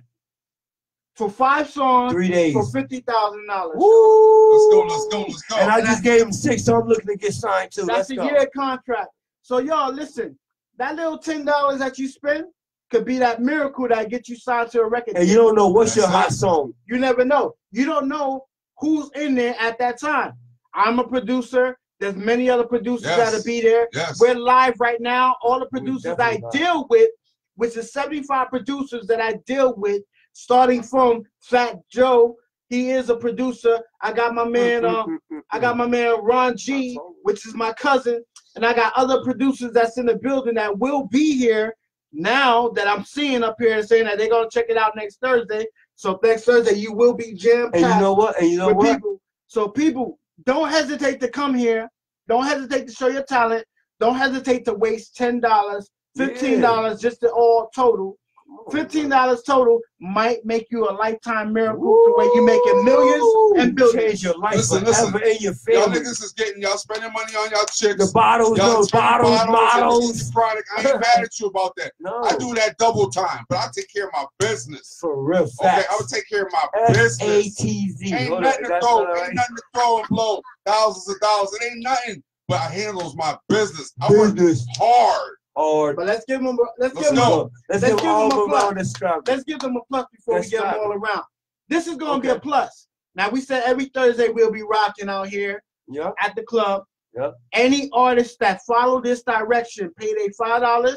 for 5 songs 3 days for $50,000. Let's go. And I just gave him 6, so I'm looking to get signed too. That's a year contract. So y'all, listen, that little $10 that you spend could be that miracle that gets you signed to a record. And you don't know what's your hot song. You never know. You don't know who's in there at that time. I'm a producer. There's many other producers that'll be there. We're live right now. All the producers I deal with, which is 75 producers that I deal with, starting from Fat Joe. He is a producer. I got my man, Ron G, which is my cousin, and I got other producers that's in the building that will be here now that I'm seeing up here and saying that they're gonna check it out next Thursday. So next Thursday you will be jam-packed. And you know what? People. So people, don't hesitate to come here. Don't hesitate to show your talent. Don't hesitate to waste $10, $15 just to all total. $15 total might make you a lifetime miracle the way you making millions and billions. Change your life listen, in your family. Y'all niggas is getting, y'all spending money on y'all chicks. The bottles, models. Product. I ain't mad at you about that. No. I do that double time, but I take care of my business. For real, facts. Okay, I would take care of my business. FATZ. Ain't nothing to throw and blow thousands of dollars. It ain't nothing, but I handles my business. I work hard. But let's give them a plus. Let's give them a plus before we get them all around. This is going to be a plus. Now, we said every Thursday we'll be rocking out here at the club. Any artists that follow this direction, pay their $5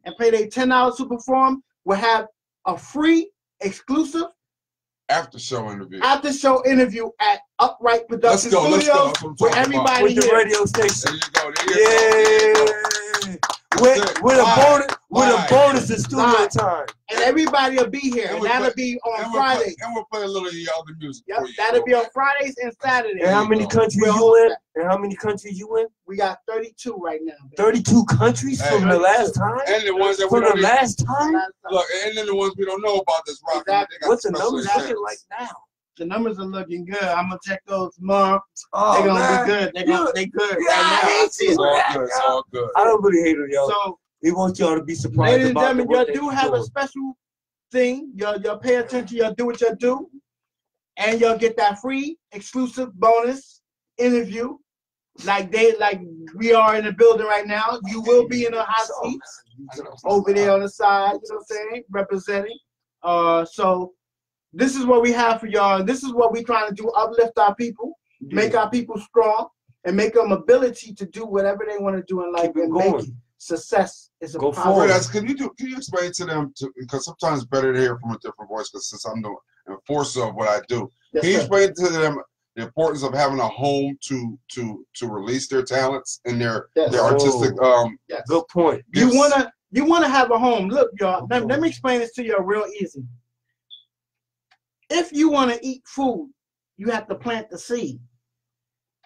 and pay their $10 to perform, will have a free, exclusive after show interview at Upright Production Studios. Where everybody with the radio station. There you go. With a bonus in studio time. And everybody will be here. And that'll be on Fridays. And we'll play a little of the other music. That'll be on Fridays and Saturdays. And how many countries you in? And how many countries you in? We got 32 right now. Baby. 32 countries from the last time? And the ones that from the last time? Look, and then the ones we don't know about this rock. Exactly. What's the numbers looking like now? The numbers are looking good. I'm gonna check those tomorrow. They're gonna be good. They good right now. It's all good. I don't really hate them, y'all. So we want y'all to be surprised. Ladies and gentlemen, y'all do have a special thing. Y'all pay attention. Y'all do what y'all do, and y'all get that free exclusive bonus interview. Like we are in the building right now. You will be in a hot seat over there on the side. You know what I'm saying? Representing. So. This is what we have for y'all, and this is what we're trying to do: uplift our people, make our people strong, and make them ability to do whatever they want to do in life and make success is a power. Can you explain to them? Because sometimes it's better to hear from a different voice. Because since I'm the enforcer of what I do, can you explain to them the importance of having a home to release their talents and their artistic? Good point. You wanna have a home. Look, y'all. Let me explain this to you real easy. if you want to eat food, you have to plant the seed.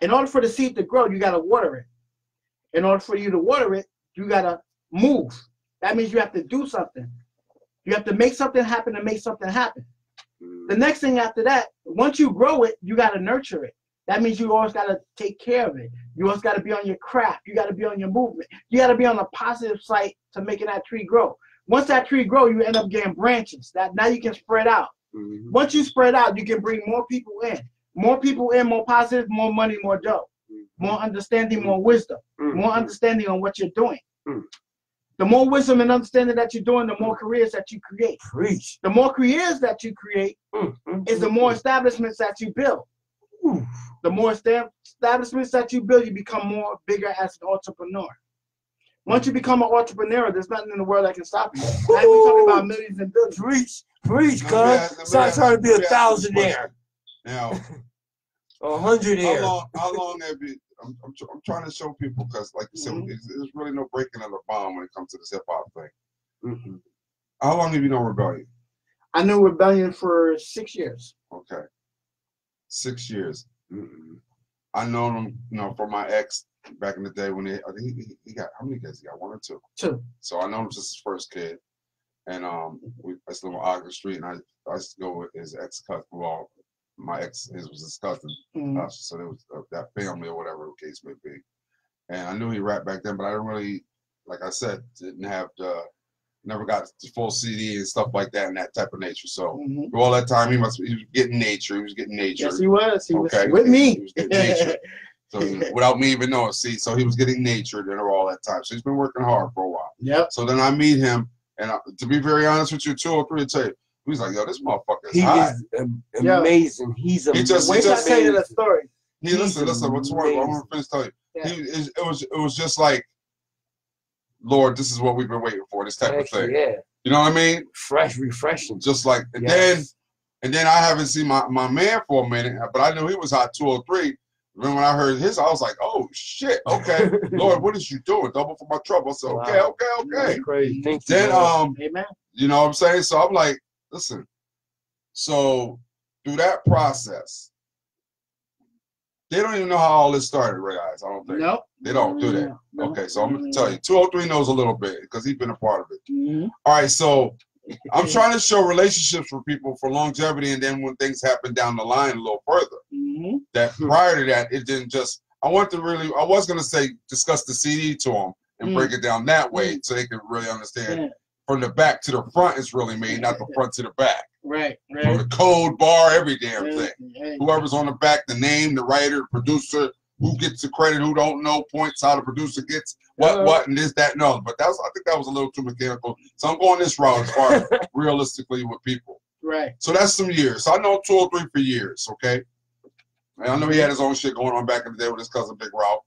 In order for the seed to grow, you got to water it. In order for you to water it, you got to move. That means you have to do something. You have to make something happen to make something happen. The next thing after that, once you grow it, you got to nurture it. That means you always got to take care of it. You always got to be on your craft. You got to be on your movement. You got to be on a positive site to making that tree grow. Once that tree grow, you end up getting branches. That now you can spread out. Once you spread out, you can bring more people in. More people in, more positive, more money, more dough. More understanding, more wisdom. More understanding on what you're doing. The more wisdom and understanding that you're doing, the more careers that you create. Preach. The more careers that you create is the more establishments that you build. The more establishments that you build, you become more bigger as an entrepreneur. Once you become an entrepreneur, there's nothing in the world that can stop you. Now we're talking about millions and billions. Preach, cuz. Stop trying to be a thousandaire. Now, a hundredaire. How long have you? I'm trying to show people because, like you said, there's really no breaking of the bomb when it comes to this hip hop thing. How long have you known Rebellion? I knew Rebellion for 6 years. Okay, 6 years. I known him, from my ex back in the day when I think he got, how many kids he got? 1 or 2? 2. So I know him since his first kid, and I used to live on Ogden Street, and I used to go with his ex cousin. Well, my ex, his was his cousin, so there was that family or whatever the case may be. And I knew he rapped back then, but I didn't really, like I said, never got the full CD and stuff like that and that type of nature. So for all that time, he was getting nature. He was getting nature. Yes, he was. He was with me. He was getting nature. So without me even knowing, so he was getting nature during all that time. So he's been working hard for a while. Yep. So then I meet him, and to be very honest with you, 2 or 3 would tell you, he's like, yo, this motherfucker is hot. He is amazing. He's amazing. Wait till I tell you the story. Listen. What's wrong? I'm gonna finish telling you. Yeah. It was just like, Lord, this is what we've been waiting for. This type of thing. Yeah. You know what I mean? Fresh, refreshing. Just like, and then I haven't seen my man for a minute, but I knew he was hot 2 or 3. Then when I heard his, I was like, oh shit, okay, Lord, what is you doing? Double for my trouble. I said, okay. That's crazy. Thank you, then Amen. You know what I'm saying? So I'm like, listen. So through that process, they don't even know how all this started, Red Eyes. I don't think. Nope. They don't do that. No. Okay, so I'm gonna tell you, 203 knows a little bit because he's been a part of it. All right, so I'm trying to show relationships for people for longevity, and then when things happen down the line a little further, that prior to that, it didn't just. I was gonna say discuss the CD to them and break it down that way so they can really understand from the back to the front is really made, not the front to the back. Right. From the code, bar, every damn thing. Whoever's on the back, the name, the writer, the producer, who gets the credit, who don't know, points, how the producer gets what, and this, that, and other. But I think that was a little too mechanical. So I'm going this route as far as realistically with people. Right. So that's some years. So I know 203 for years, okay? And I know he had his own shit going on back in the day with his cousin Big Ralph.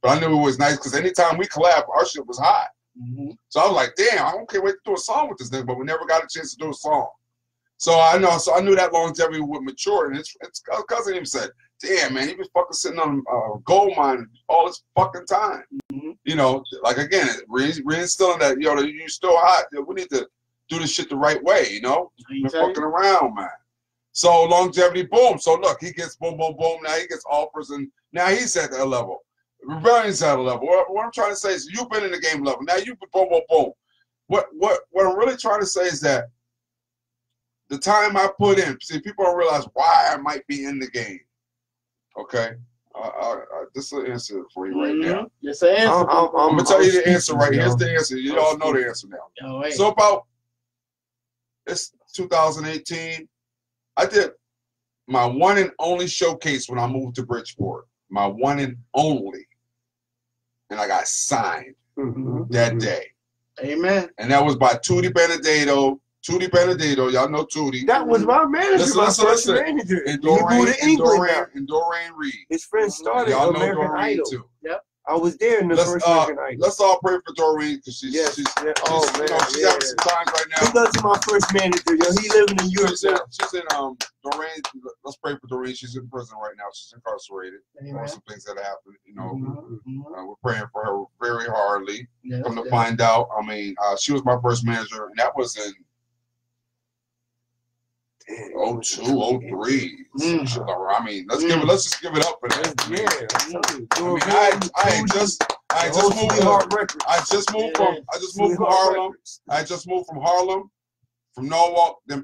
But I knew it was nice because anytime we collab, our shit was hot. So I was like, damn, I can't wait to do a song with this nigga, but we never got a chance to do a song. So I knew that longevity would mature, and his cousin even said, damn, man, he was fucking sitting on a gold mine all this fucking time. You know, like again, reinstilling that, you still hot. We need to do this shit the right way, you know? Been fucking around, man. So longevity, boom. So look, he gets boom, boom, boom. Now he gets offers, and now he's at that level. Rebellion's at a level. What I'm trying to say is you've been in the game level. Now you've been boom, boom, boom. What I'm really trying to say is that the time I put in, see, people don't realize why I might be in the game. Okay? This is the answer for you right now. It's an answer. I'm going to tell you the answer right here. Here's the answer. You all know the answer now. So about, it's 2018, I did my one and only showcase when I moved to Bridgeport. My one and only. And I got signed that day. Amen. And that was by Tootie Benedetto. Tootie Benedetto, y'all know Tootie. That was my manager, listen. manager. And Doreen Reed. His friend started American Idol. Too. Yep. I was there in the first American Idol. Let's all pray for Doreen because she's having some times right now. Big up to my first manager, yo. He living in Europe. She's in Doreen. Let's pray for Doreen. She's in prison right now. She's incarcerated. For some things that happened. You know, we're praying for her very hardly. Come to find out, I mean, she was my first manager, and that was in 02, 03. I mean, let's just give it up for that. I just moved from Harlem. I just moved from Harlem, from Norwalk, then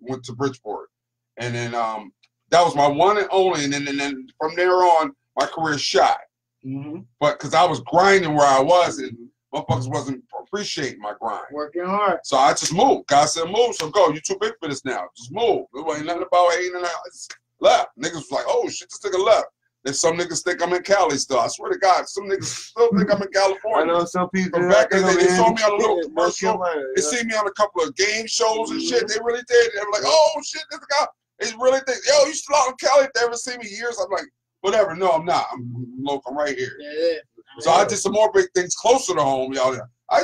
went to Bridgeport, and then that was my one and only, and then from there on, my career shot. But because I was grinding where I was, and motherfuckers wasn't appreciating my grind. Working hard. So I just moved. God said move, so go. You too big for this now. Just move. There ain't nothing about hating and I just left. Niggas was like, oh shit, this nigga left. Then some niggas think I'm in Cali still. I swear to God, some niggas still think I'm in California. I know some people. From back in the day, they saw me on a little commercial. They see me on a couple of game shows and shit. They really did. They were like, oh shit, this guy. They really think, yo, you still out in Cali? If they ever see me years, I'm like, whatever. No, I'm not. I'm local. I'm right here. Yeah. So I did some more big things closer to home, y'all. I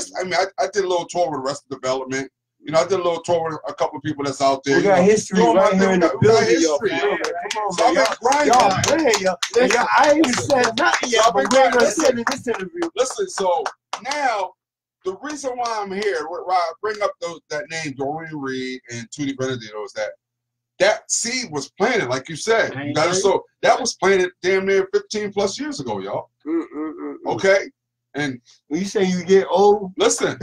did a little tour with Arrested Development. You know, I did a little tour with a couple of people that's out there. We got history right here in the building, y'all. Come on, man. I ain't even said nothing yet, but we're going to say in this interview. Listen, so now, the reason why I'm here, why I bring up that name, Dorian Reed and Tootie Benedito, is that seed was planted, like you said. So that was planted damn near 15 plus years ago, y'all. Okay? And when you say you get old, listen,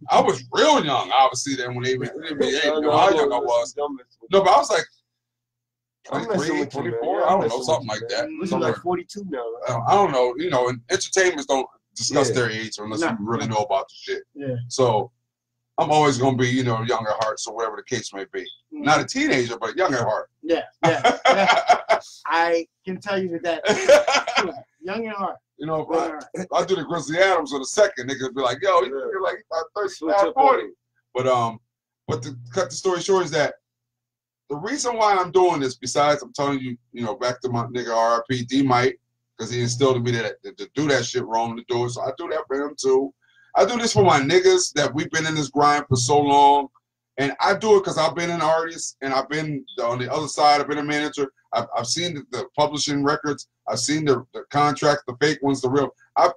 I was real young, obviously, then when they were how young I was. No, but I was like 23, 24, I don't know, something like that. I'm like 42 now. I don't know, you know, and entertainers don't discuss their age unless you really know about the shit. Yeah. So I'm always going to be, you know, young at heart, so whatever the case may be. Not a teenager, but young at heart. Yeah. I can tell you that. Young at heart. You know, if I do the Grizzly Adams on the second, niggas be like, yo, you're like 35, 40. But to cut the story short is that the reason why I'm doing this, besides I'm telling you, you know, back to my nigga RIP D-Mike, because he instilled in me that to do that shit wrong to do it. So I do that for him too. I do this for my niggas that we've been in this grind for so long. And I do it because I've been an artist and I've been on the other side. I've been a manager. I've seen the publishing records. I've seen the contracts, the fake ones, the real. I've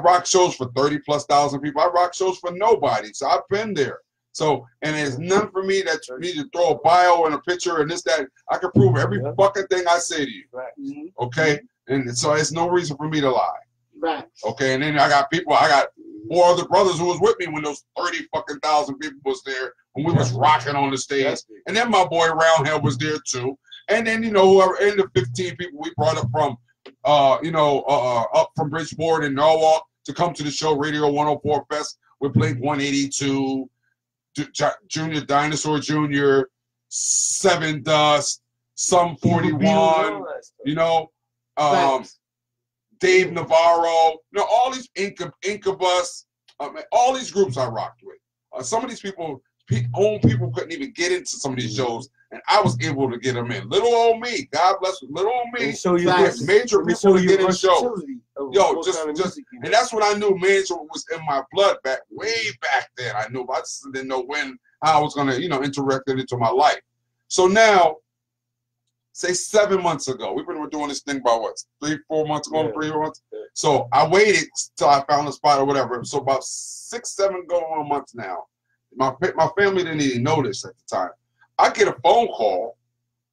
rocked shows for 30,000+ people. I rock shows for nobody. So I've been there. So, and there's none for me that you need to throw a bio and a picture and this, that. I can prove every fucking thing I say to you. Right. Okay? And so it's no reason for me to lie. Right. Okay, and then I got 4 other brothers who was with me when those 30,000 people was there when we was rocking on the stage. And then my boy Roundhill was there too. And then, you know, whoever, and the 15 people we brought up from, up from Bridgeport and Norwalk to come to the show, Radio 104 Fest with Blink 182, Junior Dinosaur Jr., Seven Dust, Sum 41, you know, Dave Navarro, you know, all these Incubus, all these groups I rocked with. Some of these people couldn't even get into some of these shows, and I was able to get them in. Little old me, God bless with little old me. So you major people to get in shows. Yo, just, and that's when I knew major was in my blood way back then. I knew, but I just didn't know how I was gonna, you know, interact it into my life. So now, say 7 months ago, we've been doing this thing about what, 3-4 months ago, 3 months. So I waited till I found a spot or whatever. So about 6-7 going on months now. My family didn't even know this at the time. I get a phone call.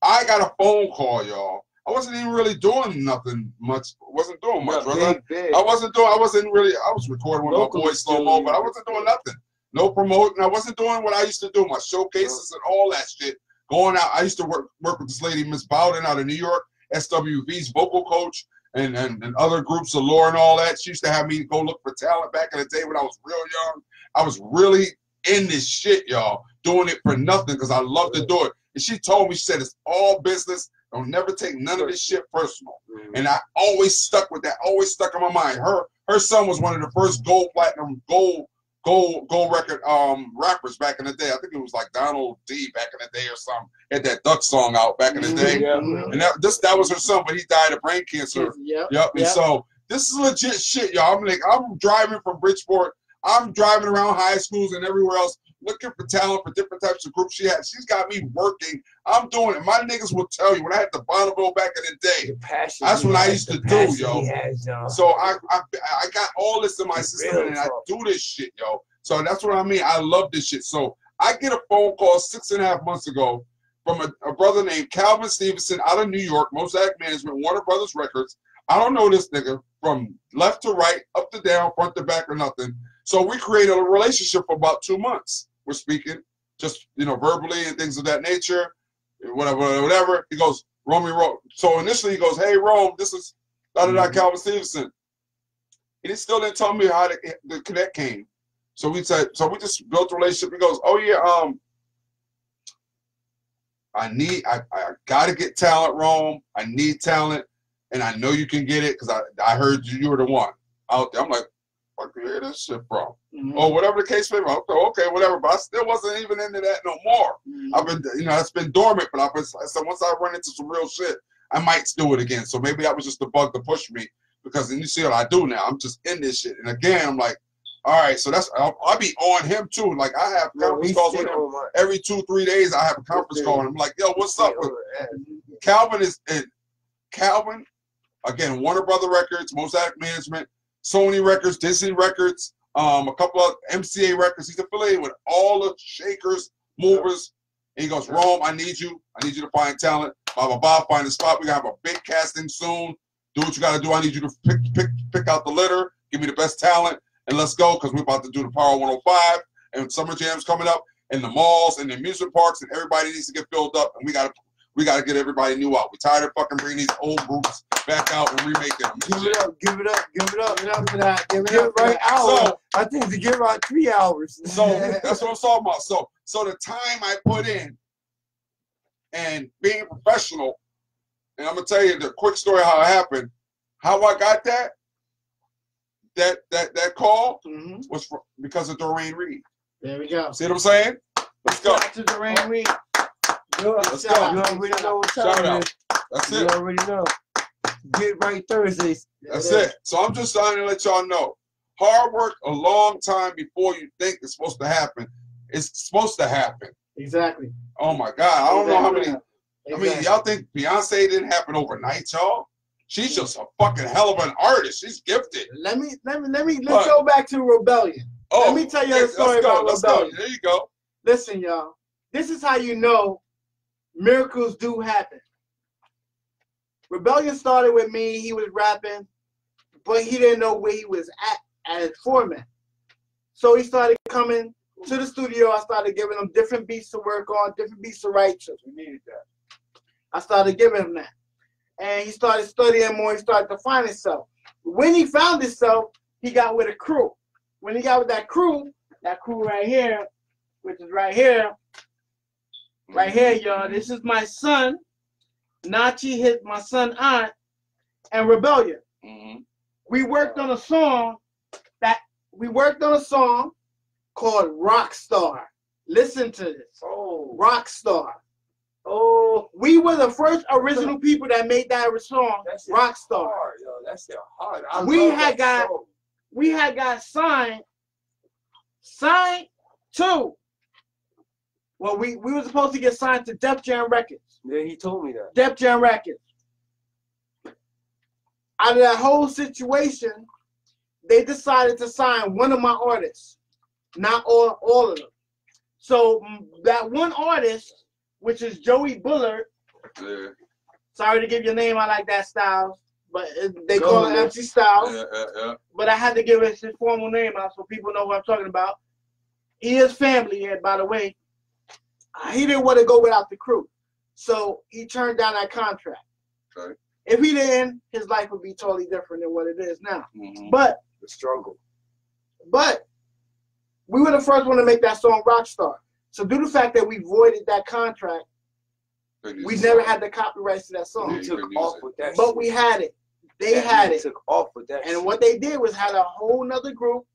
I got a phone call, y'all. I wasn't even really doing nothing much. Wasn't doing much, was I? I was recording with my boy Slow Mo, but I wasn't doing nothing. No promoting. I wasn't doing what I used to do, my showcases and all that shit. Going out, I used to work with this lady, Miss Bowden, out of New York, SWV's vocal coach, and other groups, Allure and all that. She used to have me go look for talent back in the day when I was real young. I was really in this shit, y'all, doing it for nothing because I love to do it. And she told me, she said, it's all business. Don't never take none of this shit personal. And I always stuck with that, always stuck in my mind. Her son was one of the first gold record rappers back in the day. I think it was like Donald D back in the day or something. Had that Duck song out back in the day. And that was her son, but he died of brain cancer. Yep. And so this is legit shit, y'all. I'm driving from Bridgeport. I'm driving around high schools and everywhere else looking for talent for different types of groups she's got me working. I'm doing it. My niggas will tell you when I had the Bonneville back in the day. That's what I used to do, yo. So I got all this in my system and I do this shit, yo. So that's what I mean. I love this shit. So I get a phone call 6.5 months ago from a brother named Calvin Stevenson out of New York, Mosaic Management, Warner Brothers Records. I don't know this nigga from left to right, up to down, front to back, or nothing. So we created a relationship for about 2 months. We're speaking, just, you know, verbally and things of that nature, whatever. He goes, Rome. So initially he goes, hey, Rome, this is Calvin Stevenson. He still didn't tell me how the connect came. So we just built a relationship. He goes, oh yeah, I gotta get talent, Rome. I need talent, and I know you can get it because I heard you were the one out there. I'm like, where do you hear this shit from? Or whatever the case may be. Okay, whatever. But I still wasn't even into that no more. I've been, you know, it's been dormant. But so once I run into some real shit, I might do it again. So maybe that was just the bug to push me, because then you see what I do now. I'm just in this shit, and again, I'm like, all right, so that's I'll be on him too. Like I have conference calls with him every 2-3 days. I have a conference call, and I'm like, yo, what's up? Calvin again, Warner Brother Records, Mosaic Management, Sony Records, Disney Records, a couple of MCA Records. He's affiliated with all the shakers, movers. And he goes, Rome, I need you to find talent. Blah blah blah. Find a spot. We gotta have a big casting soon. Do what you gotta do. I need you to pick out the litter. Give me the best talent. And let's go, because we're about to do the Power 105 and Summer Jam's coming up, and the malls and the amusement parks, and everybody needs to get filled up, and we gotta get everybody new out. We're tired of fucking bringing these old groups back out and remaking them. Give it up for that. Give it up right hour. So, I think to give out 3 hours. So that's what I'm talking about. So the time I put in and being professional, and I'm gonna tell you the quick story how it happened. How I got that call was because of Doreen Reed. There we go. See what I'm saying? Let's go. Shout out to Doreen Reed. Let's go. You already know what time Shout it out. is. That's You it. already know. Get right Thursdays. That's it. So I'm just trying to let y'all know. Hard work a long time before you think it's supposed to happen. It's supposed to happen. Exactly. Oh my God. I don't know how many. Exactly. I mean, y'all think Beyonce didn't happen overnight, y'all? She's just a fucking hell of an artist. She's gifted. Let's go back to Rebellion. Oh, let me tell you a story about Rebellion. There you go. Listen, y'all. This is how you know miracles do happen. Rebellion started with me. He was rapping, but he didn't know where he was at his format. So he started coming to the studio. I started giving him different beats to work on, different beats to write to. We needed that. I started giving him that. And he started studying more. He started to find himself. When he found himself, he got with a crew. When he got with that crew right here, which is right here, y'all. This is my son, Nachi, my son Aunt, and Rebellion. We worked on a song called Rockstar. Listen to this. Oh, Rockstar. Oh, we were the first original people that made that song, Rockstar. Hard, yo. That's hard. We had got signed to. Well, we were supposed to get signed to Def Jam Records. Yeah, he told me that. Def Jam Records. Out of that whole situation, they decided to sign one of my artists, not all of them. So that one artist, which is Joey Bullard. Yeah. Sorry to give your name, I like that Styles, but they call it MC Styles. Yeah. But I had to give his formal name out so people know what I'm talking about. He is family here, by the way. He didn't want to go without the crew, so he turned down that contract. Okay. If he didn't, his life would be totally different than what it is now. But the struggle. But we were the first one to make that song Rockstar. So due to the fact that we voided that contract, we never had the copyrights to that song. We took off with that. But we had it. They had it. Took off with that. And what they did was had a whole nother group,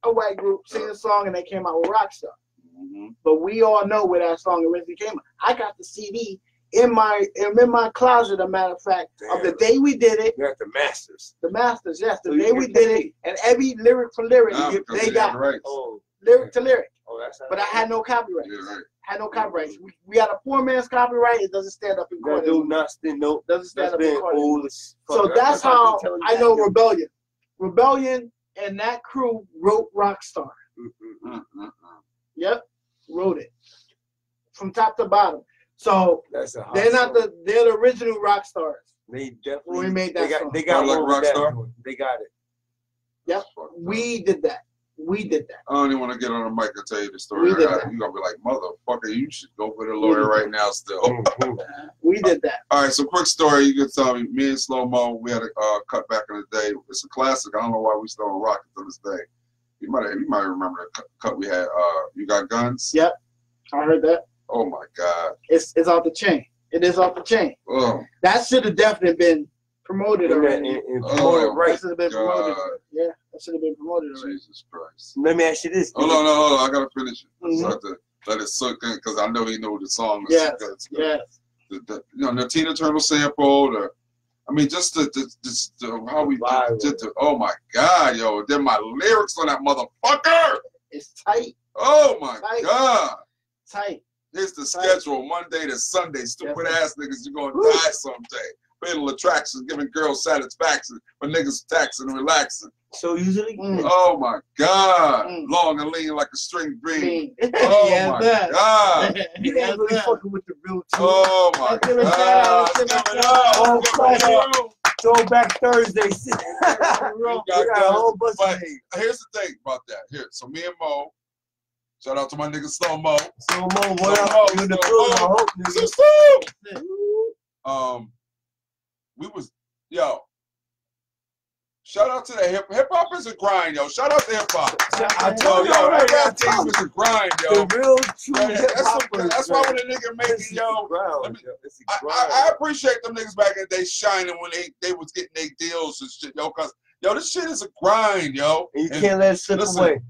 a white group, sing the song, and they came out with Rockstar. But we all know where that song originally came out. I got the CD in my closet, a matter of fact, of the day we did it. You got the masters. The masters, yes. The day we did it, and every lyric for lyric, they got lyric to lyric. But I had no copyright. Had no copyrights. We had a poor man's copyright. It doesn't stand up in court. Doesn't stand up in court. So that's how I know Rebellion. Rebellion and that crew wrote Rockstar. Yep. wrote it from top to bottom. So That's a hot they're not song. they're the original rock stars. They definitely. When we made that song. They got Like one with that. Rockstar? They got it. Yep, we did that. We did that. I don't even want to get on the mic and tell you the story. We did that. You gonna be like, motherfucker, you should go for the lawyer right now still. We did that. All right, so quick story. You can tell me, me and Slow Mo, we had a cut back in the day. It's a classic. I don't know why we still on rock to this day. You might remember the cut we had. You Got Guns? Yep, I heard that. Oh my God. It's off the chain. It is off the chain. Oh. That should have definitely been promoted already. That should have been promoted. Yeah, that should have been promoted already. Jesus Christ. Let me ask you this. Hold on. I gotta finish it. Mm-hmm. I have to let it soak in because I know he knew the song. Yes. Yes. The Tina Turner sample. Just how we did the. Oh my God, yo! Then my lyrics on that motherfucker. It's tight. Oh my God. Tight. Here's the schedule: Monday to Sunday. Stupid ass niggas, you're gonna die someday. Fatal attractions, giving girls satisfaction, but niggas taxing and relaxing. So usually, oh my God, long and lean like a string bean. Oh my God, you ain't really fucking with the real team. Oh my God, give it up. Throwback Thursday. But here's the thing about that. Here, so me and Mo. Shout out to my nigga Slow Mo. Slow Mo, what up? You in the building, I hope, nigga. We was, yo. Shout out to the hip hop is a grind, yo. Shout out to hip hop. I told you, that rap thing was a grind, yo. The real true that's why when a nigga making, yo. I appreciate them niggas back in the day shining when they was getting their deals and shit, yo. Cause yo, this shit is a grind, yo. And you can't let it slip away.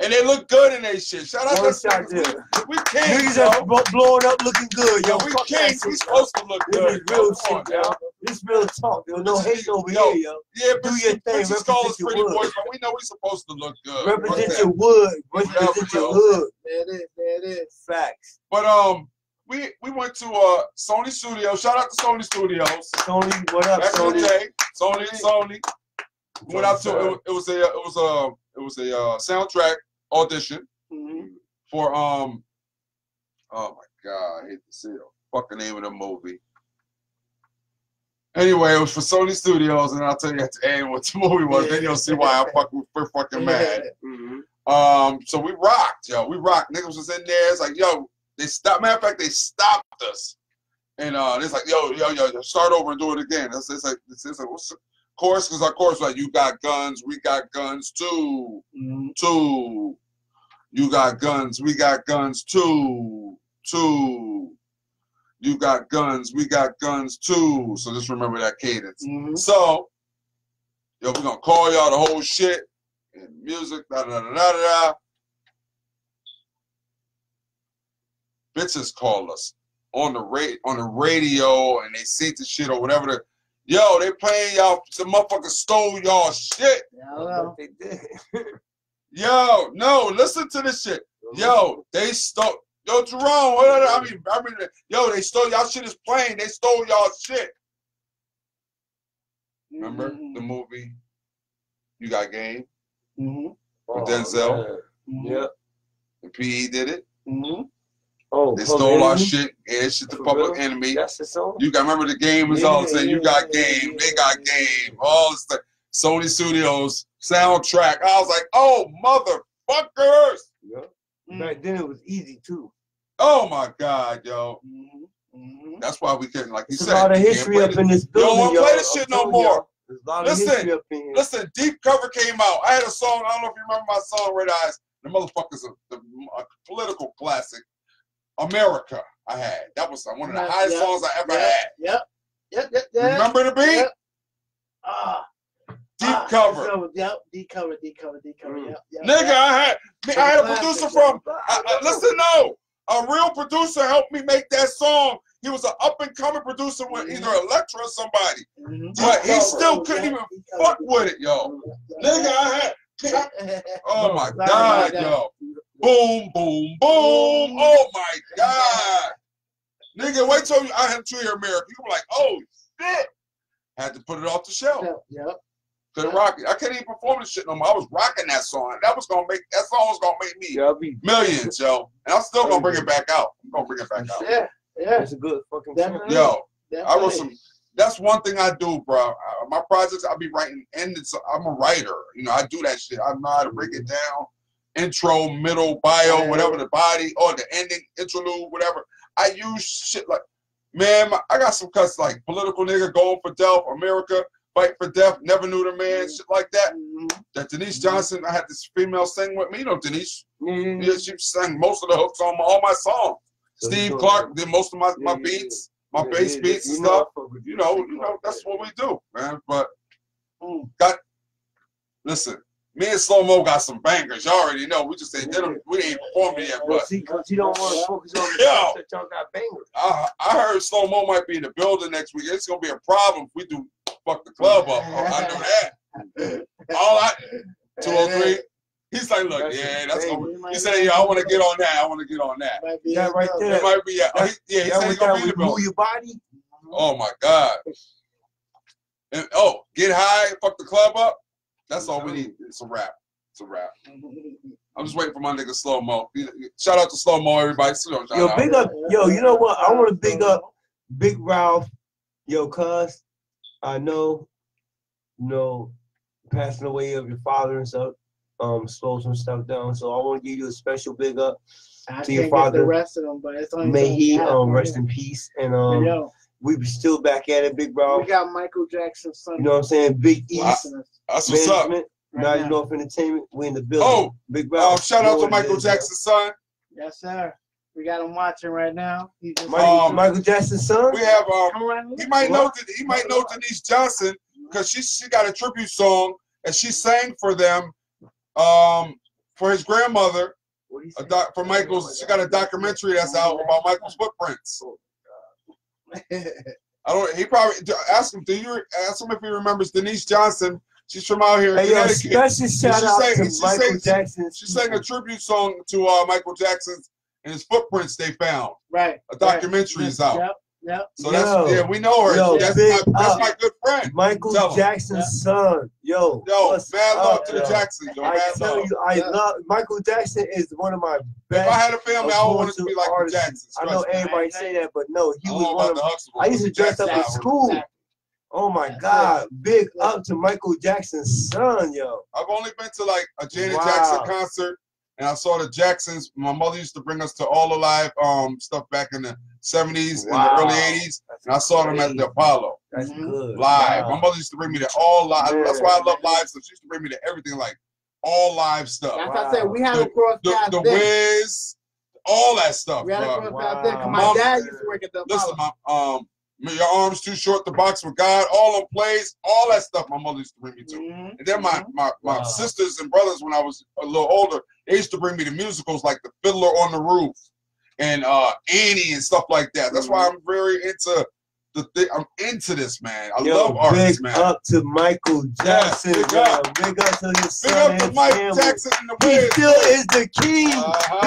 And they look good in their shit. Shout out to them. We can't. Niggas are blowing up looking good, yo. We can't. We supposed to look good. This is real shit, yo. This real talk, yo. No hate over here, yo. Yeah, do your thing. Represent call us pretty boys, but we know we supposed to look good. Represent your wood. Represent your hood. There it is. Facts. But we went to Sony Studios. Shout out to Sony Studios. Sony, what up, Back Sony? in the day, Sony. Went out to it was a soundtrack audition for oh my God, I hate to say the fucking name of the movie. Anyway, it was for Sony Studios, and I'll tell you at the end what the movie was. Then you'll see why we're fucking mad. So we rocked, yo. We rocked. Niggas was in there. It's like, yo, they stopped. Matter of fact, they stopped us, and it's like, yo, start over and do it again. It's like what's the chorus? Because our chorus was like, you got guns, we got guns too. You got guns, we got guns too. You got guns, we got guns too. So just remember that cadence. So, yo, we're gonna call y'all the whole shit and music, da. Bitches call us on the radio and they see the shit or whatever. Yo, they playing y'all. Some motherfuckers stole y'all shit. They did. Yo, no, listen to this shit. Yo, they stole. Yo, Jerome, I mean, yo, they stole y'all shit is playing. They stole y'all shit. Remember the movie? You Got Game? With Denzel? Yep. And P.E. did it? Oh, they stole our shit. Yeah, shit the Public Enemy. That's the song. You got remember the game was all saying you got game, they got game, all this stuff. Sony Studios soundtrack. I was like, oh motherfuckers. Yeah. Back then it was easy too. Oh my God, yo. That's why we couldn't, like you said. There's a lot of history up in this building. Yo, don't play this shit no more. There's a lot of history up in here. Listen, Deep Cover came out. I had a song, I don't know if you remember my song, Red Eyes. The motherfuckers a political classic. America, I had. That was one of the highest songs I ever had. Yep. Remember the beat? Yep. Deep Cover. Yep. Deep cover. Yep. Nigga, I had a producer from. Listen, no, a real producer helped me make that song. He was an up and coming producer with either Electra or somebody, but he still couldn't even fuck with it, yo. Nigga, I had. Oh my God, yo. Boom, boom, boom. Oh my God. Nigga, wait till I had to hear America. You were like, oh shit. Had to put it off the shelf. Yep. Couldn't rock it. I couldn't even perform this shit no more. I was rocking that song. That song was gonna make me millions, yo. And I'm still gonna bring it back out. I'm gonna bring it back out. Yeah, yeah. It's a good fucking song. Yo, I wrote some. That's one thing I do, bro. My projects, I be writing endings. I'm a writer. You know, I do that shit. I know how to break it down. Intro, middle, bio, whatever the body, or the ending, interlude, whatever. I use shit like, man, I got some cuts like Political Nigga, Going for Death, America, Fight for Death, Never Knew the Man, shit like that. That Denise Johnson, I had this female sing with me. You know Denise. Yeah, she sang most of the hooks on all my songs. So Steve Clark did most of my beats, my bass beats and stuff. You know, that's what we do, man. But listen, me and Slow Mo got some bangers. You already know. We just said we ain't performed it yet. But see, because you don't want to focus on the stuff that y'all got bangers. I heard Slow Mo might be in the building next week. It's gonna be a problem if we do fuck the club up. I know that. All 203. He's like, look, yeah, that's gonna. He said, yeah, I want to get on that. I want to get on that. Yeah, right there. It might be. Yeah, he said he's gonna be in the building. Move your body. Oh my God. And get high, fuck the club up. That's all we need. It's a wrap. It's a wrap. I'm just waiting for my nigga Slow Mo. Shout out to Slow Mo, everybody. Yo, big up. Yo, you know what? I want to big up Big Ralph. Yo, cuz I know, passing away of your father and stuff, slowed some stuff down. So I want to give you a special big up to your father. The rest of them, but it's only may he rest in peace. And we be still back at it, Big Ralph. We got Michael Jackson's son. You know what I'm saying? Big East. That's what's up. Naughty North Entertainment. We in the building. Oh, Big Ralph. Shout out to Michael Jackson's son. Yes, sir. We got him watching right now. He just Michael Jackson's son. We have he might know Denise Johnson because she got a tribute song and she sang for them for his grandmother. For Michael's, she got a documentary that's out about Michael's footprints. He probably ask him. Ask him if he remembers Denise Johnson? She's from out here in Connecticut. Special shout out to Michael Jackson. She sang a tribute song to Michael Jackson's and his footprints they found. Right. A documentary is out. Yep. So that's we know her. That's my good friend. Michael Jackson's son. Yo, mad love to the Jacksons. Yo, I tell you, I love Michael Jackson is one of my best. If I had a family, I would want it to be like the Jacksons. I know everybody say that, but no, he was one of them. I used to dress up in school. Oh my God! Big up to Michael Jackson's son, yo. I've only been to like a Janet Jackson concert, and I saw the Jacksons. My mother used to bring us to All Alive stuff back in the 70s and the early 80s, and I saw them at the Apollo. That's good. Live. My mother used to bring me to all live. That's why I love live stuff. She used to bring me to everything, like all live stuff. Like I said, we had a cross paths the Wiz, all that stuff. We had a cross paths there. My dad used to work at the Apollo. Listen, Your Arms Too Short to Box with God, all on plays, all that stuff my mother used to bring me to. And then my sisters and brothers, when I was a little older, they used to bring me to musicals like The Fiddler on the Roof and Annie and stuff like that. That's why I'm very into I'm into this, man. I love artists, man. Big up to Michael Jackson. Big up to his son. Big up to Mike Jackson and the Wiz. He still is the king.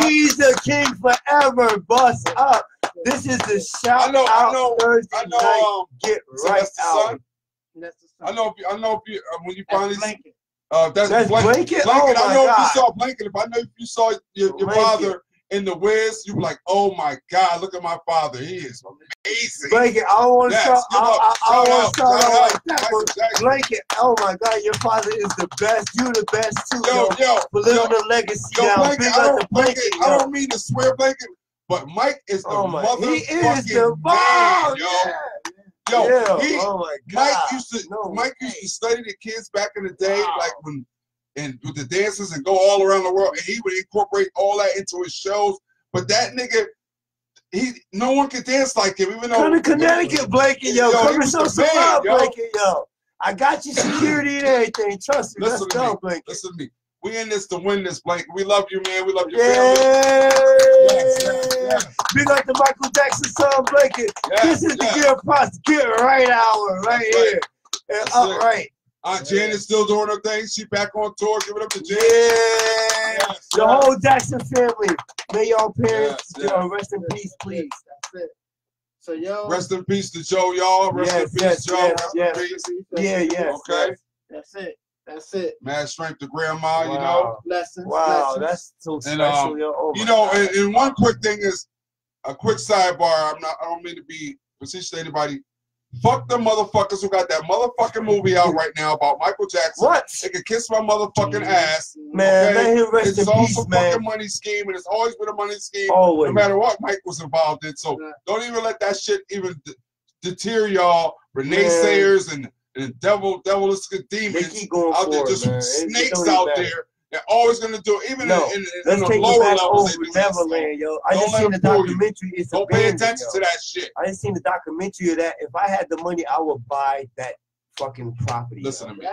He's the king forever. Bust up. This is the shout out Thursday night. Get right out. I know if you when you finally Blanket. That's Blanket. Oh I know if you saw Blanket. If I know if you saw your father in the Wiz, you be like, oh my God, look at my father. He is amazing. Blanket, I want to start out like that. Blanket, oh my God, your father is the best. You the best too. Yo, for living the legacy down. Blanket, I don't mean to swear, Blanket, but Mike is the motherfucking he is the bomb, Mike used to study the kids back in the day, like with the dancers and go all around the world, and he would incorporate all that into his shows. But that nigga, no one can dance like him, even though. Come to Connecticut, Blanket, yo. Come to some love, Blanket, yo. I got you security and everything. Trust me. Let's go, Blanket. Listen to me. We in this to win this, Blanket. We love you, man. We love your family. Yes. Big up to Michael Jackson's son, Blanket. This is the Gear Plus Get Right hour right here. And upright. Aunt Janet's still doing her thing. She back on tour. Give it up to Janet. Yes. The whole Jackson family. May y'all parents rest in peace, please. That's it. So rest in peace to Joe, y'all. Rest in peace, Joe. Yeah. Okay. That's it. That's it. Mad strength to grandma, you know. Lessons. Wow, lessons. that's so special, yo. Oh you know, God. and one quick thing is a quick sidebar. I don't mean to be facetious to anybody. Fuck the motherfuckers who got that motherfucking movie out right now about Michael Jackson. What? They can kiss my motherfucking ass. Man, okay? let him rest It's in also peace, a man. fucking money scheme, and it's always been a money scheme. Always. No matter what Mike was involved in. So don't even let that shit even deter y'all. Naysayers and devilish demons keep going out there, for just it, man. snakes out there. They're always gonna do it, even No, in let's the take lower it back levels. over Neverland, yo. I Don't just let seen the them fool you. documentary. It's Don't pay abandoned, attention yo. to that shit. I just seen the documentary of that. If I had the money, I would buy that fucking property. Listen to me.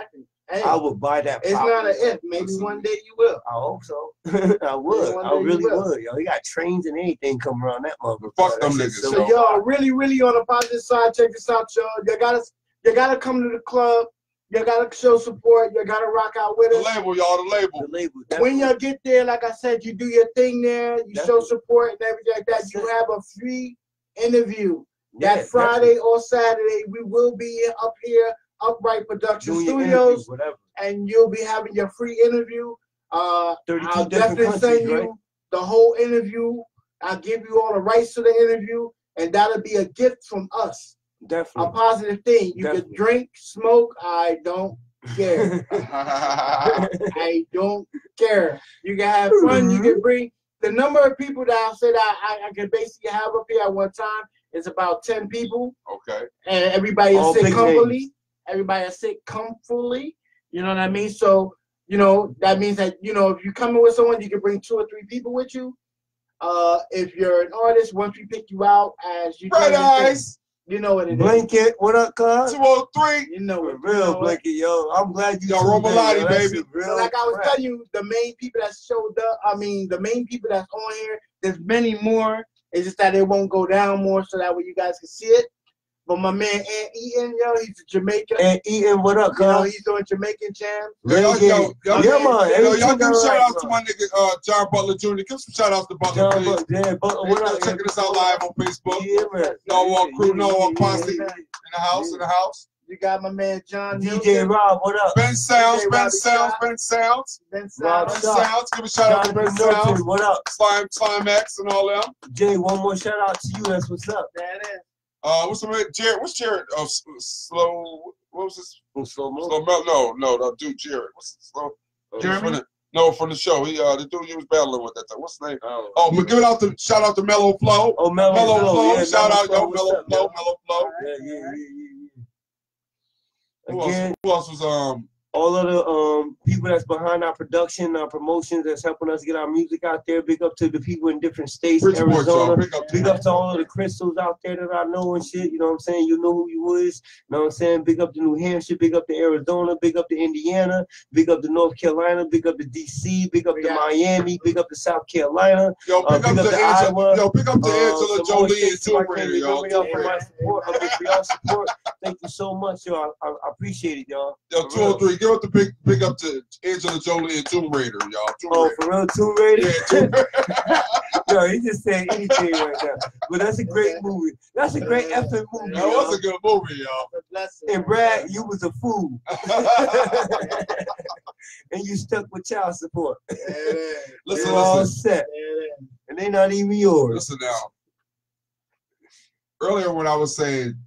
Hey, I would buy that property. It's not an if. Maybe one day you will. I hope so. I would. I really would, yo. He got trains and anything coming around that motherfucker. Fuck them niggas. So y'all really on the positive side, check this out, y'all. You gotta come to the club. You gotta show support. You gotta rock out with us. The label, y'all. The label. The label. When you get there, like I said, you do your thing there. You show support and everything like that. You have a free interview. That Friday or Saturday, we will be up here, Upright Production Studios, and you'll be having your free interview. I'll definitely send you the whole interview. I'll give you all the rights to the interview, and that'll be a gift from us. Definitely. A positive thing. You can drink, smoke. I don't care. I don't care. You can have fun. You can bring the number of people that I said I can basically have up here at one time is about 10 people. Okay. And everybody is sit comfortably. Everybody is sit comfortably. You know what I mean? So, you know, that means that, you know, if you're coming with someone, you can bring 2 or 3 people with you. If you're an artist, once we pick you out as you Bright Eyes. You know what it is. Blanket, what up, cuz? 203. You know it. Real Blanket, yo. I'm glad you Romalati, baby. So like I was telling you, the main people that showed up, the main people that's on here, there's many more. It's just that it won't go down more so that way you guys can see it. But my man Ant Eaton, yo, he's a Jamaican. Ant Eaton, what up, cuz? You know, he's doing Jamaican jam. Y'all give shout outs to my nigga John Butler Jr. Give some shout outs to Butler, please. Butler, what up? Checking us out live on Facebook. Yeah, man. Norwalk Crew, Norwalk Posse in the house. You got my man John DJ Rob, what up? Ben Sounds. Give a shout out to Ben Sounds. What up? Slime X and all them. Jay, one more shout out to you. That's what's up. That is. What's the name? Jared? What's Jared? Slow. What was this? Slow Mo. No, dude, Jared. What's slow? Jeremy? From the show. He the dude you was battling with that time. What's his name? Give it out to shout out to Mellow Flow. Oh, Mellow Flow. Yeah, shout out, yo, Mellow Flow. Yeah. Who else was all of the people that's behind our production, our promotions, that's helping us get our music out there. Big up to the people in different states, Arizona. Big up to all of the crystals out there that I know and shit. You know what I'm saying? You know who you is. You know what I'm saying? Big up to New Hampshire. Big up to Arizona. Big up to Indiana. Big up to North Carolina. Big up to DC. Big up to Miami. Big up to South Carolina. Yo, big up to Iowa. Yo, big up to Angela Jolie and Tomb Raider, y'all. Support. Thank you so much, y'all. I appreciate it, y'all. Yo, 203. Give up the big up to Angela Jolie and Tomb Raider, y'all. For real, Tomb Raider? Yeah, Tomb Raider. Yo, he just said anything right now. But that's a great movie. That's a great effing movie. That was a good movie, y'all. And Brad, you was a fool. And you stuck with child support. Listen. All set. And they not even yours. Listen now. Earlier when I was saying,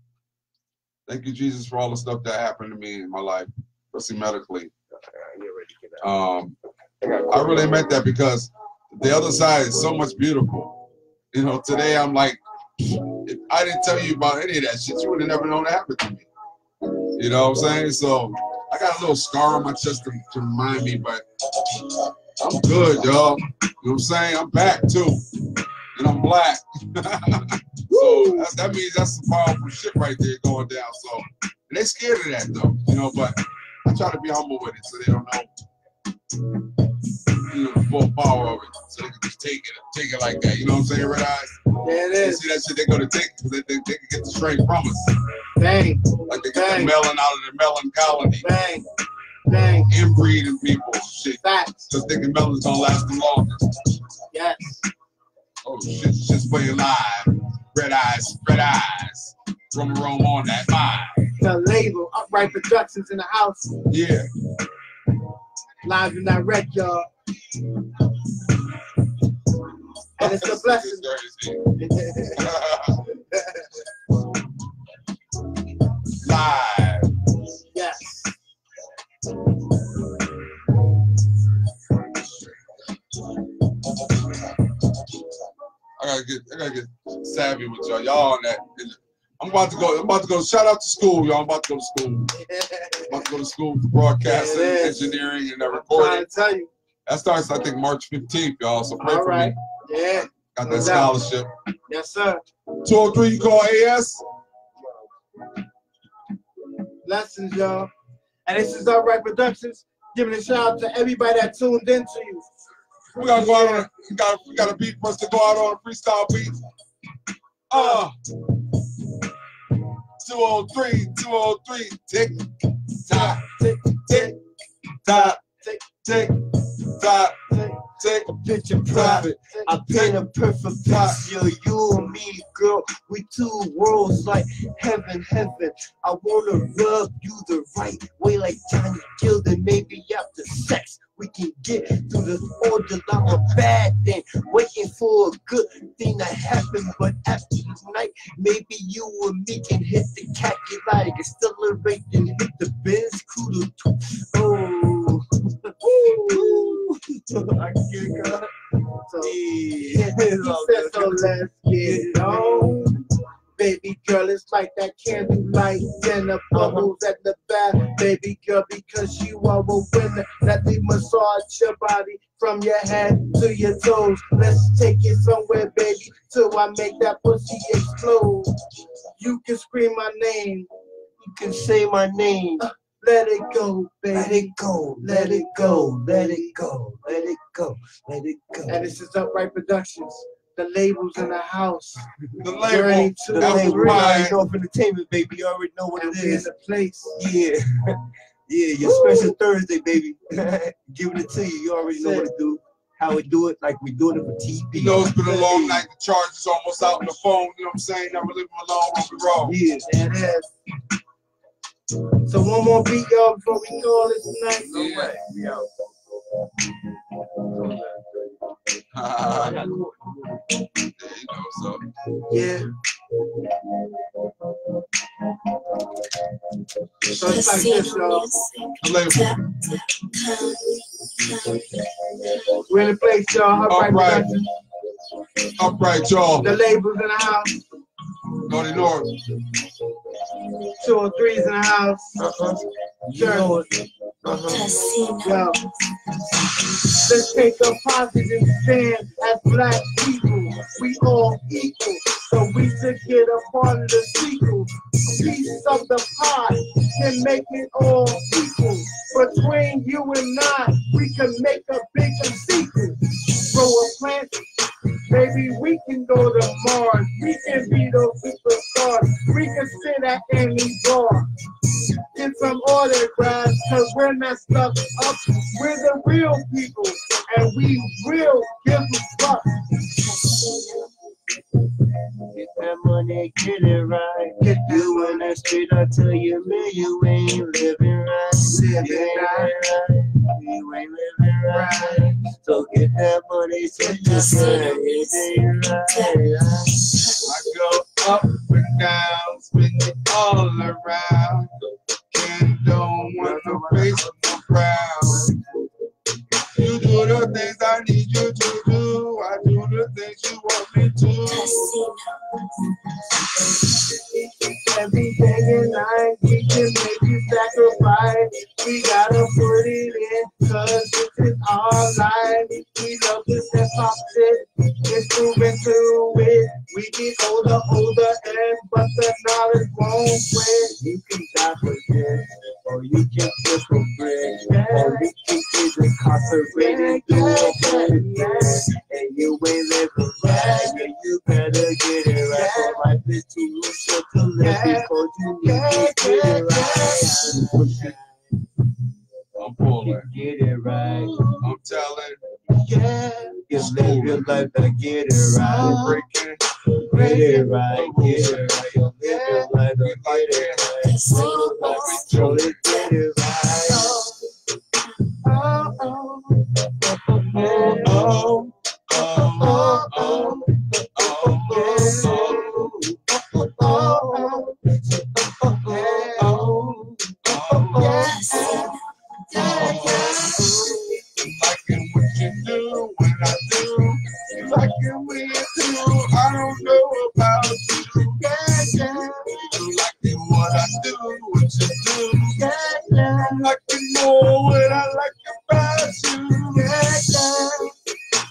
thank you, Jesus, for all the stuff that happened to me in my life, especially medically. I really meant that because the other side is so much beautiful. You know, today I'm like, if I didn't tell you about any of that shit, you would have never known it happened to me. You know what I'm saying? So I got a little scar on my chest to remind me, but I'm good, y'all. You know what I'm saying? I'm back too. And I'm black. So that means that's some powerful shit right there going down. So, and they scared of that though, you know, but I try to be humble with it so they don't know, you know, the full power of it. So they can just take it like that. You know what I'm saying, Red Eyes? Yeah, it is. They see that shit, they're gonna take it because they can get the strain from us. Bang. Like they get the melon out of the melon colony. Bang. Inbreeding people and shit. Facts. Just thinking melon's gonna last the longest. Yes. Oh shit, shit's playing live. Red eyes. Rome on that mind. The label, Upright Productions in the house. Yeah. Live and direct, y'all. And it's a blessing. Live. Yes. I gotta get savvy with y'all. Y'all on that. I'm about to go. Shout out to school, y'all. I'm about to go to school. I'm about to go to school for broadcasting, engineering, and recording. I'm trying to tell you. That starts, I think, March 15th, y'all. So pray for me. Yeah. Got that scholarship. Yes, sir. 203, you call AS? Blessings, y'all. And this is Upright Productions. Giving a shout out to everybody that tuned in to you. We gotta go out on we got a beat for us to go out on a freestyle beat. 203, tick, tock, tick, tick, tock, tick, tick, tock, tick, Picture perfect. I paint a perfect picture. You and me, girl, we two worlds like heaven, heaven. I wanna rub you the right way, like Johnny Gilden. Maybe after sex we can get through this order like a bad thing, waiting for a good thing to happen. But after tonight, maybe you and me can hit the calculator, accelerate and hit the Benz Cruiser. Oh, I get it, God. So, he said, so let's get it on. Baby girl, it's like that candlelight and the bubbles at the back. Baby girl, because you are a winner. Let me massage your body from your head to your toes. Let's take it somewhere, baby, till I make that pussy explode. You can scream my name. You can say my name. Let it go, baby. Let it go, let it go, let it go, let it go, let it go. And this is Upright Productions. The labels in the house. The label. The label. North Entertainment, baby. You already know what it is. In the place. Yeah. Yeah, your special Thursday, baby. Giving it to you. You already know what to do. How we do it, like we doing it for TV. You know, it's been a long night. The charge is almost out on the phone. You know what I'm saying? Never leave them alone when we roll. Yeah, it is. So one more beat, y'all, before we call it tonight. Yeah. We out. You know, so. Yeah. So it's like this, y'all. We're in the place, y'all. Upright. Upright, y'all. The labels in the house. Naughty North. 203's in the house. You know it. Yo. Let's take a positive stand as black people. We all equal, so we should get a part of the sequel. Piece of the pie can make it all equal. Between you and I, we can make a bigger sequel. Grow a plant, baby, we can go to Mars. We can be those superstars. We can sit at any bar. Get some autographs, cause we're not stuck up. We're the real people, and we will give a fuck. Get that money, get it right. Get you in the street, I tell you, man, you ain't living right. You ain't living right. You ain't living right. So get that money, set your money, right. I go up and down, spin it all around. Don't want to face the crowd. You do the things I need you to do. I do the things you want me to. Every day and night, we can make you sacrifice. We gotta put it in, cause this is our life. We love this hip-hop shit. It's moving to it. We get older, but the knowledge won't quit. You can die for this, or you can flip for bread, or you can get incarcerated, do a whole and you ain't living right. Yeah, you better get it right. For life is too short to live before you need to get it right. I'm pulling. Get it right. I'm telling. You live your life to get it right. Breaking. Get it right. Get it right. You live your life. right, don't get it right. So we get it right. Liking what you do when I do. Liking when you do. I don't know about you. Liking what I do, what you do. Liking more when I like about you.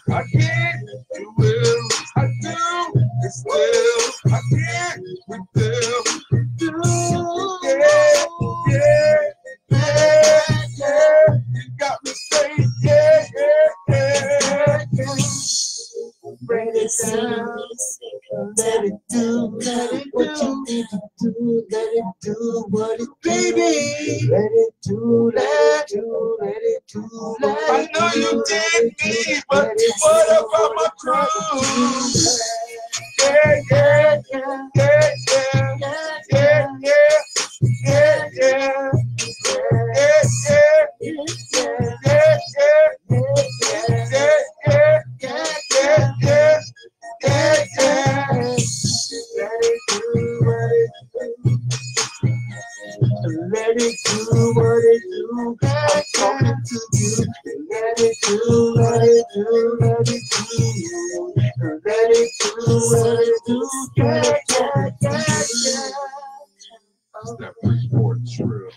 I can't, you will, I do, it's still, I can't, we still do. Yeah. You got me saying, yeah. Bring it down, let it do what you need to do, let it do what it baby, let it do, let it do. I know you did me, but what about my crew? Let it do what it do. I'm talking to you. Let it do what it do. Let it do. Let it do what it do. That's that Freeport drill.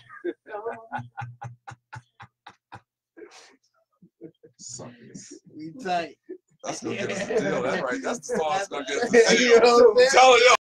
We tight. That's gonna get us a deal. That's right. That's the song that's gonna get us a You know what I'm deal. saying? Tell you.